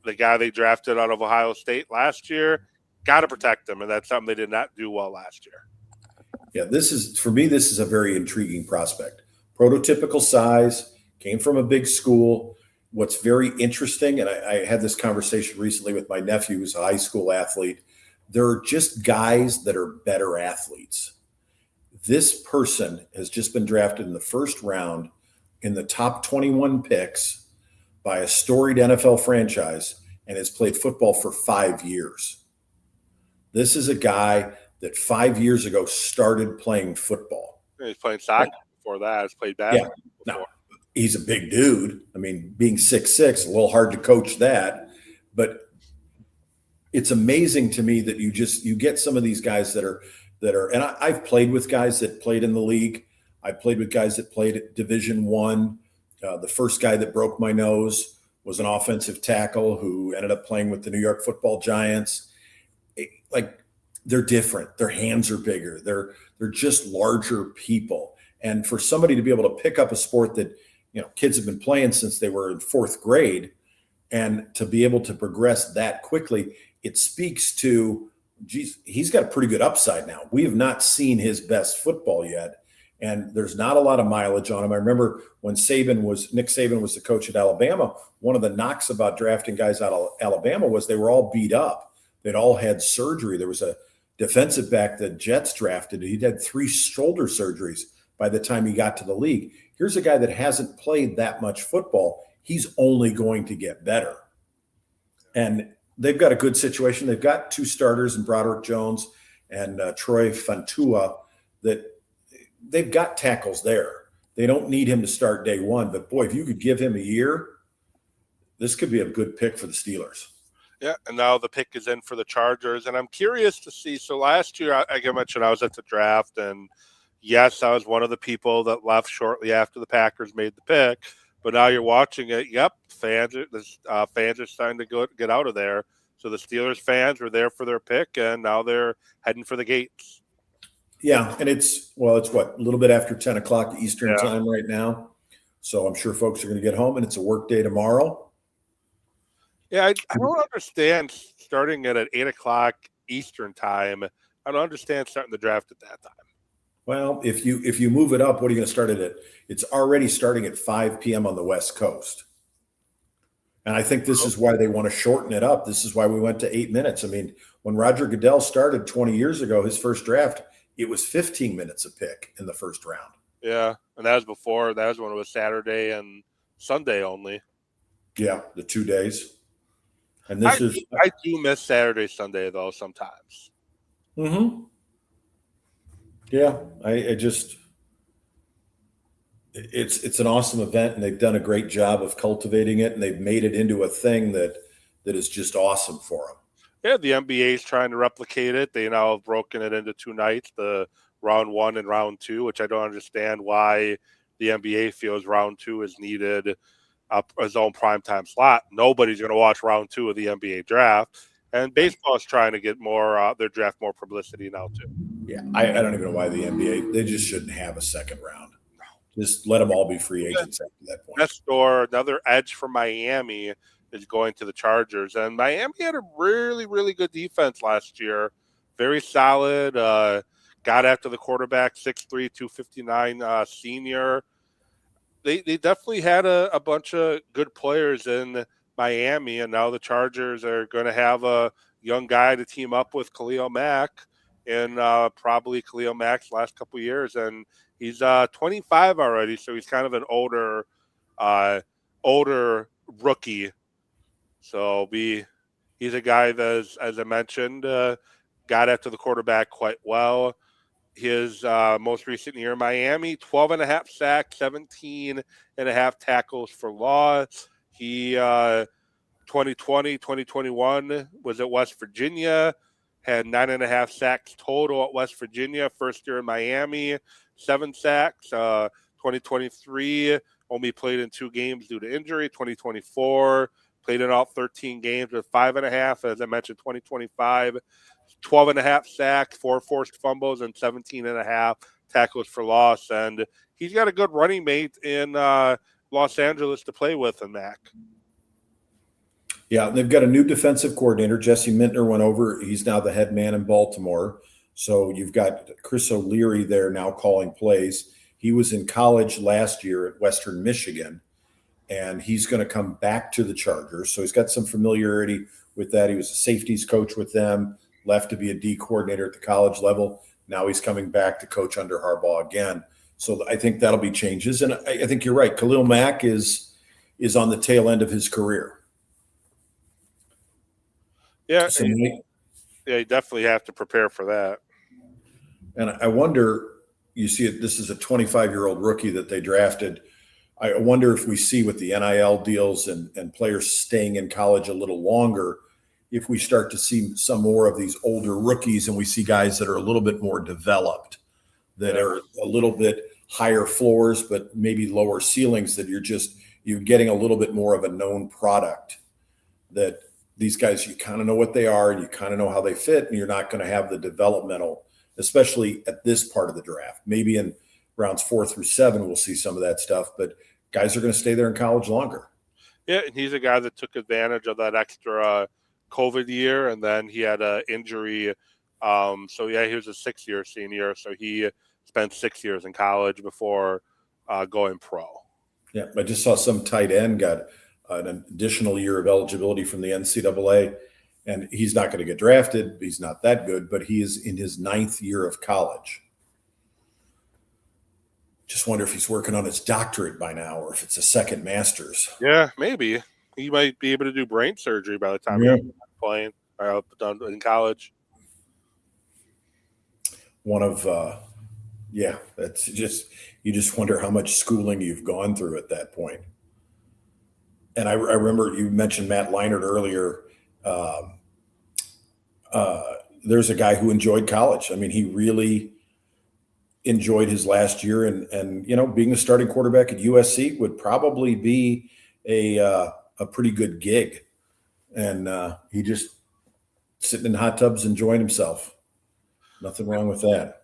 G: the guy they drafted out of Ohio State last year, got to protect him. And that's something they did not do well last year.
H: Yeah, this is a very intriguing prospect. Prototypical size, came from a big school. What's very interesting, and I had this conversation recently with my nephew, who's a high school athlete. There are just guys that are better athletes. This person has just been drafted in the first round in the top 21 picks by a storied NFL franchise and has played football for 5 years. This is a guy that 5 years ago started playing football.
G: He's playing soccer before that. He's played basketball before.
H: No, he's a big dude. I mean, being 6'6", a little hard to coach that. But it's amazing to me that you get some of these guys that are, and I've played with guys that played in the league. I played with guys that played at Division I. The first guy that broke my nose was an offensive tackle who ended up playing with the New York Football Giants. They're different. Their hands are bigger. They're just larger people. And for somebody to be able to pick up a sport that, kids have been playing since they were in 4th grade, and to be able to progress that quickly, it speaks to, geez, he's got a pretty good upside now. We have not seen his best football yet. And there's not a lot of mileage on him. I remember when Nick Saban was the coach at Alabama, one of the knocks about drafting guys out of Alabama was they were all beat up. They'd all had surgery. There was a defensive back that Jets drafted. He'd had 3 shoulder surgeries by the time he got to the league. Here's a guy that hasn't played that much football. He's only going to get better. And they've got a good situation. They've got 2 starters in Broderick Jones and Troy Fantua that they've got tackles there. They don't need him to start day one. But, boy, if you could give him a year, this could be a good pick for the Steelers.
G: Yeah, and now the pick is in for the Chargers. And I'm curious to see. So last year, I mentioned I was at the draft, and yes, I was one of the people that left shortly after the Packers made the pick. But now you're watching it. Yep, fans are starting to get out of there. So the Steelers fans were there for their pick, and now they're heading for the gates.
H: Yeah, and it's what, a little bit after 10 o'clock Eastern time right now. So I'm sure folks are going to get home, and it's a work day tomorrow.
G: Yeah, I don't understand starting at 8 o'clock Eastern time. I don't understand starting the draft at that time.
H: Well, if you move it up, what are you going to start it at? It's already starting at 5 p.m. on the West Coast. And I think this is why they want to shorten it up. This is why we went to 8 minutes. I mean, when Roger Goodell started 20 years ago, his first draft, it was 15 minutes a pick in the first round.
G: Yeah, and that was when it was Saturday and Sunday only.
H: Yeah, the 2 days. And
G: I do miss Saturday, Sunday, though, sometimes.
H: Mm-hmm. Yeah, it's an awesome event, and they've done a great job of cultivating it, and they've made it into a thing that is just awesome for them.
G: Yeah, the NBA is trying to replicate it. They now have broken it into 2 nights, the round 1 and round 2, which I don't understand why the NBA feels round 2 is needed his own primetime slot. Nobody's going to watch round 2 of the NBA draft. And baseball is trying to get their draft more publicity now, too.
H: Yeah, I don't even know why the NBA, they just shouldn't have a second round. Just let them all be free agents after that point.
G: Next door, another edge for Miami is going to the Chargers. And Miami had a really, really good defense last year. Very solid. Got after the quarterback, 6'3", 259 senior. They definitely had a bunch of good players in Miami, and now the Chargers are going to have a young guy to team up with Khalil Mack in probably Khalil Mack's last couple of years. And he's 25 already, so he's kind of an older rookie. So he's a guy that, as I mentioned, got after the quarterback quite well. His most recent year in Miami, 12.5 sacks, 17.5 tackles for loss. He 2020, 2021 was at West Virginia, had 9.5 sacks total at West Virginia. First year in Miami, 7 sacks. 2023 only played in 2 games due to injury. 2024 played in all 13 games with 5.5. As I mentioned, 2025. 12.5 sacks, 4 forced fumbles, and 17.5 tackles for loss. And he's got a good running mate in Los Angeles to play with in Mac.
H: Yeah, they've got a new defensive coordinator. Jesse Mintner went over. He's now the head man in Baltimore. So you've got Chris O'Leary there now calling plays. He was in college last year at Western Michigan, and he's going to come back to the Chargers. So he's got some familiarity with that. He was a safeties coach with them, left to be a D coordinator at the college level. Now he's coming back to coach under Harbaugh again. So I think that'll be changes. And I think you're right. Khalil Mack is on the tail end of his career.
G: Yeah,
H: so
G: you definitely have to prepare for that.
H: And I wonder, you see it, this is a 25-year-old rookie that they drafted. I wonder if we see with the NIL deals and players staying in college a little longer, if we start to see some more of these older rookies and we see guys that are a little bit more developed, that are a little bit higher floors, but maybe lower ceilings, that you're getting a little bit more of a known product, that these guys, you kind of know what they are and you kind of know how they fit, and you're not going to have the developmental, especially at this part of the draft. Maybe in rounds 4 through 7, we'll see some of that stuff, but guys are going to stay there in college longer. Yeah,
G: and he's a guy that took advantage of that extra COVID year, and then he had an injury. He was a 6-year senior, so he spent 6 years in college before going pro.
H: Yeah, I just saw some tight end got an additional year of eligibility from the NCAA, and he's not going to get drafted. He's not that good, but he is in his 9th year of college. Just wonder if he's working on his doctorate by now, or if it's a second master's.
G: Yeah, maybe he might be able to do brain surgery by the time he's playing or done in college.
H: One of, that's just, you just wonder how much schooling you've gone through at that point. And I remember you mentioned Matt Leinart earlier. There's a guy who enjoyed college. I mean, he really enjoyed his last year, and being the starting quarterback at USC would probably be a pretty good gig. And he just sitting in hot tubs enjoying himself. Nothing wrong with that.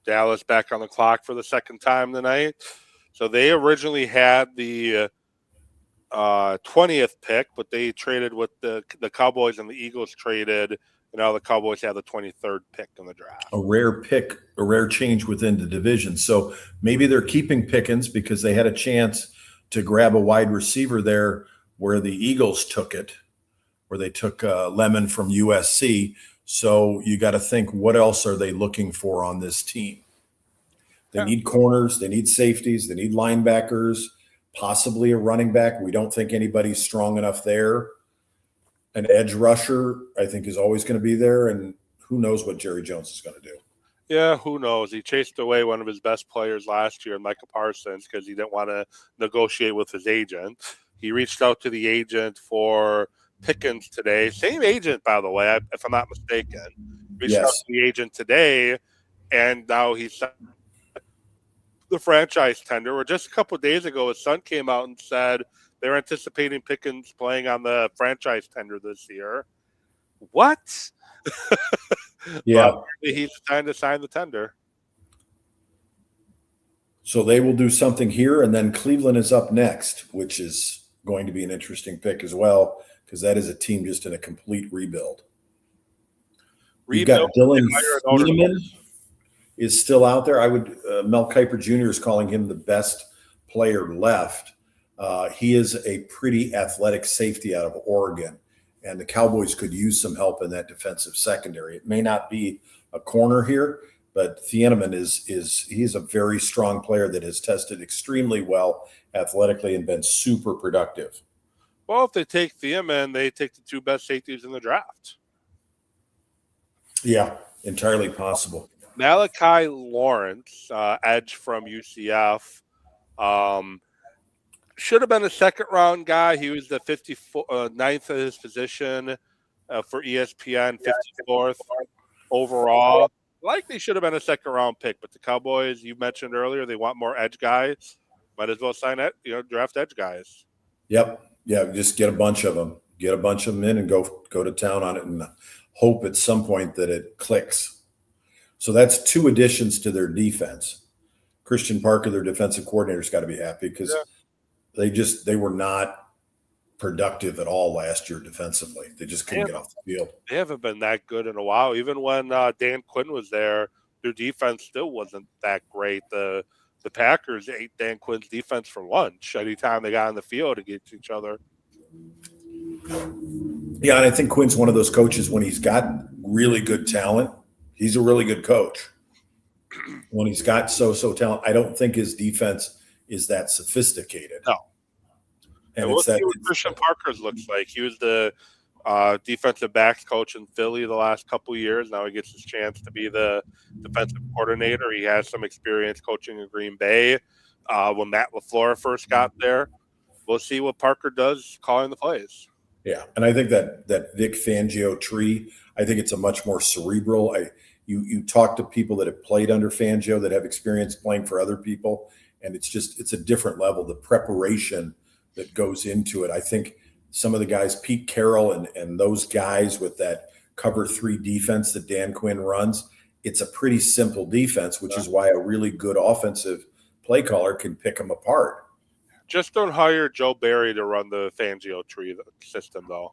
G: Dallas back on the clock for the second time tonight. So they originally had the 20th pick, but they traded with the Cowboys, and the Eagles traded, and now the Cowboys have the 23rd pick in the draft.
H: A rare change within the division. So maybe they're keeping Pickens because they had a chance to grab a wide receiver there where the Eagles took it, where they took Lemon from USC. So you got to think, what else are they looking for on this team? They need corners, they need safeties, they need linebackers, possibly a running back. We don't think anybody's strong enough there. An edge rusher, I think, is always going to be there, and who knows what Jerry Jones is going to do.
G: Yeah, who knows? He chased away one of his best players last year, Micah Parsons, because he didn't want to negotiate with his agent. He reached out to the agent for Pickens today. Same agent, by the way, if I'm not mistaken. Reached out to the agent today, and now he's the franchise tender. Or just a couple of days ago, his son came out and said they're anticipating Pickens playing on the franchise tender this year. What?
H: Yeah.
G: He's trying to sign the tender.
H: So they will do something here, and then Cleveland is up next, which is going to be an interesting pick as well, because that is a team just in a complete rebuild. You've got Dylan Freeman is still out there. I would Mel Kiper Jr. is calling him the best player left. He is a pretty athletic safety out of Oregon, and the Cowboys could use some help in that defensive secondary. It may not be a corner here, but Thieneman he's a very strong player that has tested extremely well athletically and been super productive.
G: Well, if they take Thieneman, they take the two best safeties in the draft.
H: Yeah, entirely possible.
G: Malachi Lawrence, edge from UCF, should have been a second-round guy. He was the 59th of his position for ESPN, 54th overall. Likely should have been a second-round pick, but the Cowboys, you mentioned earlier, they want more edge guys. Might as well sign it, draft edge guys.
H: Yep. Yeah, just get a bunch of them. Get a bunch of them in and go to town on it and hope at some point that it clicks. So that's two additions to their defense. Christian Parker, their defensive coordinator, has got to be happy because they were not productive at all last year defensively. They just couldn't get off the field.
G: They haven't been that good in a while. Even when Dan Quinn was there, their defense still wasn't that great. The Packers ate Dan Quinn's defense for lunch anytime they got on the field against each other.
H: Yeah, and I think Quinn's one of those coaches when he's got really good talent, he's a really good coach. When he's got so talent, I don't think his defense is that sophisticated.
G: No.
H: And
G: we'll see what Christian Parker's looks like. He was the defensive backs coach in Philly the last couple of years. Now he gets his chance to be the defensive coordinator. He has some experience coaching in Green Bay when Matt LaFleur first got there. We'll see what Parker does calling the plays.
H: Yeah, and I think that Vic Fangio tree, I think it's a much more cerebral. You talk to people that have played under Fangio that have experience playing for other people, and it's a different level. The preparation that goes into it. I think some of the guys, Pete Carroll and those guys with that cover 3 defense that Dan Quinn runs, it's a pretty simple defense, which is why a really good offensive play caller can pick them apart.
G: Just don't hire Joe Barry to run the Fangio tree system, though.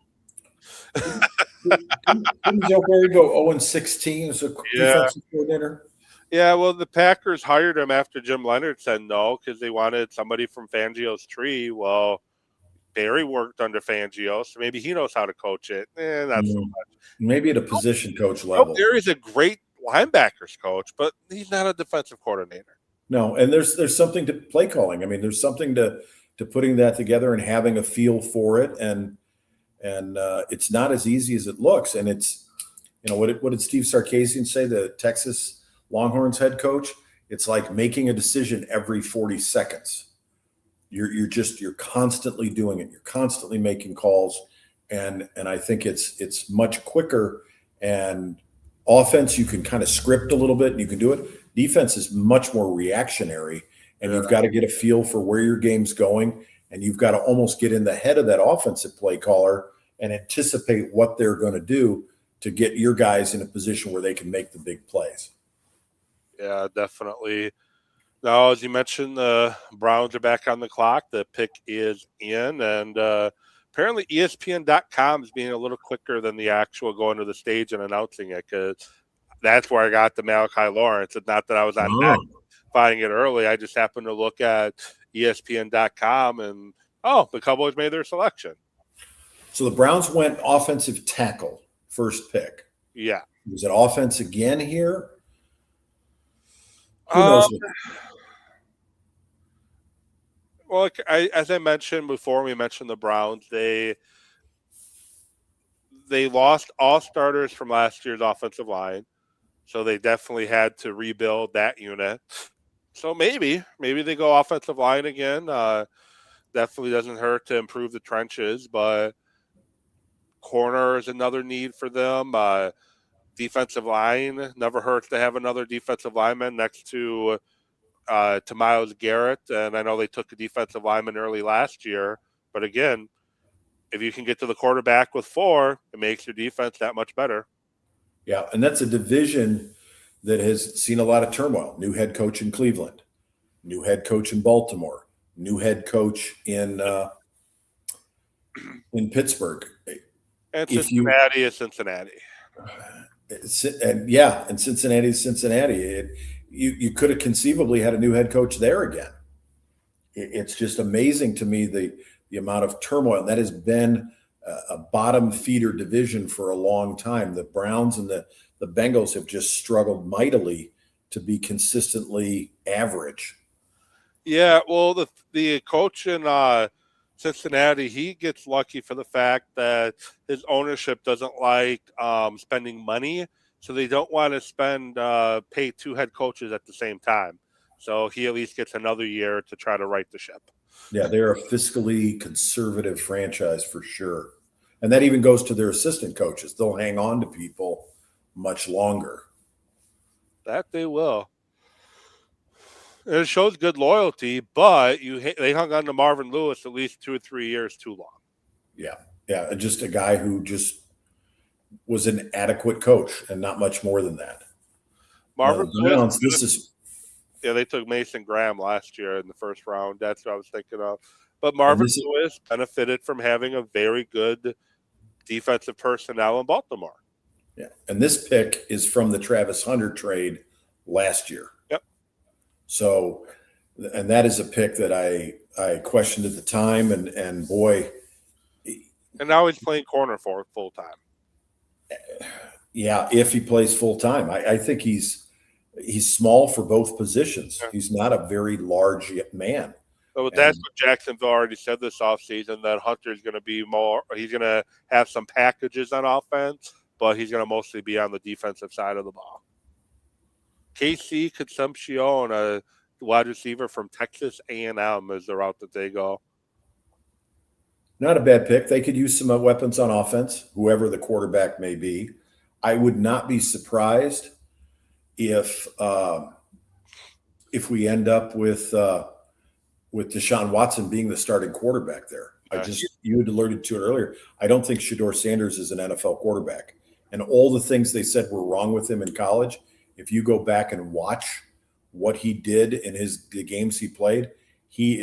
H: Didn't Joe Barry go 0-16 as a defensive coordinator?
G: Yeah, well, the Packers hired him after Jim Leonard said no because they wanted somebody from Fangio's tree. Well, Barry worked under Fangio, so maybe he knows how to coach it. Not so much.
H: Maybe at a position coach
G: Joe
H: level.
G: Barry's a great linebackers coach, but he's not a defensive coordinator.
H: No, and there's something to play calling. I mean, there's something to putting that together and having a feel for it, and it's not as easy as it looks. And it's, what did Steve Sarkisian say, the Texas Longhorns head coach? It's like making a decision every 40 seconds. You're constantly doing it. You're constantly making calls, and I think it's much quicker. And offense, you can kind of script a little bit and you can do it. Defense is much more reactionary, and you've got to get a feel for where your game's going, and you've got to almost get in the head of that offensive play caller and anticipate what they're going to do to get your guys in a position where they can make the big plays.
G: Yeah, definitely. Now, as you mentioned, the Browns are back on the clock. The pick is in, and apparently ESPN.com is being a little quicker than the actual going to the stage and announcing it, because that's where I got the Malachi Lawrence. It's not that I was on that finding it early. I just happened to look at ESPN.com, and the Cowboys made their selection.
H: So the Browns went offensive tackle, first pick.
G: Yeah.
H: Was it offense again here? Who knows?
G: Well, as I mentioned before, we mentioned the Browns. They lost all starters from last year's offensive line, so they definitely had to rebuild that unit. So maybe they go offensive line again. Definitely doesn't hurt to improve the trenches, but corner is another need for them. Defensive line never hurts to have another defensive lineman next to Myles Garrett, and I know they took a defensive lineman early last year, but again, if you can get to the quarterback with 4, it makes your defense that much better.
H: Yeah, and that's a division that has seen a lot of turmoil. New head coach in Cleveland, new head coach in Baltimore, new head coach in Pittsburgh.
G: And Cincinnati is Cincinnati.
H: And Cincinnati is Cincinnati. You could have conceivably had a new head coach there again. It's just amazing to me the amount of turmoil. That has been a bottom feeder division for a long time. The Browns and the Bengals have just struggled mightily to be consistently average.
G: Yeah, well, the coach in Cincinnati, he gets lucky for the fact that his ownership doesn't like spending money, so they don't want to pay 2 head coaches at the same time. So he at least gets another year to try to right the ship.
H: Yeah, they're a fiscally conservative franchise for sure. And that even goes to their assistant coaches. They'll hang on to people much longer.
G: That they will. And it shows good loyalty, but they hung on to Marvin Lewis at least 2 or 3 years too long.
H: Yeah, just a guy who just was an adequate coach and not much more than that.
G: Marvin Lewis.
H: Yeah,
G: they took Mason Graham last year in the first round. That's what I was thinking of. But Marvin Lewis benefited from having a very good defensive personnel in Baltimore.
H: Yeah, and this pick is from the Travis Hunter trade last year.
G: Yep.
H: So, and that is a pick that I questioned at the time, and boy.
G: And now he's playing corner for full time.
H: Yeah, if he plays full time. I think he's small for both positions. Yeah. He's not a very large man.
G: But that's what Jacksonville already said this offseason, that Hunter's going to be he's going to have some packages on offense, but he's going to mostly be on the defensive side of the ball. Casey Concepcion, a wide receiver from Texas A&M, is the route that they go.
H: Not a bad pick. They could use some weapons on offense, whoever the quarterback may be. I would not be surprised if we end up with Deshaun Watson being the starting quarterback there. You had alerted to it earlier. I don't think Shedeur Sanders is an NFL quarterback. And all the things they said were wrong with him in college, if you go back and watch what he did in the games he played, he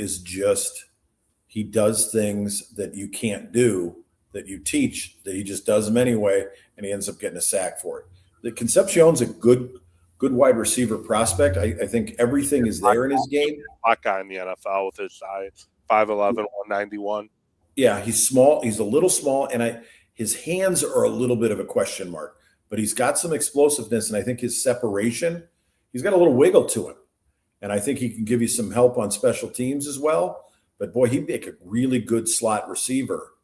H: does things that you can't do, that you teach, that he just does them anyway, and he ends up getting a sack for it. The Concepcion's a good good wide receiver prospect. I think everything is there in his game.
G: Hot guy in the NFL with his size, 5'11", 191.
H: Yeah, he's small. He's a little small, and his hands are a little bit of a question mark. But he's got some explosiveness, and I think his separation, he's got a little wiggle to him. And I think he can give you some help on special teams as well. But, boy, he'd make a really good slot receiver.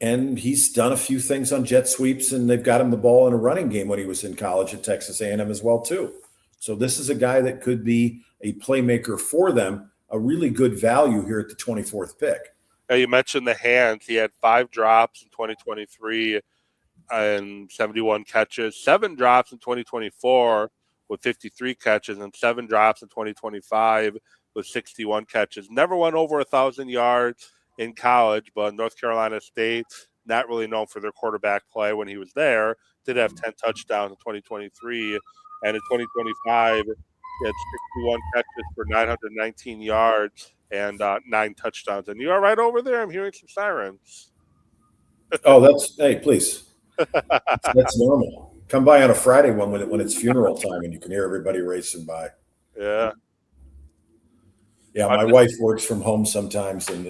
H: And he's done a few things on jet sweeps, and they've got him the ball in a running game when he was in college at Texas A&M as well, too. So this is a guy that could be a playmaker for them, a really good value here at the 24th pick.
G: Now, you mentioned the hands. He had 5 drops in 2023 and 71 catches, 7 drops in 2024 with 53 catches, and 7 drops in 2025 with 61 catches. Never went over 1,000 yards in college, but North Carolina State, not really known for their quarterback play when he was there, did have 10 touchdowns in 2023. And in 2025, he had 61 catches for 919 yards and 9 touchdowns. And you are right over there. I'm hearing some sirens.
H: Oh, hey, please. That's normal. Come by on a Friday when it's funeral time and you can hear everybody racing by.
G: Yeah.
H: Yeah, my wife works from home sometimes, and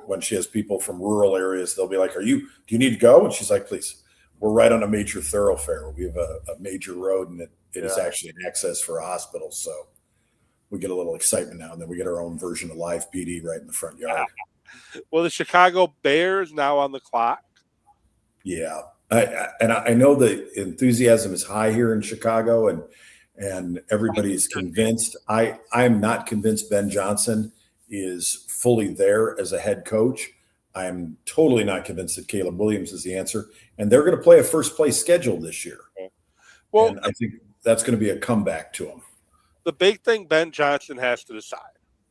H: when she has people from rural areas, they'll be like, do you need to go? And she's like, please, we're right on a major thoroughfare. We have a major road, and it is actually an access for a hospital. So we get a little excitement now, and then we get our own version of live PD right in the front yard.
G: Well, the Chicago Bears now on the clock.
H: Yeah. I know the enthusiasm is high here in Chicago, and everybody is convinced. I am not convinced Ben Johnson is fully there as a head coach. I am totally not convinced that Caleb Williams is the answer. And they're going to play a first-place schedule this year. Well, and I think that's going to be a comeback to them.
G: The big thing Ben Johnson has to decide,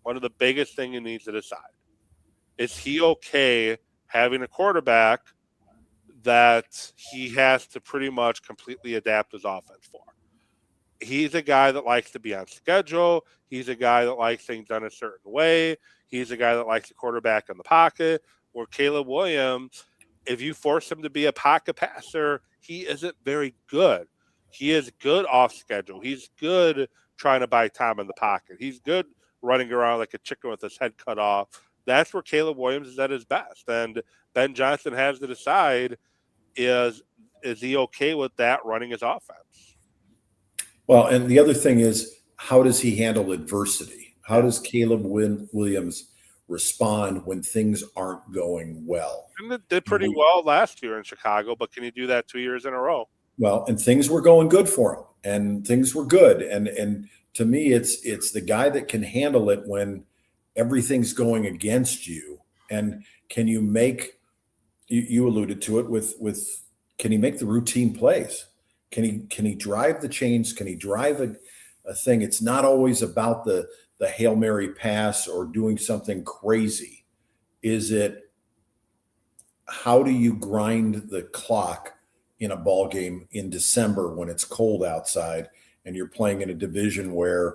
G: one of the biggest things he needs to decide, is he okay having a quarterback that he has to pretty much completely adapt his offense for? He's a guy that likes to be on schedule. He's a guy that likes things done a certain way. He's a guy that likes the quarterback in the pocket. Or Caleb Williams, if you force him to be a pocket passer, he isn't very good. He is good off schedule. He's good trying to buy time in the pocket. He's good running around like a chicken with his head cut off. That's where Caleb Williams is at his best. And Ben Johnson has to decide, is he okay with that running his offense?
H: Well, and the other thing is, how does he handle adversity? How does Caleb Williams respond when things aren't going well?
G: And it did pretty well last year in Chicago, but can he do that 2 years in a row?
H: Well, and things were going good for him, and things were good. And to me, it's the guy that can handle it when everything's going against you. And can you make, you alluded to it with can he make the routine plays? Can he drive the chains? Can he drive a thing? It's not always about the Hail Mary pass or doing something crazy. Is it, how do you grind the clock in a ball game in December when it's cold outside and you're playing in a division where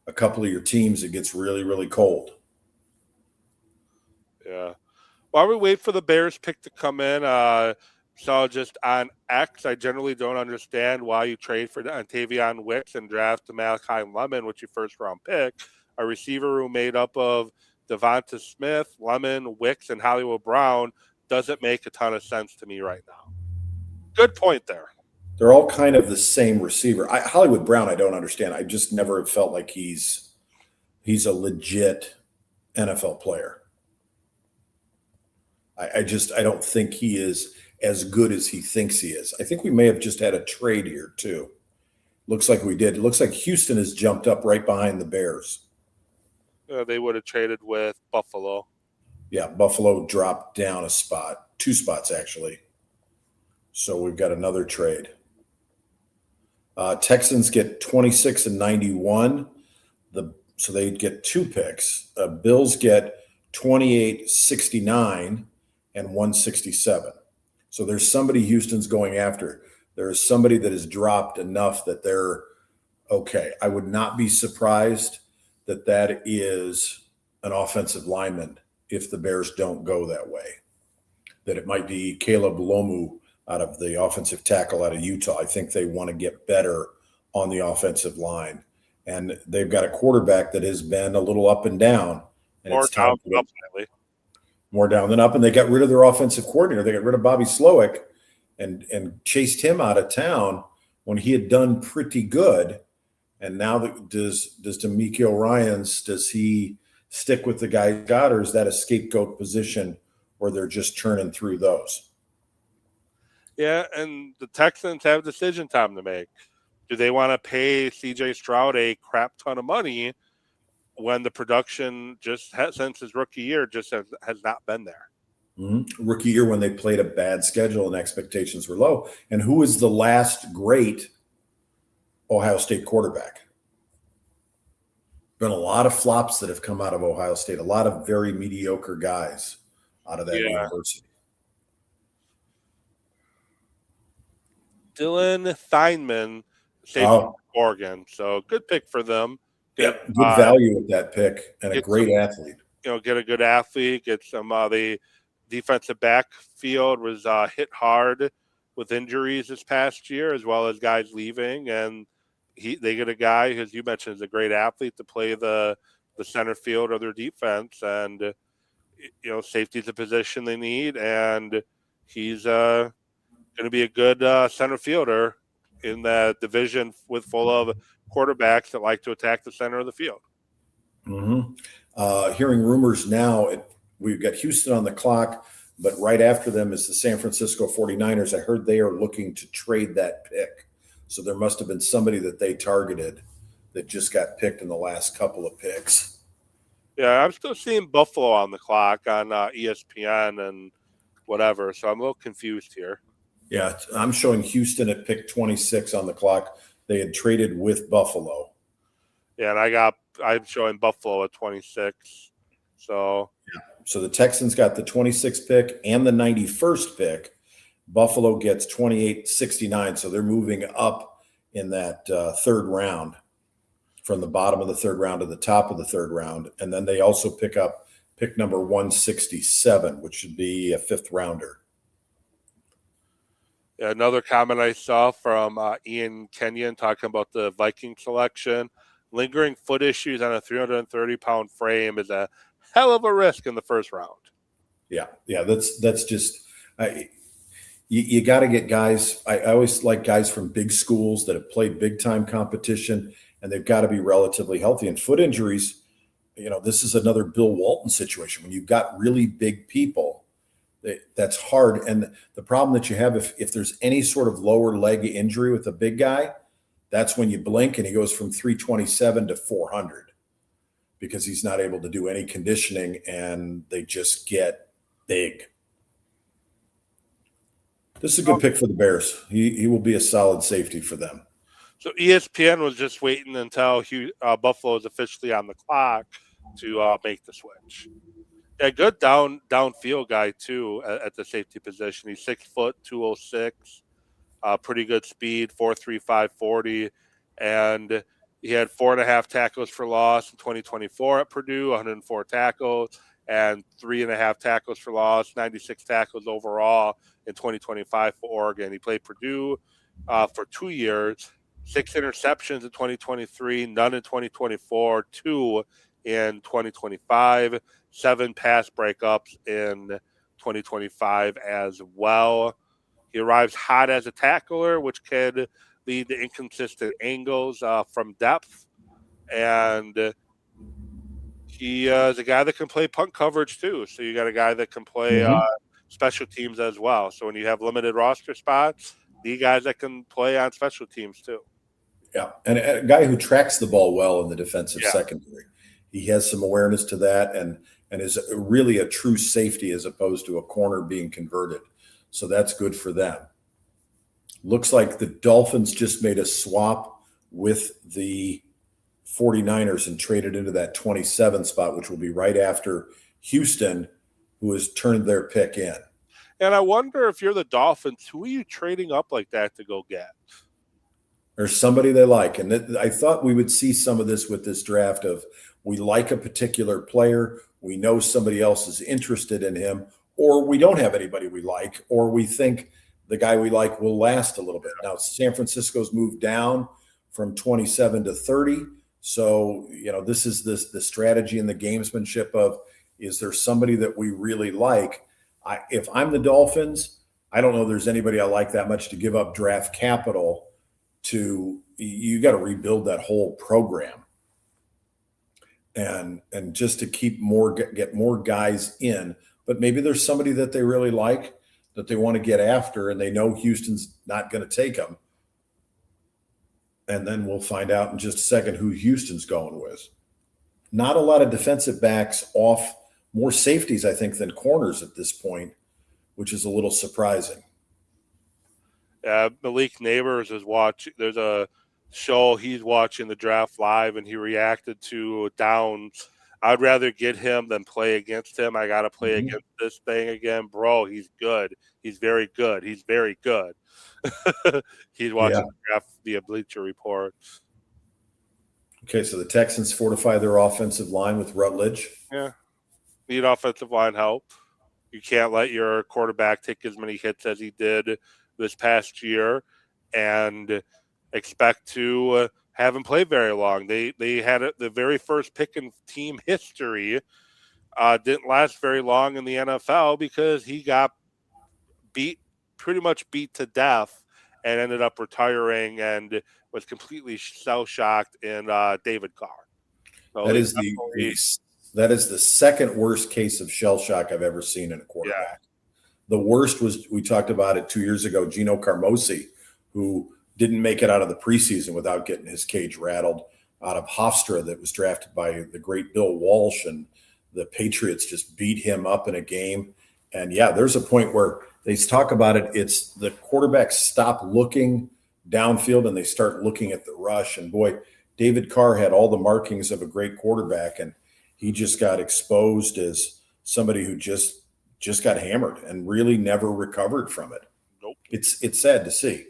H: a couple of your teams, it gets really, really cold?
G: Yeah. While we wait for the Bears pick to come in, so just on X, I generally don't understand why you trade for Antavion Wicks and draft Malachi Lemon, which your first-round pick, a receiver room made up of Devonta Smith, Lemon, Wicks, and Hollywood Brown doesn't make a ton of sense to me right now. Good point there.
H: They're all kind of the same receiver. Hollywood Brown, I don't understand. I just never felt like he's a legit NFL player. I don't think he is as good as he thinks he is. I think we may have just had a trade here too. Looks like we did. It looks like Houston has jumped up right behind the Bears.
G: They would have traded with Buffalo.
H: Yeah, Buffalo dropped down a spot, 2 spots actually. So we've got another trade. Texans get 26 and 91. So they'd get 2 picks. Bills get 28, 69, and 167. So there's somebody Houston's going after. There is somebody that has dropped enough that they're okay. I would not be surprised that is an offensive lineman if the Bears don't go that way. That it might be Caleb Lomu out of the offensive tackle out of Utah. I think they want to get better on the offensive line. And they've got a quarterback that has been a little up and down. And
G: More
H: it's time
G: down, ultimately.
H: more down than up. And they got rid of their offensive coordinator. They got rid of Bobby Slowick and chased him out of town when he had done pretty good. And now does DeMeco Ryans, does he stick with the guy he got, or is that a scapegoat position where they're just churning through those?
G: Yeah, and the Texans have a decision time to make. Do they want to pay C.J. Stroud a crap ton of money when the production since his rookie year just has not been there?
H: Mm-hmm. Rookie year when they played a bad schedule and expectations were low. And who is the last great Ohio State quarterback? Been a lot of flops that have come out of Ohio State, a lot of very mediocre guys out of that university.
G: Dylan Theinman, safety Oregon. So good pick for them.
H: Good value with that pick and a great athlete.
G: Get a good athlete, get some the defensive backfield was hit hard with injuries this past year, as well as guys leaving, and they get a guy, as you mentioned, is a great athlete to play the center field of their defense, and safety is a position they need, and he's going to be a good center fielder in that division full of quarterbacks that like to attack the center of the field.
H: Mm-hmm. Hearing rumors now, we've got Houston on the clock, but right after them is the San Francisco 49ers. I heard they are looking to trade that pick. So there must have been somebody that they targeted that just got picked in the last couple of picks.
G: Yeah, I'm still seeing Buffalo on the clock on ESPN and whatever, so I'm a little confused here.
H: Yeah, I'm showing Houston at pick 26 on the clock. They had traded with Buffalo.
G: Yeah, and I'm showing Buffalo at 26. So
H: So the Texans got the 26th pick and the 91st pick. Buffalo gets 28-69, so they're moving up in that third round, from the bottom of the third round to the top of the third round. And then they also pick up pick number 167, which should be a fifth rounder.
G: Another comment I saw from Ian Kenyon talking about the Viking selection. Lingering foot issues on a 330-pound frame is a hell of a risk in the first round.
H: Yeah, that's just you got to get guys. I always like guys from big schools that have played big-time competition, and they've got to be relatively healthy. And foot injuries, this is another Bill Walton situation. When you've got really big people, that's hard. And the problem that you have, if there's any sort of lower leg injury with a big guy, that's when you blink and he goes from 327 to 400 because he's not able to do any conditioning and they just get big. This is a good pick for the Bears. He will be a solid safety for them.
G: So ESPN was just waiting until Buffalo is officially on the clock to make the switch. A good downfield guy too at the safety position. He's 6 foot 206, pretty good speed, 4.35 40, and he had 4.5 tackles for loss in 2024 at Purdue, 104 tackles, and 3.5 tackles for loss, 96 tackles overall in 2025 for Oregon. He played Purdue for 2 years, 6 interceptions in 2023, none in 2024, 2 in 2025, 7 pass breakups in 2025 as well. He arrives hot as a tackler, which could lead to inconsistent angles from depth. And he is a guy that can play punt coverage too. So you got a guy that can play special teams as well. So when you have limited roster spots, the guys that can play on special teams too.
H: Yeah, and a guy who tracks the ball well in the defensive secondary. He has some awareness to that and is really a true safety as opposed to a corner being converted. So that's good for them. Looks like the Dolphins just made a swap with the 49ers and traded into that 27 spot, which will be right after Houston, who has turned their pick in.
G: And I wonder if you're the Dolphins, who are you trading up like that to go get?
H: There's somebody they like. And I thought we would see some of this with this draft of we like a particular player, we know somebody else is interested in him, or we don't have anybody we like, or we think the guy we like will last a little bit. Now, San Francisco's moved down from 27 to 30. So, this is the strategy and the gamesmanship of, is there somebody that we really like? If I'm the Dolphins, I don't know there's anybody I like that much to give up draft capital to. You got to rebuild that whole program. And just to keep get more guys in, but maybe there's somebody that they really like that they want to get after, and they know Houston's not going to take them. And then we'll find out in just a second who Houston's going with. Not a lot of defensive backs off, more safeties, I think, than corners at this point, which is a little surprising.
G: Malik Neighbors is watching. There's a show he's watching the draft live, and he reacted to downs. I'd rather get him than play against him. I got to play against this thing again. Bro, he's good. He's very good. He's very good. He's watching the draft via Bleacher Report.
H: Okay, so the Texans fortify their offensive line with Rutledge.
G: Yeah. Need offensive line help. You can't let your quarterback take as many hits as he did this past year and expect to have him play very long. They had the very first pick in team history. Didn't last very long in the NFL because he got pretty much beat to death and ended up retiring and was completely shell-shocked in David Carr. So
H: that is the second worst case of shell shock I've ever seen in a quarterback. Yeah. The worst was, we talked about it 2 years ago, Gino Carmosi, who didn't make it out of the preseason without getting his cage rattled out of Hofstra, that was drafted by the great Bill Walsh, and the Patriots just beat him up in a game. And yeah, there's a point where they talk about it. It's the quarterbacks stop looking downfield and they start looking at the rush. And boy, David Carr had all the markings of a great quarterback, and he just got exposed as somebody who just got hammered and really never recovered from it.
G: Nope.
H: It's sad to see.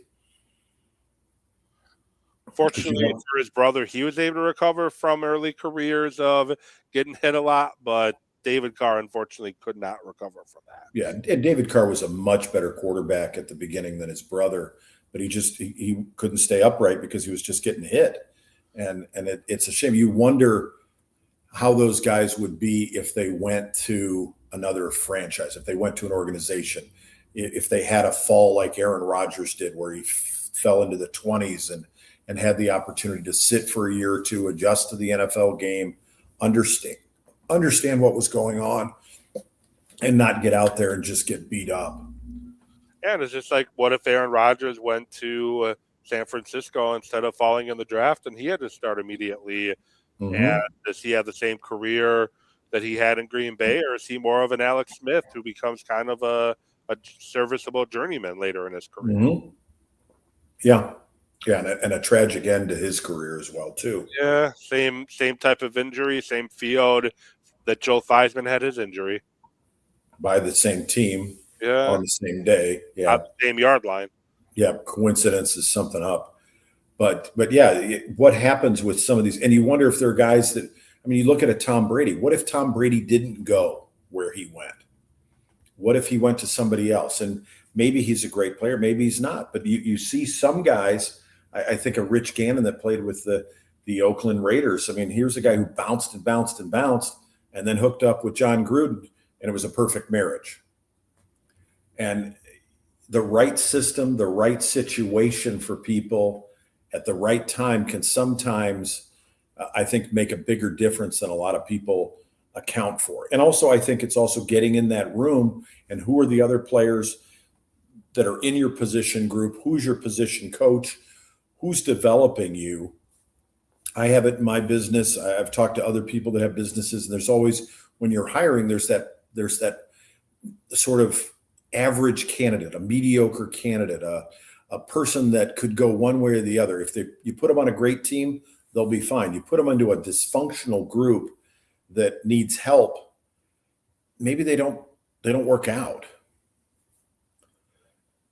G: Fortunately for his brother, he was able to recover from early careers of getting hit a lot, but David Carr, unfortunately, could not recover from that.
H: Yeah, and David Carr was a much better quarterback at the beginning than his brother, but he couldn't stay upright because he was just getting hit. And it's a shame. You wonder how those guys would be if they went to another franchise, if they went to an organization, if they had a fall like Aaron Rodgers did, where he fell into the 20s and had the opportunity to sit for a year or two, adjust to the NFL game, understand what was going on, and not get out there and just get beat up.
G: And it's just like, what if Aaron Rodgers went to San Francisco instead of falling in the draft and he had to start immediately? Mm-hmm. And does he have the same career that he had in Green Bay, or is he more of an Alex Smith who becomes kind of a serviceable journeyman later in his career?
H: Mm-hmm. Yeah. Yeah, and a tragic end to his career as well, too.
G: Yeah, same type of injury, same field that Joe Theismann had his injury.
H: By the same team on the same day. Yeah.
G: Not the same yard line.
H: Yeah, coincidence is something up. But yeah, what happens with some of these, and you wonder if there are guys that, I mean, you look at a Tom Brady. What if Tom Brady didn't go where he went? What if he went to somebody else? And maybe he's a great player, maybe he's not. But you see some guys, I think of Rich Gannon that played with the Oakland Raiders. I mean, here's a guy who bounced and bounced and bounced and then hooked up with John Gruden, and it was a perfect marriage. And the right system, the right situation for people at the right time can sometimes, I think, make a bigger difference than a lot of people account for. And also, I think it's also getting in that room and who are the other players that are in your position group, who's your position coach, who's developing you. I have it in my business. I've talked to other people that have businesses, and there's always, when you're hiring, there's that sort of average candidate, a mediocre candidate, a person that could go one way or the other. If you put them on a great team, they'll be fine. You put them into a dysfunctional group that needs help, maybe they don't work out.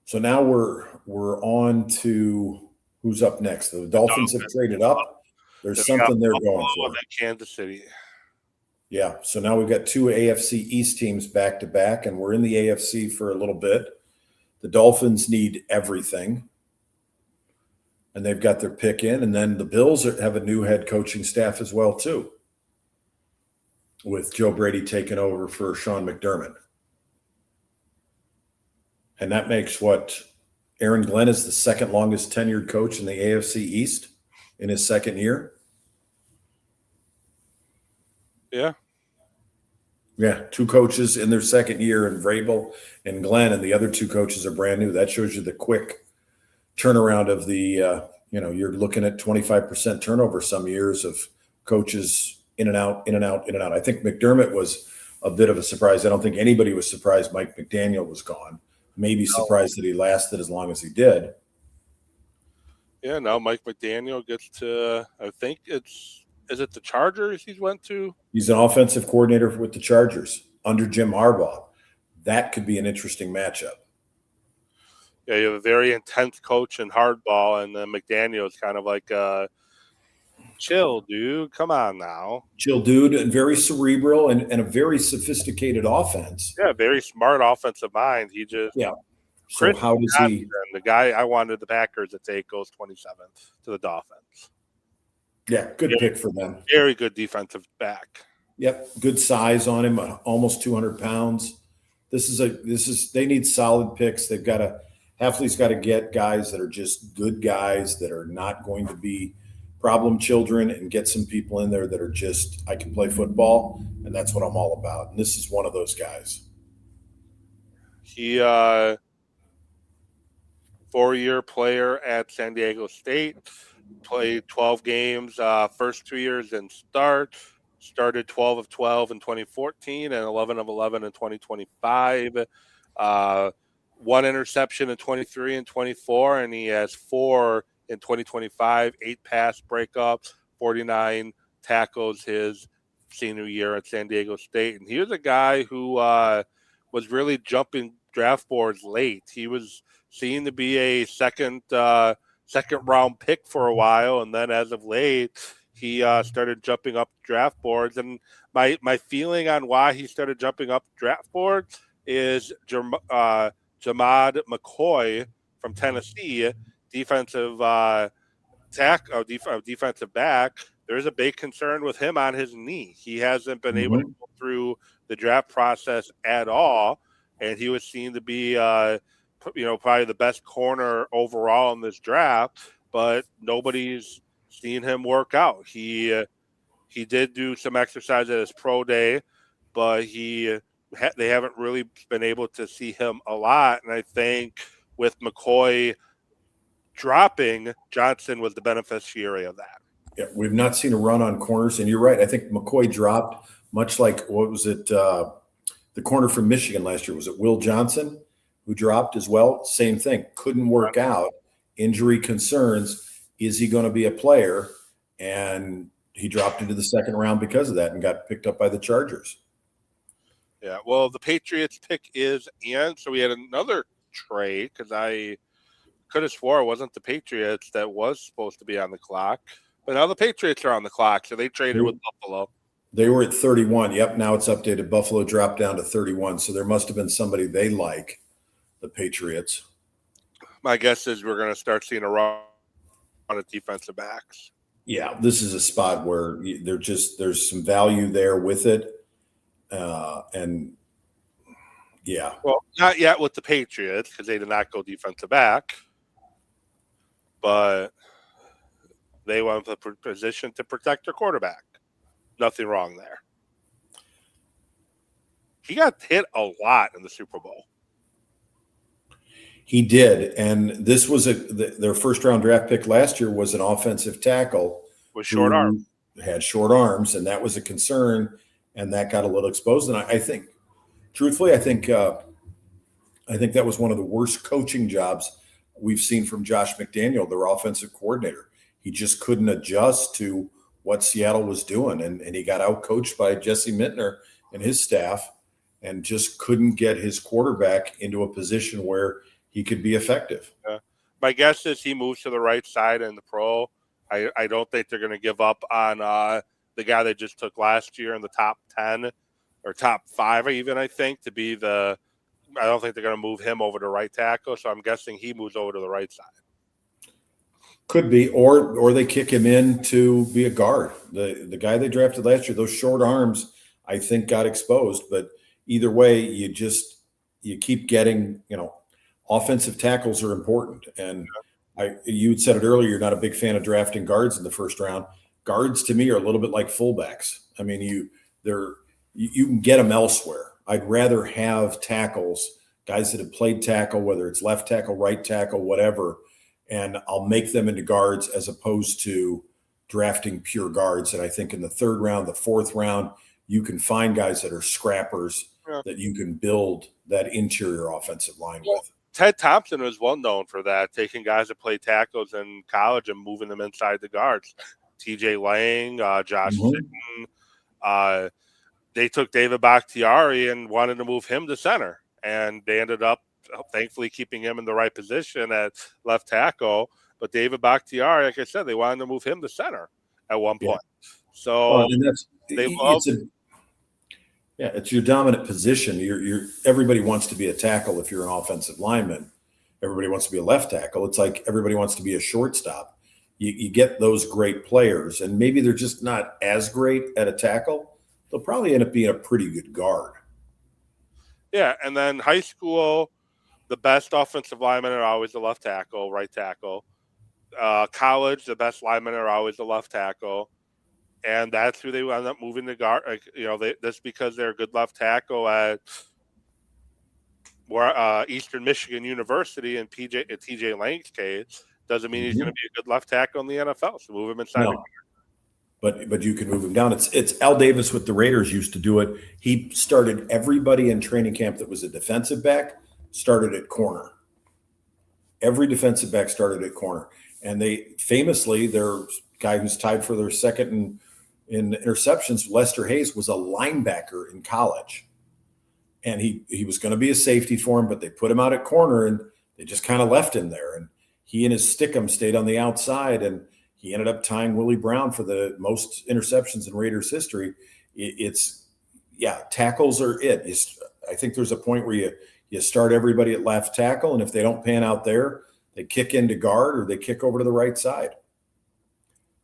H: So now we're on to who's up next. The Dolphins have traded up. There's something they're going for.
G: Kansas City.
H: Yeah. So now we've got two AFC East teams back to back, and we're in the AFC for a little bit. The Dolphins need everything, and they've got their pick in. And then the Bills have a new head coaching staff as well, too, with Joe Brady taking over for Sean McDermott. And that makes Aaron Glenn is the second longest tenured coach in the AFC East in his second year.
G: Yeah.
H: Yeah, 2 coaches in their second year, and Vrabel and Glenn, and the other 2 coaches are brand new. That shows you the quick turnaround of the, you're looking at 25% turnover some years of coaches in and out, in and out, in and out. I think McDermott was a bit of a surprise. I don't think anybody was surprised Mike McDaniel was gone. Maybe surprised that he lasted as long as he did.
G: Yeah, now Mike McDaniel gets to, I think is it the Chargers he's went to?
H: He's an offensive coordinator with the Chargers under Jim Harbaugh. That could be an interesting matchup.
G: Yeah, you have a very intense coach in hardball, and then McDaniel is kind of like chill, dude. Come on now.
H: Chill dude, and very cerebral and a very sophisticated offense.
G: Yeah, very smart offensive mind. He just
H: So how does he?
G: The guy I wanted the Packers to take goes 27th to the Dolphins.
H: Yeah, good pick for them.
G: Very good defensive back.
H: Yep, good size on him, almost 200 pounds. They need solid picks. They've got to. Hafley's got to get guys that are just good guys that are not going to be problem children, and get some people in there that are just, I can play football, and that's what I'm all about. And this is one of those guys.
G: He 4-year player at San Diego State, played 12 games, first 2 years didn't start, started 12 of 12 in 2014 and 11 of 11 in 2025. 1 interception in 23 and 24, and he has 4 in 2025, 8 pass breakups, 49 tackles his senior year at San Diego State. And he was a guy who was really jumping draft boards late. He was seen to be a second round pick for a while, and then as of late, he started jumping up draft boards. And my feeling on why he started jumping up draft boards is Jamad McCoy from Tennessee, defensive defensive back. There's a big concern with him on his knee. He hasn't been able to go through the draft process at all, and he was seen to be probably the best corner overall in this draft, but nobody's seen him work out. He did do some exercise at his pro day, but they haven't really been able to see him a lot. And I think with McCoy dropping, Johnson was the beneficiary of that.
H: Yeah, we've not seen a run on corners, and you're right. I think McCoy dropped, much like, what was it, the corner from Michigan last year? Was it Will Johnson who dropped as well? Same thing. Couldn't work out. Injury concerns. Is he going to be a player? And he dropped into the second round because of that and got picked up by the Chargers.
G: Yeah, well, the Patriots pick is in, so we had another trade because I could have swore it wasn't the Patriots that was supposed to be on the clock. But now the Patriots are on the clock, so they traded with Buffalo.
H: They were at 31. Yep, now it's updated. Buffalo dropped down to 31, so there must have been somebody they like, the Patriots.
G: My guess is we're going to start seeing a run of defensive backs.
H: Yeah, this is a spot where there's some value there with it. And yeah.
G: Well, not yet with the Patriots because they did not go defensive back, but they want the position to protect their quarterback. Nothing wrong there. He got hit a lot in the Super Bowl.
H: He did, and this was their first round draft pick last year was an offensive tackle
G: with short arms.
H: Had short arms, and that was a concern, and that got a little exposed. And I think, truthfully, I think that was one of the worst coaching jobs we've seen from Josh McDaniel, their offensive coordinator. He just couldn't adjust to what Seattle was doing, and he got outcoached by Jesse Mintner and his staff, and just couldn't get his quarterback into a position where he could be effective.
G: My guess is he moves to the right side in the pro. I don't think they're going to give up on the guy they just took last year in the top 10 or top 5 even, I think, to be the I don't think they're going to move him over to right tackle, so I'm guessing he moves over to the right side.
H: Could be, or they kick him in to be a guard. The guy they drafted last year, those short arms, I think got exposed. But either way, you keep getting, offensive tackles are important. And you said it earlier, you're not a big fan of drafting guards in the first round. Guards to me are a little bit like fullbacks. I mean, you can get them elsewhere. I'd rather have tackles, guys that have played tackle, whether it's left tackle, right tackle, whatever, and I'll make them into guards as opposed to drafting pure guards. And I think in the third round, the fourth round, you can find guys that are scrappers that you can build that interior offensive line with.
G: Ted Thompson was well known for that, taking guys that played tackles in college and moving them inside the guards. TJ Lang, Josh Sitton. They took David Bakhtiari and wanted to move him to center, and they ended up thankfully keeping him in the right position at left tackle. But David Bakhtiari, like I said, they wanted to move him to center at one point. So
H: it's your dominant position. Everybody wants to be a tackle if you're an offensive lineman. Everybody wants to be a left tackle. It's like everybody wants to be a shortstop. You get those great players, and maybe they're just not as great at a tackle. They'll probably end up being a pretty good guard.
G: Yeah, and then high school, the best offensive linemen are always the left tackle, right tackle. College, the best linemen are always the left tackle. And that's who they end up moving to guard. That's because they're a good left tackle at Eastern Michigan University and TJ Lang's case. Doesn't mean he's going to be a good left tackle in the NFL. So move him inside.
H: No. But you can move him down. It's Al Davis with the Raiders used to do it. He started everybody in training camp that was a defensive back started at corner. Every defensive back started at corner. And they famously, their guy who's tied for their second in interceptions, Lester Hayes, was a linebacker in college. And he was going to be a safety for him, but they put him out at corner and they just kind of left him there. And he and his stickum stayed on the outside, and he ended up tying Willie Brown for the most interceptions in Raiders history. Tackles are it. I think there's a point where you start everybody at left tackle, and if they don't pan out there, they kick into guard or they kick over to the right side.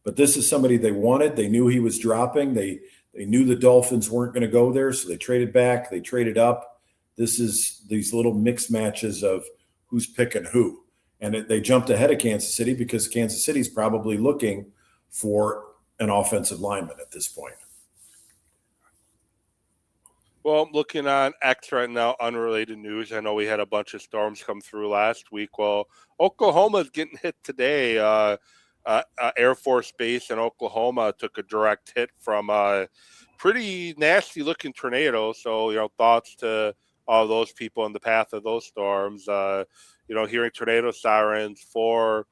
H: But this is somebody they wanted. They knew he was dropping. They knew the Dolphins weren't going to go there, so they traded back. They traded up. This is these little mixed matches of who's picking who. And they jumped ahead of Kansas City because Kansas City's probably looking for an offensive lineman at this point.
G: Well, I'm looking on X right now, unrelated news. I know we had a bunch of storms come through last week. Well, Oklahoma's getting hit today. Air Force Base in Oklahoma took a direct hit from a pretty nasty-looking tornado. So, thoughts to all those people in the path of those storms. Hearing tornado sirens for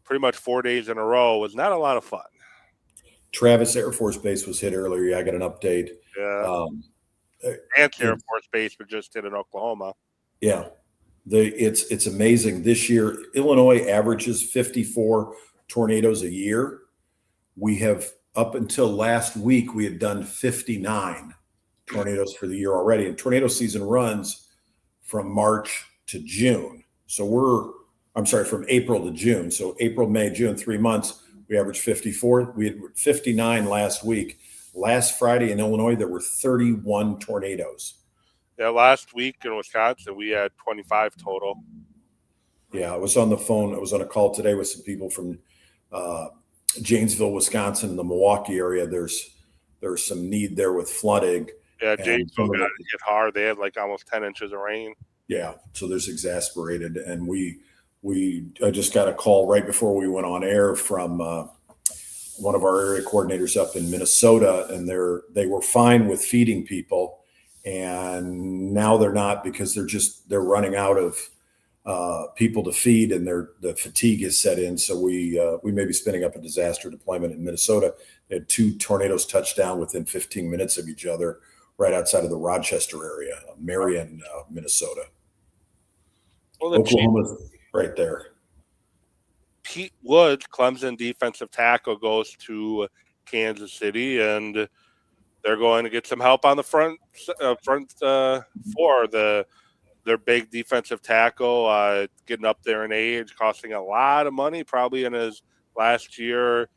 G: pretty much 4 days in a row was not a lot of fun.
H: Travis Air Force Base was hit earlier. Yeah, I got an update.
G: Yeah. Air Force Base was just hit in Oklahoma.
H: Yeah. It's amazing. This year, Illinois averages 54 tornadoes a year. We have, up until last week, we had done 59 tornadoes for the year already. And tornado season runs from March to June. So from April to June. So April, May, June, 3 months, we averaged 54. We had 59 last week. Last Friday in Illinois, there were 31 tornadoes.
G: Yeah, last week in Wisconsin, we had 25 total.
H: Yeah, I was on the phone. I was on a call today with some people from Janesville, Wisconsin, in the Milwaukee area. There's some need there with flooding.
G: Yeah, Janesville got hit hard. They had like almost 10 inches of rain.
H: Yeah, so there's exasperated, and I just got a call right before we went on air from one of our area coordinators up in Minnesota, and they were fine with feeding people, and now they're not because they're running out of people to feed, and the fatigue is set in. So we may be spinning up a disaster deployment in Minnesota. They had 2 tornadoes touch down within 15 minutes of each other, right outside of the Rochester area, Marion, Minnesota.
G: Well,
H: Oklahoma's right there.
G: Pete Woods, Clemson defensive tackle, goes to Kansas City, and they're going to get some help on the front for the their big defensive tackle, getting up there in age, costing a lot of money, probably in his last year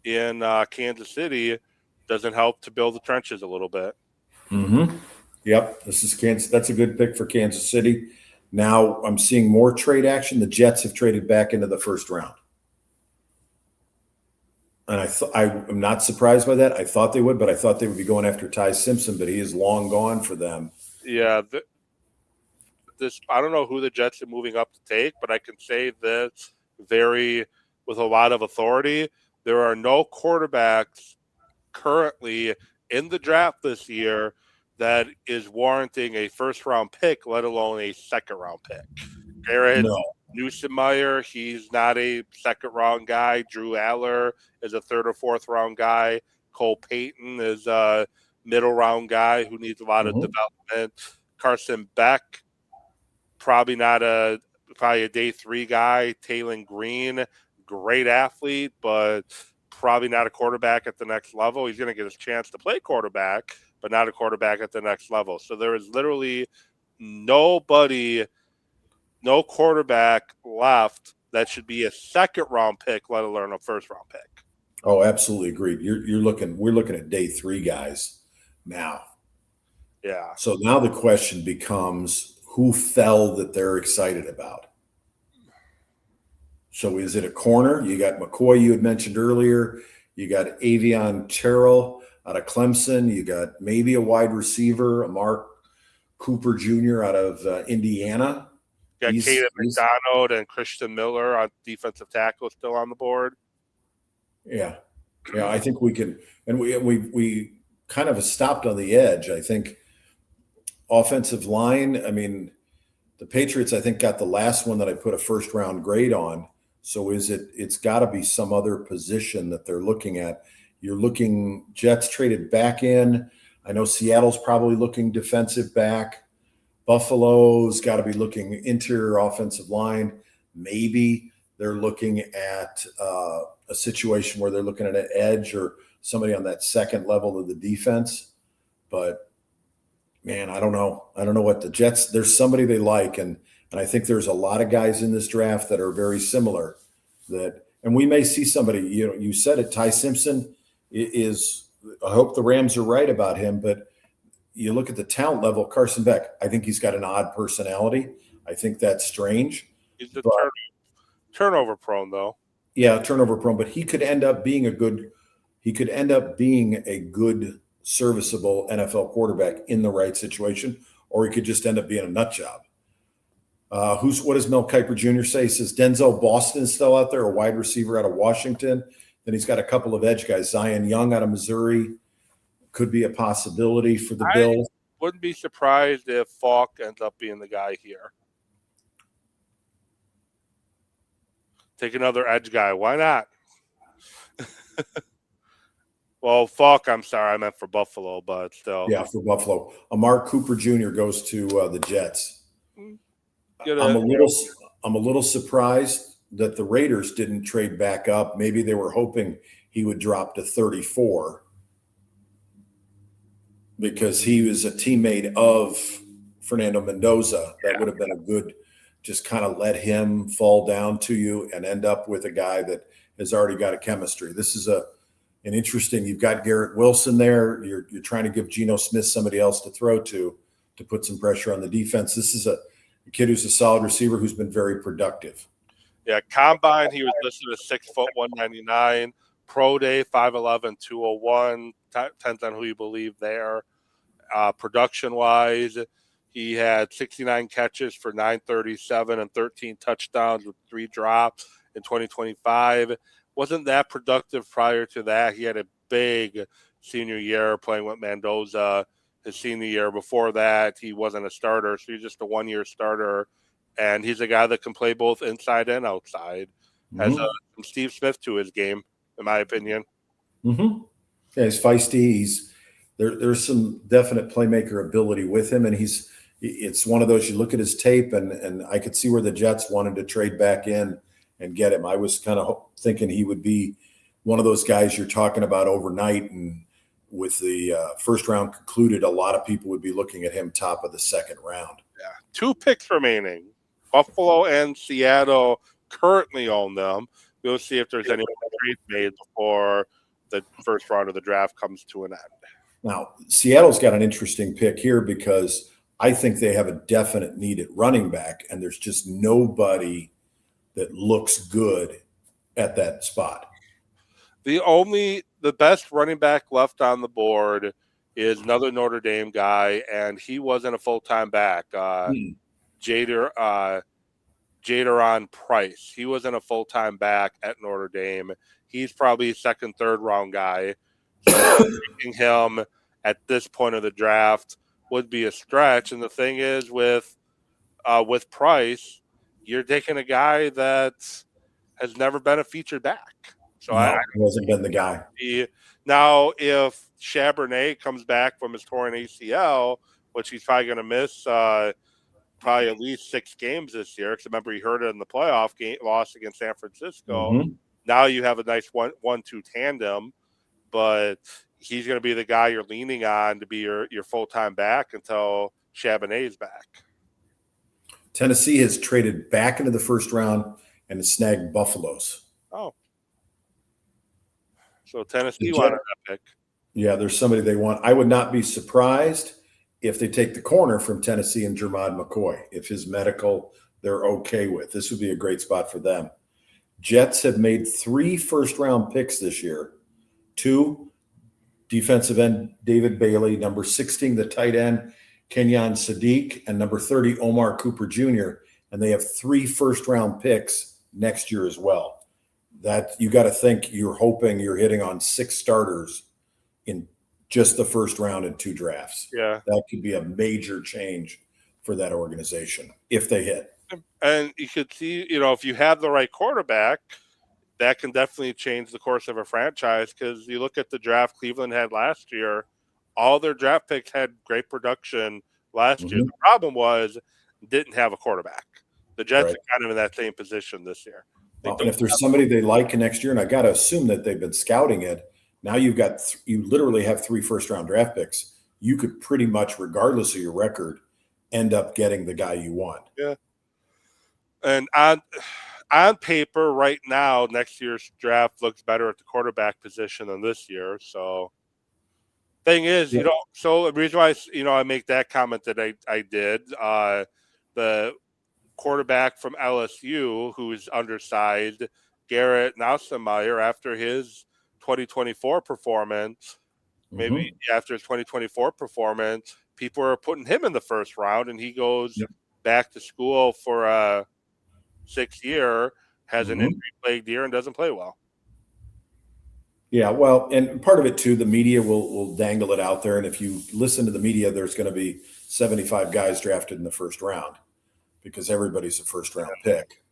G: in Kansas City, doesn't help to build the trenches a little bit.
H: Mm-hmm. Yep, this is Kansas. That's a good pick for Kansas City. Now I'm seeing more trade action. The Jets have traded back into the first round. And I'm not surprised by that. I thought they would, but I thought they would be going after Ty Simpson, but he is long gone for them.
G: Yeah, I don't know who the Jets are moving up to take, but I can say this with a lot of authority. There are no quarterbacks currently in the draft this year that is warranting a first-round pick, let alone a second-round pick. Jared Newsommeyer, he's not a second-round guy. Drew Aller is a third or fourth-round guy. Cole Payton is a middle-round guy who needs a lot of development. Carson Beck, probably a day 3 guy. Taylon Green, great athlete, but probably not a quarterback at the next level. He's going to get his chance to play quarterback, but not a quarterback at the next level. So there is literally no quarterback left that should be a second-round pick, let alone a first-round pick.
H: Oh, absolutely agreed. We're looking at day 3 guys now.
G: Yeah.
H: So now the question becomes, who fell that they're excited about? So is it a corner? You got McCoy, you had mentioned earlier. You got Avion Terrell out of Clemson. You got maybe a wide receiver, a Mark Cooper Jr. out of Indiana.
G: You got Caden McDonald and Christian Miller on defensive tackle still on the board.
H: Yeah. Yeah, I think we can, and we kind of stopped on the edge. I think offensive line, I mean, the Patriots, I think, got the last one that I put a first-round grade on. So it's got to be some other position that they're looking at. You're looking, Jets traded back in. I know Seattle's probably looking defensive back. Buffalo's got to be looking interior offensive line. Maybe they're looking at a situation where they're looking at an edge or somebody on that second level of the defense. But, man, I don't know. I don't know what the Jets – there's somebody they like, and I think there's a lot of guys in this draft that are very similar. And we may see somebody, you said it, Ty Simpson is – I hope the Rams are right about him, but you look at the talent level, Carson Beck, I think he's got an odd personality. I think that's strange.
G: He's turnover prone, though.
H: Yeah, turnover prone, but he could end up being a good serviceable NFL quarterback in the right situation, or he could just end up being a nut job. What does Mel Kiper Jr. say? He says Denzel Boston is still out there, a wide receiver out of Washington. Then he's got a couple of edge guys. Zion Young out of Missouri could be a possibility for the Bills.
G: Wouldn't be surprised if Falk ends up being the guy here. Take another edge guy. Why not? Well, Falk, I'm sorry. I meant for Buffalo, but still.
H: Yeah, for Buffalo. Mark Cooper Jr. goes to the Jets. I'm a little surprised that the Raiders didn't trade back up. Maybe they were hoping he would drop to 34 because he was a teammate of Fernando Mendoza. That would have been a good – just kind of let him fall down to you and end up with a guy that has already got a chemistry. This is an interesting – you've got Garrett Wilson there. You're trying to give Geno Smith somebody else to throw to put some pressure on the defense. This is a kid who's a solid receiver who's been very productive.
G: Yeah, Combine, he was listed as 6 foot 199. Pro Day, 5'11", 201. Depends on who you believe there. Production-wise, he had 69 catches for 937 and 13 touchdowns with 3 drops in 2025. Wasn't that productive prior to that. He had a big senior year playing with Mendoza. His senior year before that, he wasn't a starter, so he's just a one-year starter. And he's a guy that can play both inside and outside. Has some Steve Smith to his game, in my opinion.
H: Mm-hmm. Yeah, he's feisty. There's some definite playmaker ability with him, and it's one of those, you look at his tape, and I could see where the Jets wanted to trade back in and get him. I was kind of thinking he would be one of those guys you're talking about overnight, and with the first round concluded, a lot of people would be looking at him top of the second round.
G: Yeah, 2 picks remaining. Buffalo and Seattle currently own them. We'll see if there's any trades made before the first round of the draft comes to an end.
H: Now, Seattle's got an interesting pick here because I think they have a definite need at running back, and there's just nobody that looks good at that spot.
G: The best running back left on the board is another Notre Dame guy, and he wasn't a full-time back. Jadaron Price. He wasn't a full-time back at Notre Dame. He's probably second, third round guy. So taking him at this point of the draft would be a stretch. And the thing is, with Price, you're taking a guy that has never been a featured back. So
H: no, he hasn't been the guy.
G: Now, if Charbonnet comes back from his torn ACL, which he's probably going to miss probably at least 6 games this year, because remember he hurt it in the playoff game, loss against San Francisco.
H: Mm-hmm.
G: Now you have a nice 1-2 tandem, but he's going to be the guy you're leaning on to be your full-time back until Charbonnet is back.
H: Tennessee has traded back into the first round and has snagged Buffalo's.
G: Oh. So Tennessee wanted that pick.
H: Yeah, there's somebody they want. I would not be surprised if they take the corner from Tennessee and Jermod McCoy. If his medical they're okay with. This would be a great spot for them. Jets have made 3 first-round picks this year. 2 defensive end David Bailey, number 16 the tight end Kenyon Sadiq, and number 30 Omar Cooper Jr. And they have 3 first-round picks next year as well. That you got to think you're hoping you're hitting on 6 starters in just the first round in 2 drafts.
G: Yeah.
H: That could be a major change for that organization if they hit.
G: And you could see, if you have the right quarterback, that can definitely change the course of a franchise, because you look at the draft Cleveland had last year, all their draft picks had great production last year. The problem was didn't have a quarterback. The Jets are kind of in that same position this year.
H: Well, and if there's somebody they like next year, and I got to assume that they've been scouting it, now you literally have 3 first-round draft picks. You could pretty much, regardless of your record, end up getting the guy you want.
G: Yeah. And on paper right now, next year's draft looks better at the quarterback position than this year. So thing is, so the reason why, I make that comment that I did, the quarterback from LSU who's undersized, Garrett Nussmeier, after his 2024 performance, maybe after his 2024 performance, people are putting him in the first round, and he goes back to school for a 6th year, has an injury-plagued year, and doesn't play well.
H: Yeah, well, and part of it too, the media will dangle it out there, and if you listen to the media, there's going to be 75 guys drafted in the first round because everybody's a first-round pick.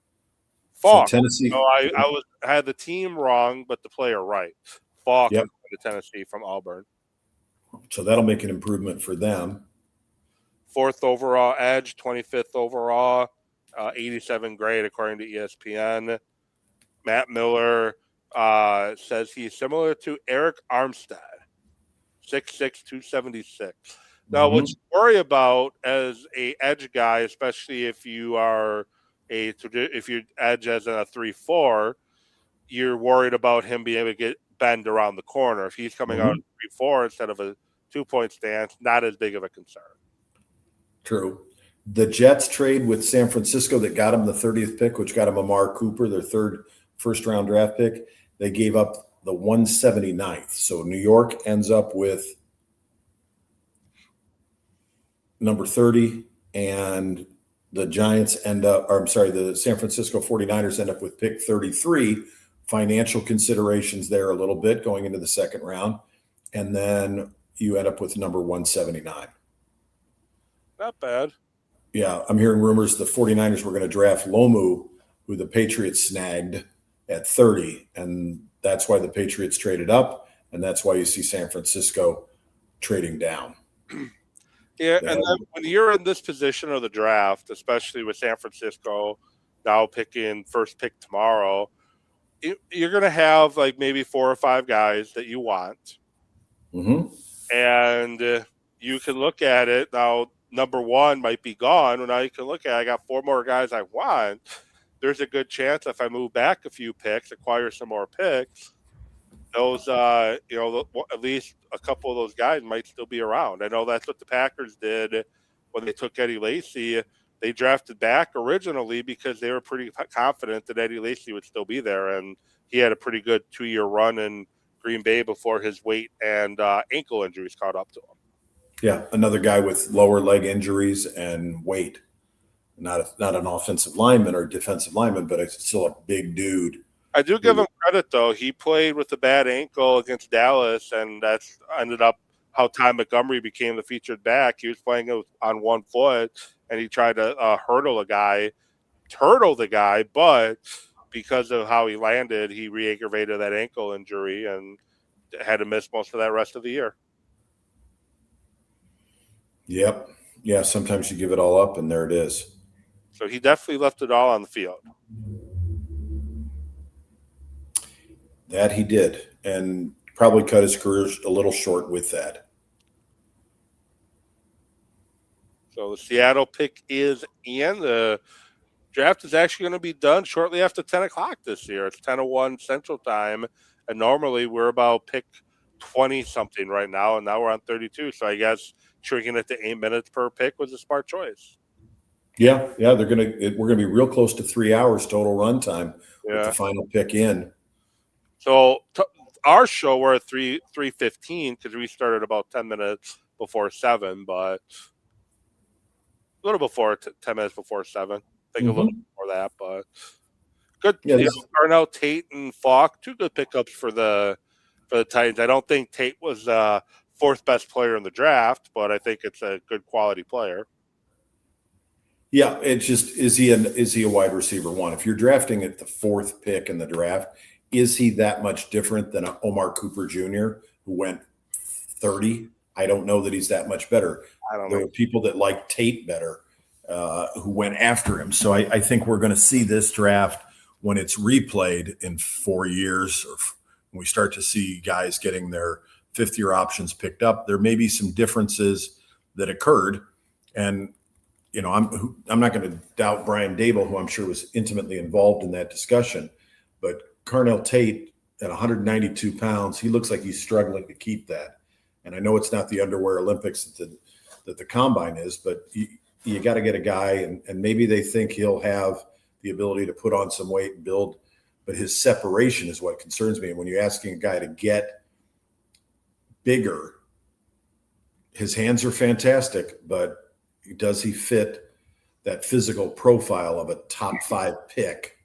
G: Falk.
H: So Tennessee.
G: So I had the team wrong, but the player right. Falk to Tennessee from Auburn.
H: So that'll make an improvement for them.
G: 4th overall edge, 25th overall, 87 grade according to ESPN. Matt Miller says he's similar to Eric Armstead, 6'6", 276. Now, what you worry about as a edge guy, especially if you are if you edge as a 3-4, you're worried about him being able to get bend around the corner. If he's coming out 3-4 instead of a 2-point stance, not as big of a concern.
H: True. The Jets trade with San Francisco that got him the 30th pick, which got him Amar Cooper, their 3rd first-round draft pick. They gave up the 179th. So New York ends up with number 30, and the Giants the San Francisco 49ers end up with pick 33. Financial considerations there a little bit going into the 2nd round. And then you end up with number 179.
G: Not bad.
H: Yeah, I'm hearing rumors the 49ers were going to draft Lomu, who the Patriots snagged at 30. And that's why the Patriots traded up. And that's why you see San Francisco trading down.
G: Yeah, and then when you're in this position of the draft, especially with San Francisco now picking first pick tomorrow, you're going to have like maybe 4 or 5 guys that you want. And you can look at it. Now, number one might be gone. Well, now you can look at, I got 4 more guys I want. There's a good chance if I move back a few picks, acquire some more picks, those, at least a couple of those guys might still be around. I know that's what the Packers did when they took Eddie Lacy. They drafted back originally because they were pretty confident that Eddie Lacy would still be there, and he had a pretty good 2-year run in Green Bay before his weight and ankle injuries caught up to him.
H: Yeah, another guy with lower leg injuries and weight. Not an offensive lineman or defensive lineman, but it's still a big dude.
G: I do give him credit, though. He played with a bad ankle against Dallas, and that's ended up how Ty Montgomery became the featured back. He was playing on one foot, and he tried to turtle the guy, but because of how he landed, he re-aggravated that ankle injury and had to miss most of that rest of the year.
H: Yep. Yeah, sometimes you give it all up, and there it is.
G: So he definitely left it all on the field.
H: That he did, and probably cut his career a little short with that.
G: So the Seattle pick is in. The draft is actually going to be done shortly after 10 o'clock this year. It's 10:01 Central Time, and normally we're about pick 20-something right now, and now we're on 32. So I guess shrinking it to 8 minutes per pick was a smart choice.
H: Yeah, we're gonna be real close to 3 hours total runtime with the final pick in.
G: So our show, we're at 3:15 because we started about 10 minutes before 7, but a little before 10 minutes before 7. I think a little before that, but good.
H: Yeah,
G: Darnell Tate and Falk, 2 good pickups for the Titans. I don't think Tate was fourth best player in the draft, but I think it's a good quality player.
H: Yeah, it's just is he a wide receiver one? If you're drafting at the 4th pick in the draft, is he that much different than Omar Cooper Jr., who went 30? I don't know that he's that much better. There were people that like Tate better who went after him. So I think we're going to see this draft when it's replayed in 4 years, or when we start to see guys getting their 5th-year options picked up. There may be some differences that occurred, and I'm not going to doubt Brian Dable, who I'm sure was intimately involved in that discussion, but Carnell Tate at 192 pounds, he looks like he's struggling to keep that. And I know it's not the underwear Olympics that the combine is, but you got to get a guy, and maybe they think he'll have the ability to put on some weight and build, but his separation is what concerns me. And when you're asking a guy to get bigger, his hands are fantastic, but does he fit that physical profile of a top 5 pick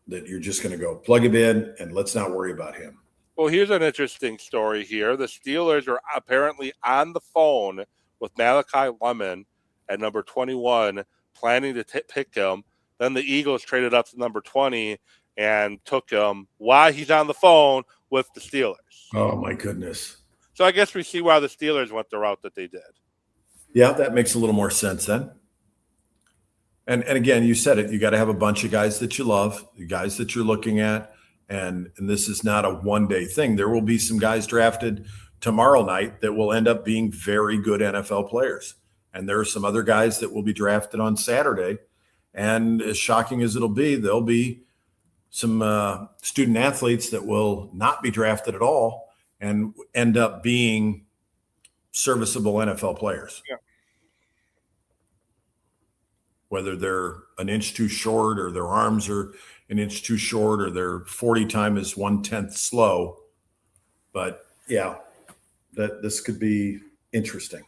H: that you're just going to go plug him in and let's not worry about him?
G: Well, here's an interesting story here. The Steelers are apparently on the phone with Malachi Lemon at number 21, planning to pick him. Then the Eagles traded up to number 20 and took him while he's on the phone with the Steelers.
H: Oh, my goodness.
G: So I guess we see why the Steelers went the route that they did.
H: Yeah, that makes a little more sense then. And again, you said it, you got to have a bunch of guys that you love, the guys that you're looking at, and this is not a one-day thing. There will be some guys drafted tomorrow night that will end up being very good NFL players. And there are some other guys that will be drafted on Saturday. And as shocking as it'll be, there'll be some student athletes that will not be drafted at all and end up being serviceable NFL players.
G: Yeah.
H: Whether they're an inch too short or their arms are an inch too short or their 40 time is 1/10 slow. But yeah, this could be interesting.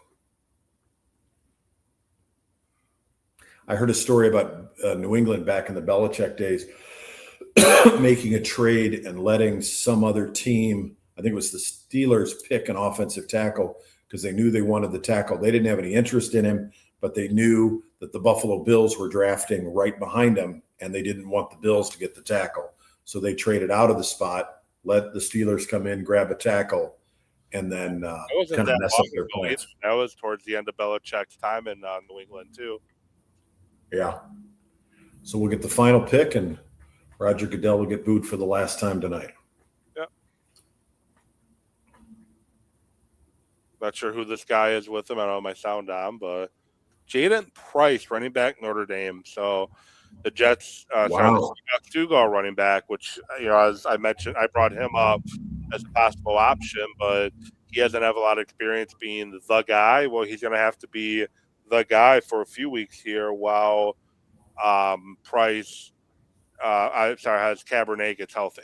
H: I heard a story about New England back in the Belichick days making a trade and letting some other team, I think it was the Steelers, pick an offensive tackle because they knew they wanted the tackle. They didn't have any interest in him, but they knew that the Buffalo Bills were drafting right behind him, and they didn't want the Bills to get the tackle. So they traded out of the spot, let the Steelers come in, grab a tackle, and then kind of mess up their plans.
G: That was towards the end of Belichick's time in New England, too.
H: Yeah. So we'll get the final pick, and Roger Goodell will get booed for the last time tonight.
G: Yep. Not sure who this guy is with him. I don't have my sound on, but Jaden Price, running back Notre Dame. So the Jets
H: Wow.
G: started to do go running back, which, as I mentioned, I brought him up as a possible option, but he doesn't have a lot of experience being the guy. Well, he's going to have to be the guy for a few weeks here while Price, has Cabernet gets healthy.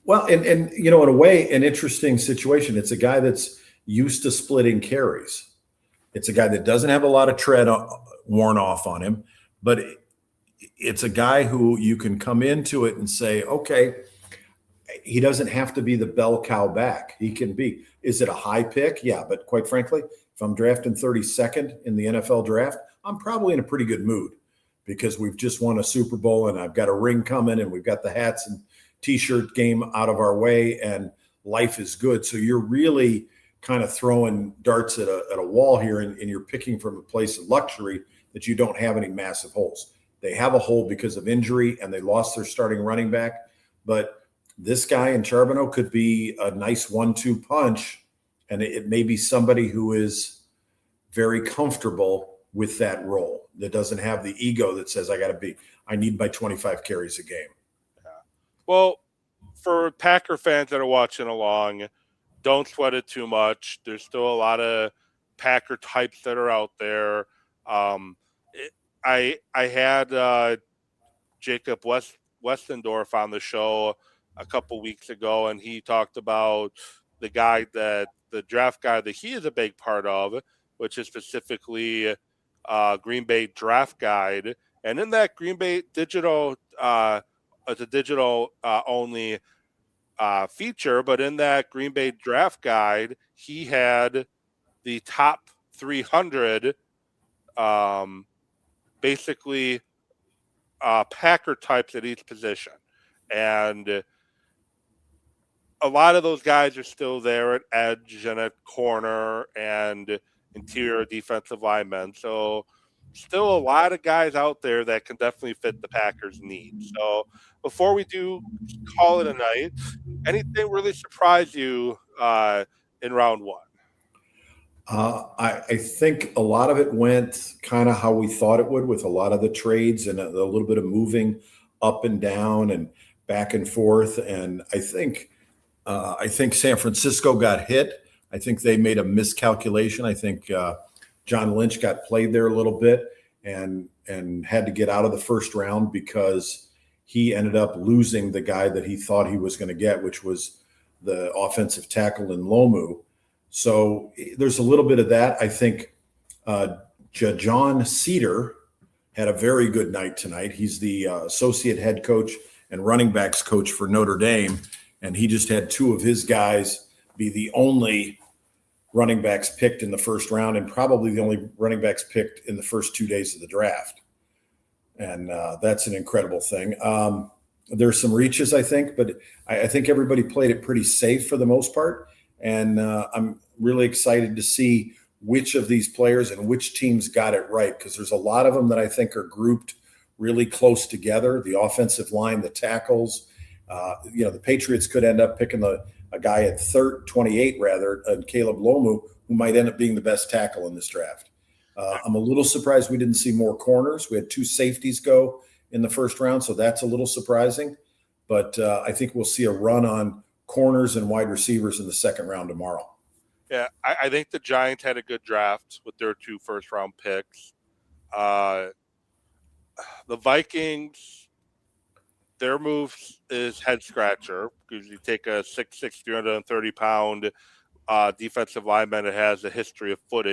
H: Well, and in a way, an interesting situation. It's a guy that's used to splitting carries. It's a guy that doesn't have a lot of tread worn off on him, but it's a guy who you can come into it and say, okay, he doesn't have to be the bell cow back. He can be. Is it a high pick? Yeah, but quite frankly, if I'm drafting 32nd in the NFL draft, I'm probably in a pretty good mood because we've just won a Super Bowl and I've got a ring coming and we've got the hats and T-shirt game out of our way and life is good. So you're really kind of throwing darts at a wall here and you're picking from a place of luxury that you don't have any massive holes. They have a hole because of injury and they lost their starting running back. But this guy in Charbonneau could be a nice 1-2 punch. And it may be somebody who is very comfortable with that role that doesn't have the ego that says, I need my 25 carries a game.
G: Well, for Packer fans that are watching along, don't sweat it too much. There's still a lot of Packer types that are out there. I had Jacob Westendorf on the show a couple weeks ago, and he talked about the draft guide that he is a big part of, which is specifically Green Bay Draft Guide. And in that Green Bay digital, it's a digital only feature, but in that Green Bay Draft Guide, he had the top 300 basically Packer types at each position. And a lot of those guys are still there at edge and at corner and interior defensive linemen. So still a lot of guys out there that can definitely fit the Packers' needs. So before we do call it a night, anything really surprise you in round one?
H: I think a lot of it went kind of how we thought it would with a lot of the trades and a little bit of moving up and down and back and forth. And I think San Francisco got hit. I think they made a miscalculation. I think John Lynch got played there a little bit and had to get out of the first round because he ended up losing the guy that he thought he was going to get, which was the offensive tackle in Lomu. So there's a little bit of that. I think John Cedar had a very good night tonight. He's the associate head coach and running backs coach for Notre Dame, and he just had two of his guys be the only running backs picked in the first round and probably the only running backs picked in the first 2 days of the draft. And that's an incredible thing. There's some reaches, I think, but I think everybody played it pretty safe for the most part. And I'm really excited to see which of these players and which teams got it right, because there's a lot of them that I think are grouped really close together. The offensive line, the tackles, the Patriots could end up picking a guy at 28 rather, Caleb Lomu, who might end up being the best tackle in this draft. I'm a little surprised we didn't see more corners. We had two safeties go in the first round, so that's a little surprising. But I think we'll see a run on corners and wide receivers in the second round tomorrow.
G: Yeah, I think the Giants had a good draft with their 2 first-round picks. The Vikings, their move is head-scratcher because you take a 6'6", 330-pound defensive lineman that has a history of foot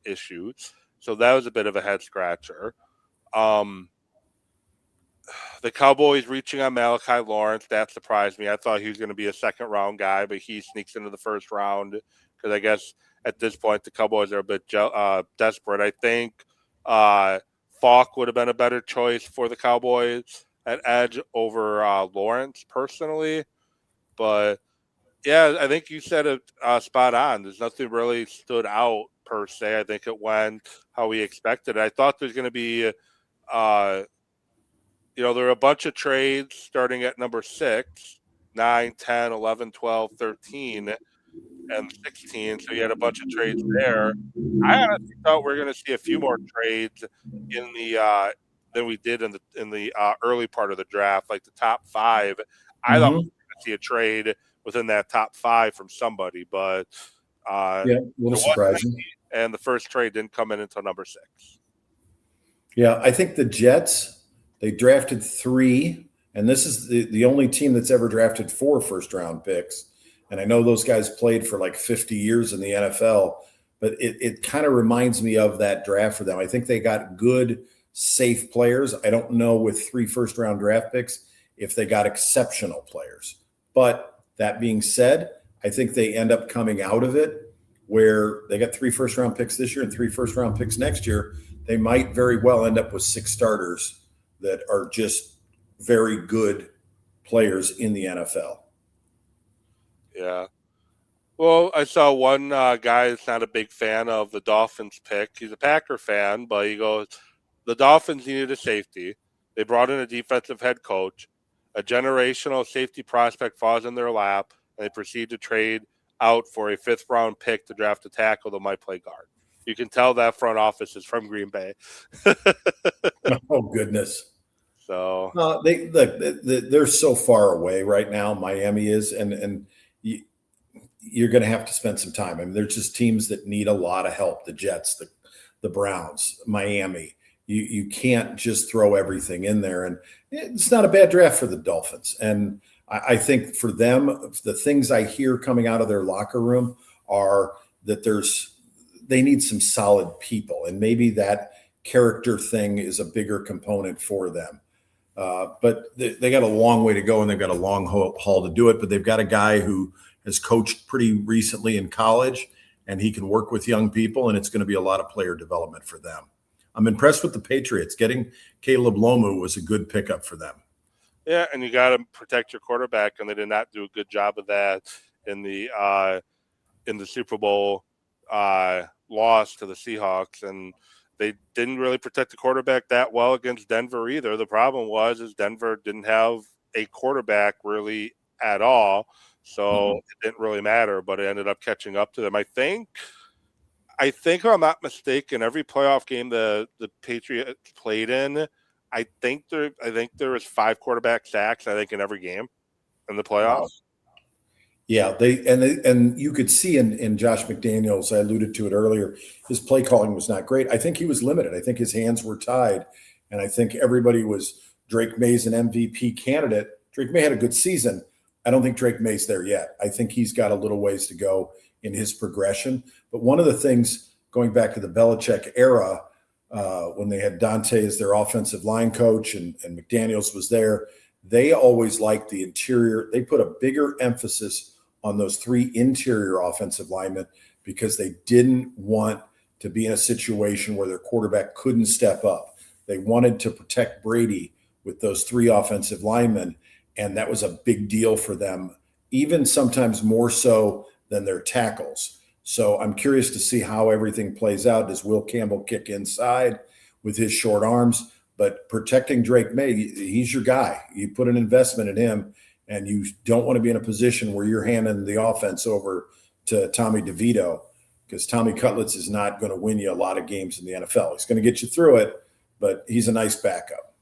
G: issues. So that was a bit of a head-scratcher. The Cowboys reaching on Malachi Lawrence, that surprised me. I thought he was going to be a second-round guy, but he sneaks into the first round because I guess at this point the Cowboys are a bit desperate. I think Falk would have been a better choice for the Cowboys at edge over Lawrence personally. But, yeah, I think you said it spot on. There's nothing really stood out per se. I think it went how we expected. I thought there's going to be there are a bunch of trades starting at number 6, 9, 10, 11, 12, 13 and 16. So you had a bunch of trades there. I honestly thought we were going to see a few more trades in the than we did in the early part of the draft, like the top 5. I thought we were going to see a trade within that top 5 from somebody, but
H: Yeah, a little surprising.
G: And the first trade didn't come in until number 6.
H: Yeah, I think the Jets, they drafted 3, and this is the only team that's ever drafted 4 first-round picks. And I know those guys played for like 50 years in the NFL, but it kind of reminds me of that draft for them. I think they got good, safe players. I don't know with 3 first-round draft picks if they got exceptional players. But that being said, I think they end up coming out of it where they got 3 first-round picks this year and 3 first-round picks next year. They might very well end up with 6 starters that are just very good players in the NFL.
G: Yeah. Well, I saw one guy that's not a big fan of the Dolphins pick. He's a Packer fan, but he goes, the Dolphins needed a safety. They brought in a defensive head coach. A generational safety prospect falls in their lap, and they proceed to trade out for a 5th-round pick to draft a tackle that might play guard. You can tell that front office is from Green Bay.
H: Oh, goodness.
G: So
H: they're so far away right now. Miami is, and you're going to have to spend some time. I mean, there's just teams that need a lot of help. The Jets, the Browns, Miami. You can't just throw everything in there. And it's not a bad draft for the Dolphins. And I think for them, the things I hear coming out of their locker room are that they need some solid people. And maybe that character thing is a bigger component for them. But they got a long way to go, and they've got a long haul to do it. But they've got a guy who has coached pretty recently in college, and he can work with young people, and it's going to be a lot of player development for them. I'm impressed with the Patriots. Getting Caleb Lomu was a good pickup for them.
G: Yeah, and you got to protect your quarterback, and they did not do a good job of that in the Super Bowl loss to the Seahawks, and they didn't really protect the quarterback that well against Denver either. The problem is Denver didn't have a quarterback really at all, so it didn't really matter, but it ended up catching up to them. I think if I'm not mistaken, every playoff game the Patriots played in, I think there was 5 quarterback sacks, I think, in every game in the playoffs. Wow.
H: Yeah, and you could see in Josh McDaniels, I alluded to it earlier, his play calling was not great. I think he was limited. I think his hands were tied, and I think everybody was Drake May's an MVP candidate. Drake May had a good season. I don't think Drake May's there yet. I think he's got a little ways to go in his progression. But one of the things, going back to the Belichick era, when they had Dante as their offensive line coach and McDaniels was there, they always liked the interior. They put a bigger emphasis on those 3 interior offensive linemen because they didn't want to be in a situation where their quarterback couldn't step up. They wanted to protect Brady with those 3 offensive linemen, and that was a big deal for them, even sometimes more so than their tackles. So I'm curious to see how everything plays out. Does Will Campbell kick inside with his short arms? But protecting Drake May, he's your guy. You put an investment in him, and you don't want to be in a position where you're handing the offense over to Tommy DeVito, because Tommy Cutlets is not going to win you a lot of games in the NFL. He's going to get you through it, but he's a nice backup.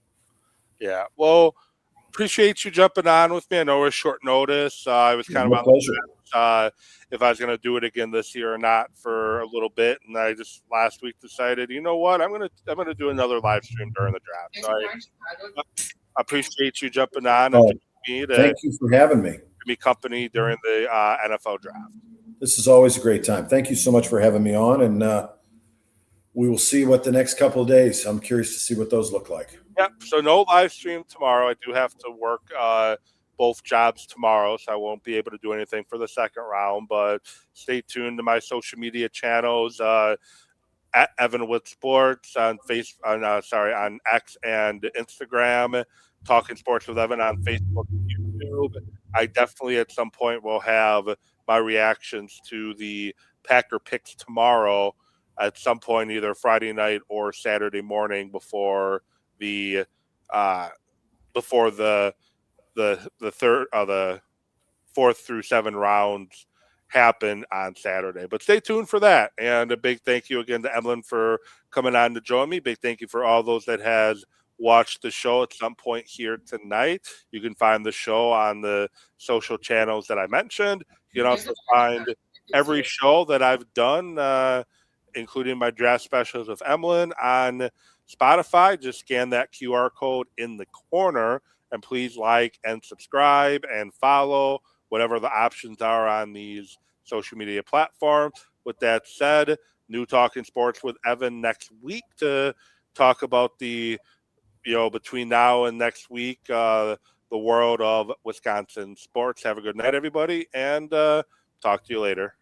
G: Yeah. Well, appreciate you jumping on with me. I know it was short notice. I was kind of on the if I was going to do it again this year or not for a little bit, and I just last week decided, you know what, I'm gonna do another live stream during the draft. So I appreciate you jumping on and
H: thank you for having me.
G: Me company during the NFL draft.
H: This is always a great time. Thank you so much for having me on, and we will see what the next couple of days. I'm curious to see what those look like.
G: Yep. So no live stream tomorrow. I do have to work both jobs tomorrow, so I won't be able to do anything for the second round. But stay tuned to my social media channels at Evanwood Sports on on X and Instagram, Talking Sports with Evan on Facebook and YouTube. I definitely at some point will have my reactions to the Packer picks tomorrow at some point, either Friday night or Saturday morning before the 4th through 7 rounds happen on Saturday. But stay tuned for that. And a big thank you again to Emlyn for coming on to join me. Big thank you for all those that has watched the show at some point here tonight. You can find the show on the social channels that I mentioned. You can also find every show that I've done, including my draft specials with Emlyn, on Spotify. Just scan that QR code in the corner, and please like and subscribe and follow, whatever the options are on these social media platforms. With that said, new Talking Sports with Evan next week to talk about the, between now and next week, the world of Wisconsin sports. Have a good night, everybody, and talk to you later.